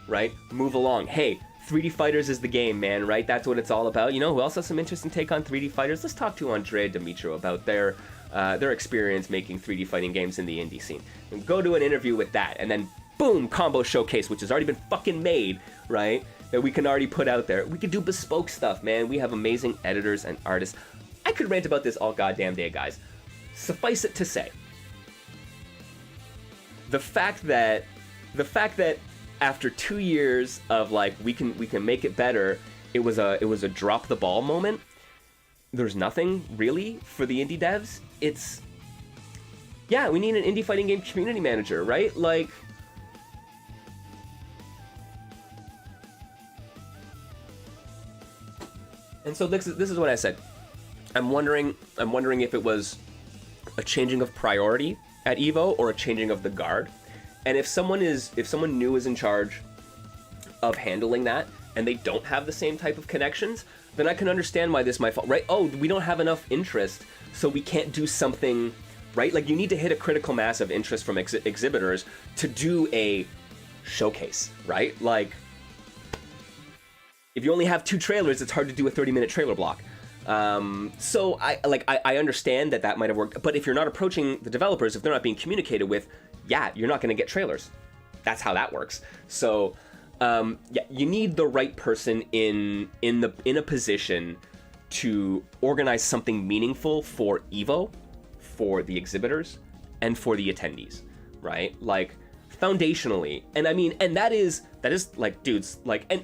right? Move along. Hey, 3D Fighters is the game, man, right? That's what it's all about. Who else has some interesting take on 3D Fighters? Let's talk to Andrea Demetrio about their experience making 3D fighting games in the indie scene. And go to an interview with that, and then boom, combo showcase, which has already been fucking made, right? That we can already put out there. We could do bespoke stuff, man. We have amazing editors and artists. I could rant about this all goddamn day, guys. Suffice it to say, the fact that after 2 years of like we can make it better, it was a drop the ball moment. There's nothing really for the indie devs. It's, yeah, we need an indie fighting game community manager, right? Like, and so this is what I said. I'm wondering if it was a changing of priority at Evo or a changing of the guard. And if someone new is in charge of handling that and they don't have the same type of connections, then I can understand why this might fall, right? Oh, we don't have enough interest, so we can't do something, right? Like, you need to hit a critical mass of interest from exhibitors to do a showcase, right? Like, if you only have 2 trailers, it's hard to do a 30-minute trailer block. So I understand that might have worked, but if you're not approaching the developers, if they're not being communicated with, yeah, you're not going to get trailers. That's how that works. So, yeah, you need the right person in a position to organize something meaningful for Evo, for the exhibitors, and for the attendees, right? Like, foundationally, and I mean, and that is like, dudes, like, and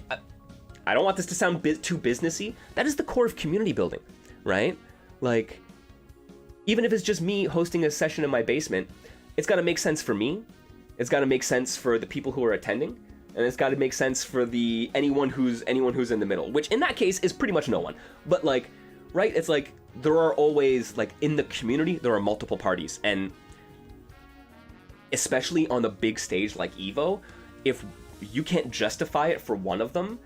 I don't want this to sound too businessy. That is the core of community building, right? Like, even if it's just me hosting a session in my basement, it's got to make sense for me. It's got to make sense for the people who are attending, and it's got to make sense for anyone who's in the middle, which in that case is pretty much no one. But like, right? It's like there are always, like, in the community there are multiple parties, and especially on the big stage like Evo, if you can't justify it for one of them,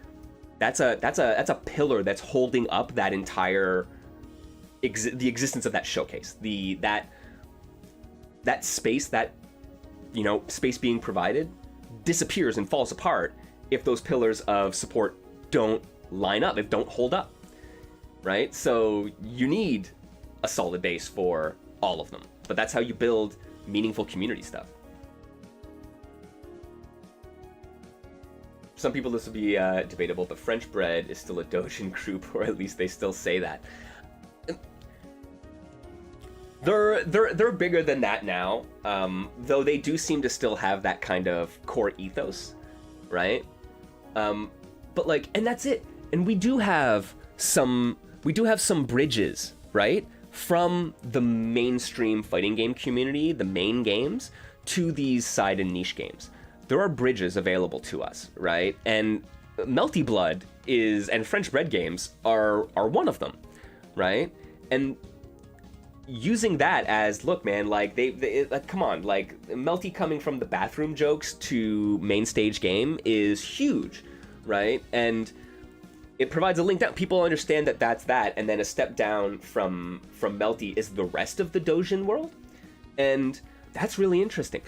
that's a pillar that's holding up that entire the existence of that showcase. That space, that, you know, space being provided disappears and falls apart if those pillars of support don't line up, if don't hold up, right? So you need a solid base for all of them, but that's how you build meaningful community stuff. Some people, this will be debatable, but French Bread is still a Dojin group, or at least they still say that. They're bigger than that now, though they do seem to still have that kind of core ethos, right? But like, and that's it. And we do have some bridges, right, from the mainstream fighting game community, the main games, to these side and niche games. There are bridges available to us, right? And Melty Blood and French Bread games are one of them, right? And using that as, look, man, like, they like, come on, like, Melty coming from the bathroom jokes to main stage game is huge, right? And it provides a link down. People understand that that's that, and then a step down from Melty is the rest of the Dojin world, and that's really interesting.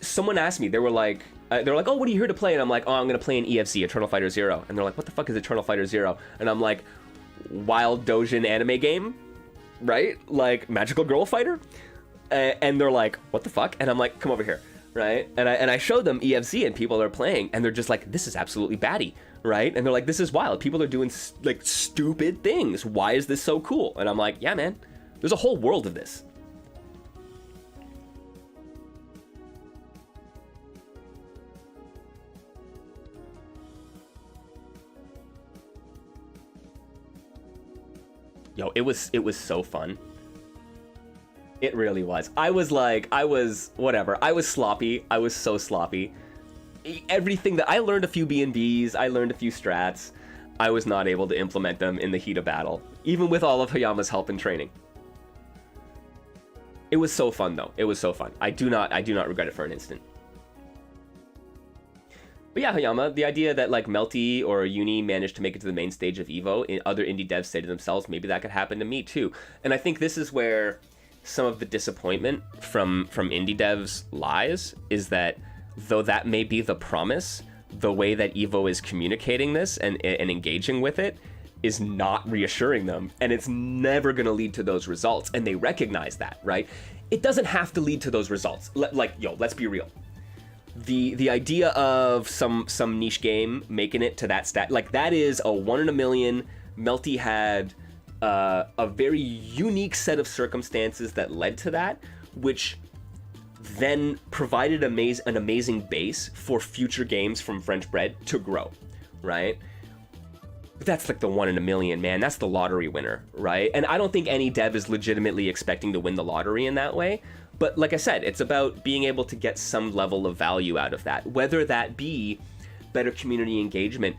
Someone asked me, they were like, oh, what are you here to play? And I'm like, oh, I'm going to play an EFZ, Eternal Fighter Zero. And they're like, what the fuck is Eternal Fighter Zero? And I'm like, wild Dojin anime game, right? Like, magical girl fighter? And they're like, what the fuck? And I'm like, come over here, right? And I showed them EFZ, and people are playing, and they're just like, this is absolutely batty, right? And they're like, this is wild. People are doing, like, stupid things. Why is this so cool? And I'm like, yeah, man, there's a whole world of this. Yo, it was so fun. It really was. I was whatever. I was sloppy. I was so sloppy. Everything that I learned, a few B&Bs, I learned a few strats. I was not able to implement them in the heat of battle, even with all of Hayama's help and training. It was so fun, though. It was so fun. I do not regret it for an instant. But yeah, Hayama, the idea that, like, Melty or Uni managed to make it to the main stage of Evo, other indie devs say to themselves, maybe that could happen to me too. And I think this is where some of the disappointment from indie devs lies, is that though that may be the promise, the way that Evo is communicating this and engaging with it is not reassuring them, and it's never going to lead to those results, and they recognize that, right? It doesn't have to lead to those results. Let's be real. The idea of some niche game making it to that stat, like, that is a 1 in a million. Melty had a very unique set of circumstances that led to that, which then provided an amazing base for future games from French Bread to grow, right? But that's like the 1 in a million, man. That's the lottery winner, right? And I don't think any dev is legitimately expecting to win the lottery in that way. But like I said, it's about being able to get some level of value out of that, whether that be better community engagement.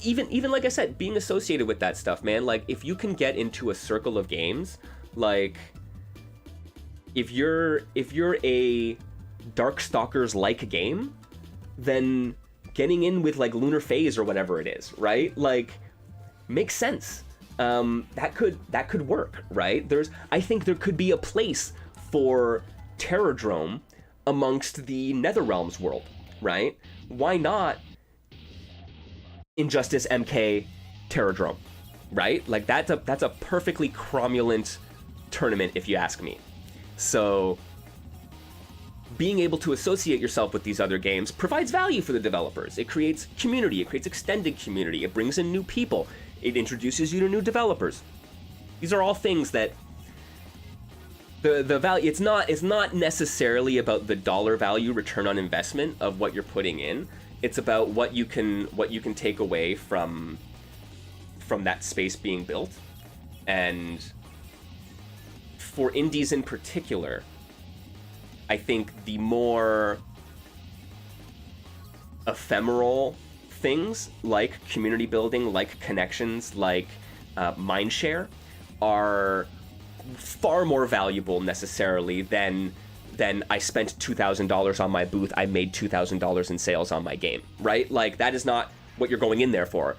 Even like I said, being associated with that stuff, man. Like, if you can get into a circle of games, like, if you're a Darkstalkers like game, then getting in with like Lunar Phase or whatever it is, right? Like, makes sense. That could work, right? I think there could be a place for Terradrome amongst the Netherrealms world, right? Why not Injustice MK Terradrome, right? Like, that's a perfectly cromulent tournament, if you ask me. So being able to associate yourself with these other games provides value for the developers. It creates community, it creates extended community, it brings in new people, it introduces you to new developers. These are all things that the value, it's not necessarily about the dollar value return on investment of what you're putting in. It's about what you can take away from that space being built. And for indies in particular, I think the more ephemeral things like community building, like connections, like mindshare are far more valuable necessarily than I spent $2,000 on my booth, I made $2,000 in sales on my game, right? Like, that is not what you're going in there for.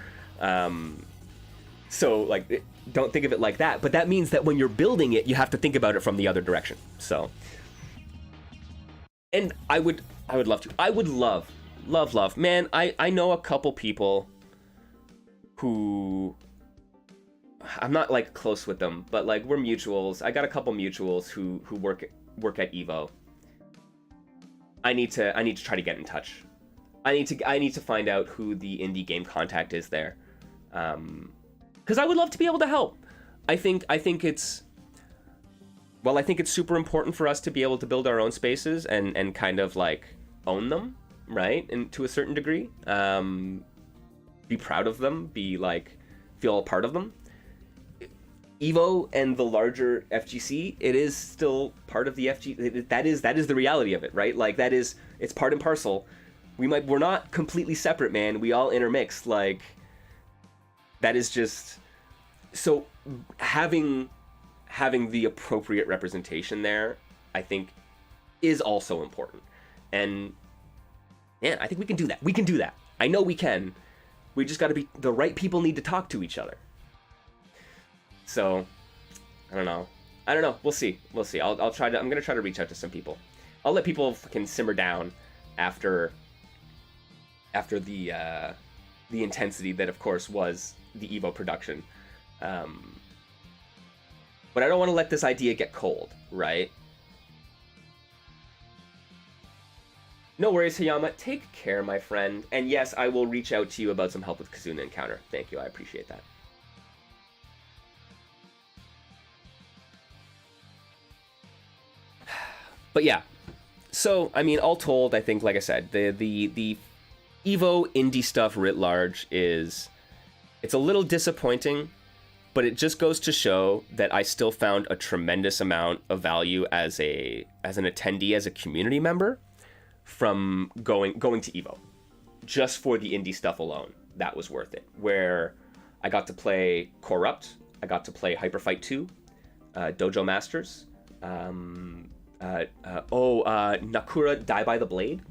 So, like, don't think of it like that. But that means that when you're building it, you have to think about it from the other direction. So, and I would love to. I would love. Man, I know a couple people who, I'm not like close with them, but like we're mutuals. I got a couple mutuals who work at Evo. I need to try to get in touch. I need to find out who the indie game contact is there. Because I would love to be able to help. I think it's super important for us to be able to build our own spaces and kind of like own them, right? And to a certain degree, be proud of them, feel a part of them. Evo and the larger FGC, it is still part of the FG. That is the reality of it, right? Like, it's part and parcel. We're not completely separate, man. We all intermix. Like, that is just, so having the appropriate representation there, I think, is also important. And man, I think we can do that. We can do that. I know we can. We just got to be, the right people need to talk to each other. So, I don't know. We'll see. I'm gonna try to reach out to some people. I'll let people fucking simmer down after the intensity that, of course, was the Evo production. But I don't want to let this idea get cold, right? No worries, Hayama. Take care, my friend. And yes, I will reach out to you about some help with Kazuna Encounter. Thank you. I appreciate that. But yeah, so, I mean, all told, I think, like I said, the Evo indie stuff writ large it's a little disappointing, but it just goes to show that I still found a tremendous amount of value as an attendee, as a community member, from going to Evo. Just for the indie stuff alone, that was worth it. Where I got to play Corrupt, I got to play Hyperfight 2, Dojo Masters, Nakura Die by the Blade.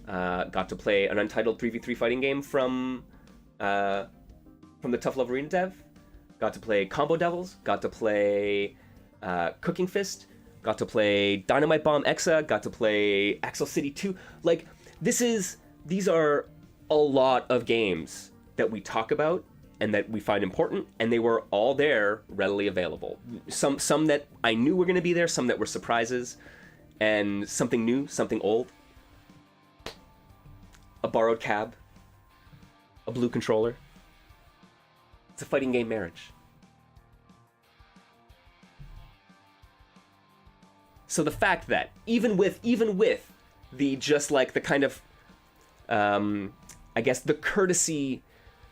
Got to play an untitled 3v3 fighting game from the Tough Love Arena dev. Got to play Combo Devils. Got to play Cooking Fist. Got to play Dynamite Bomb Exa. Got to play Axel City 2. Like, these are a lot of games that we talk about and that we find important, and they were all there, readily available. Some that I knew were going to be there, some that were surprises, and something new, something old. A borrowed cab, a blue controller. It's a fighting game marriage. So the fact that even with the just like the kind of I guess the courtesy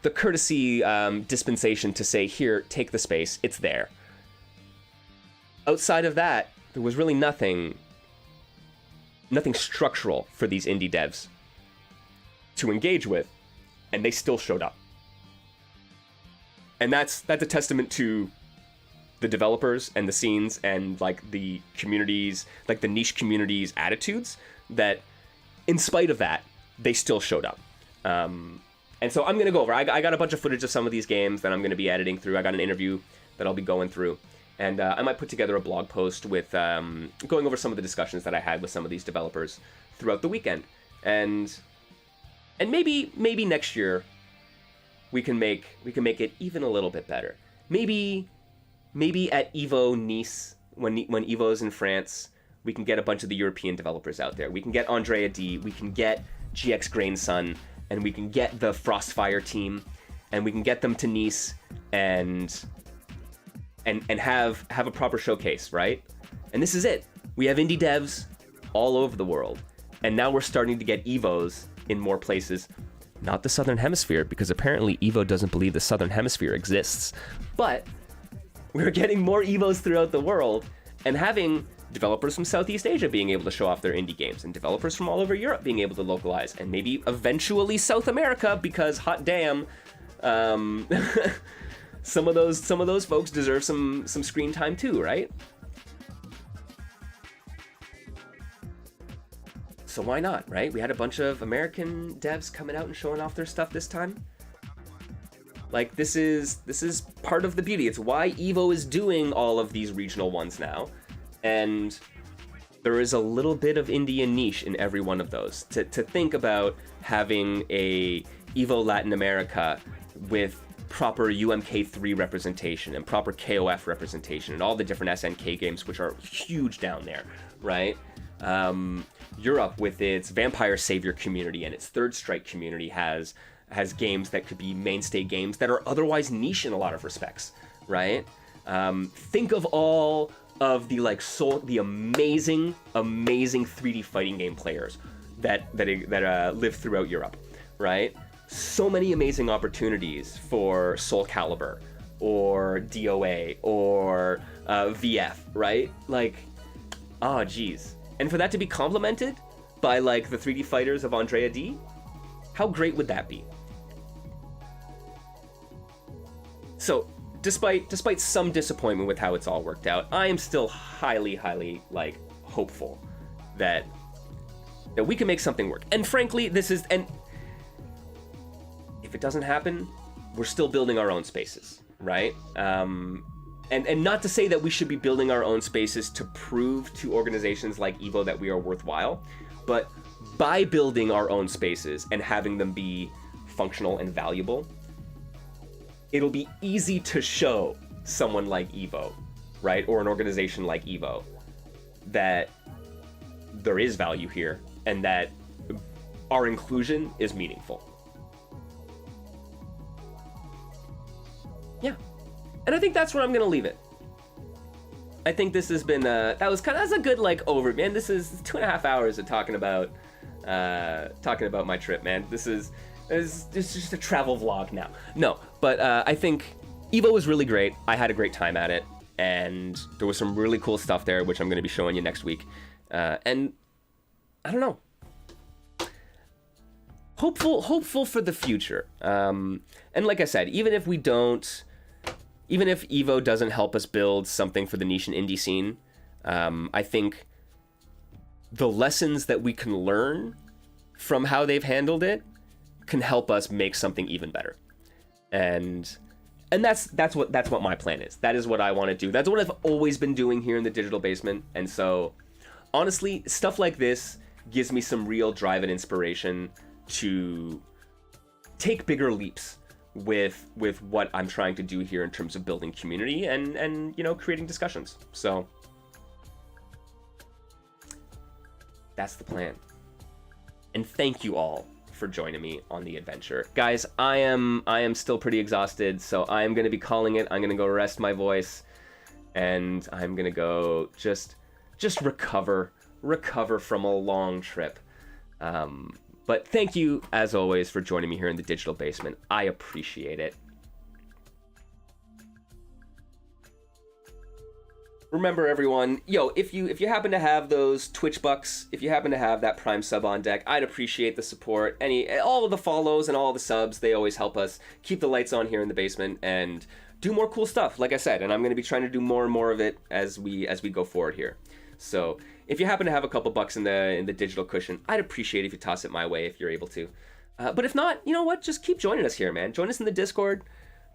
dispensation to say, here, take the space, it's there. Outside of that, there was really nothing structural for these indie devs to engage with, and they still showed up. And that's a testament to the developers and the scenes and like the communities, like the niche communities' attitudes, that in spite of that, they still showed up. And so I'm going to go over, I got a bunch of footage of some of these games that I'm going to be editing through. I got an interview that I'll be going through. And I might put together a blog post with going over some of the discussions that I had with some of these developers throughout the weekend. And maybe next year we can make it even a little bit better. Maybe at Evo Nice, when Evo's in France, we can get a bunch of the European developers out there. We can get Andrea D, we can get GX Grainsun, and we can get the Frostfire team, and we can get them to Nice and have a proper showcase, right? And this is it. We have indie devs all over the world, and now we're starting to get Evos in more places. Not the Southern Hemisphere, because apparently Evo doesn't believe the Southern Hemisphere exists. But we're getting more Evos throughout the world, and having developers from Southeast Asia being able to show off their indie games, and developers from all over Europe being able to localize, and maybe eventually South America, because hot damn, some of those folks deserve some screen time too, right? So why not, right? We had a bunch of American devs coming out and showing off their stuff this time. Like, this is part of the beauty. It's why Evo is doing all of these regional ones now. And there is a little bit of Indian niche in every one of those. To think about having a Evo Latin America with proper UMK3 representation and proper KOF representation and all the different SNK games, which are huge down there, right? Europe, with its Vampire Savior community and its Third Strike community, has games that could be mainstay games that are otherwise niche in a lot of respects, right? Think of all of the the amazing 3D fighting game players that live throughout Europe, right? So many amazing opportunities for Soul Calibur or DOA or VF, right? Like, oh geez. And for that to be complemented by like the 3D fighters of Andrea D, how great would that be? So, despite some disappointment with how it's all worked out, I am still highly like hopeful that we can make something work. And frankly, and if it doesn't happen, we're still building our own spaces, right? And not to say that we should be building our own spaces to prove to organizations like Evo that we are worthwhile, but by building our own spaces and having them be functional and valuable, it'll be easy to show someone like Evo, right? Or an organization like Evo that there is value here and that our inclusion is meaningful. Yeah. And I think that's where I'm going to leave it. I think this has been, that's a good like overview. Man, this is 2.5 hours of talking about my trip, man. This is just a travel vlog now. No, but I think Evo was really great. I had a great time at it, and there was some really cool stuff there, which I'm going to be showing you next week. And I don't know. Hopeful for the future. And like I said, even if Evo doesn't help us build something for the niche and indie scene, I think the lessons that we can learn from how they've handled it can help us make something even better. And that's what my plan is. That is what I want to do. That's what I've always been doing here in the Digital Basement. And so, honestly, stuff like this gives me some real drive and inspiration to take bigger leaps with what I'm trying to do here in terms of building community and creating discussions. So that's the plan. And thank you all for joining me on the adventure. Guys, I am still pretty exhausted, so I'm going to be calling it. I'm going to go rest my voice, and I'm going to go just just recover from a long trip. But thank you, as always, for joining me here in the digital basement. I appreciate it. Remember, everyone, if you happen to have those Twitch bucks, if you happen to have that Prime sub on deck, I'd appreciate the support. All of the follows and all of the subs, they always help us keep the lights on here in the basement and do more cool stuff, like I said. And I'm going to be trying to do more and more of it as we go forward here. So if you happen to have a couple bucks in the digital cushion, I'd appreciate if you toss it my way if you're able to. But if not, you know what? Just keep joining us here, man. Join us in the Discord.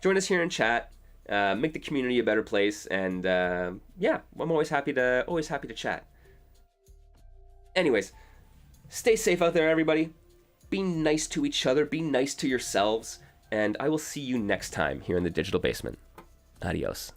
Join us here in chat. Make the community a better place, and yeah, I'm always happy to chat. Anyways, stay safe out there, everybody. Be nice to each other. Be nice to yourselves, and I will see you next time here in the digital basement. Adios.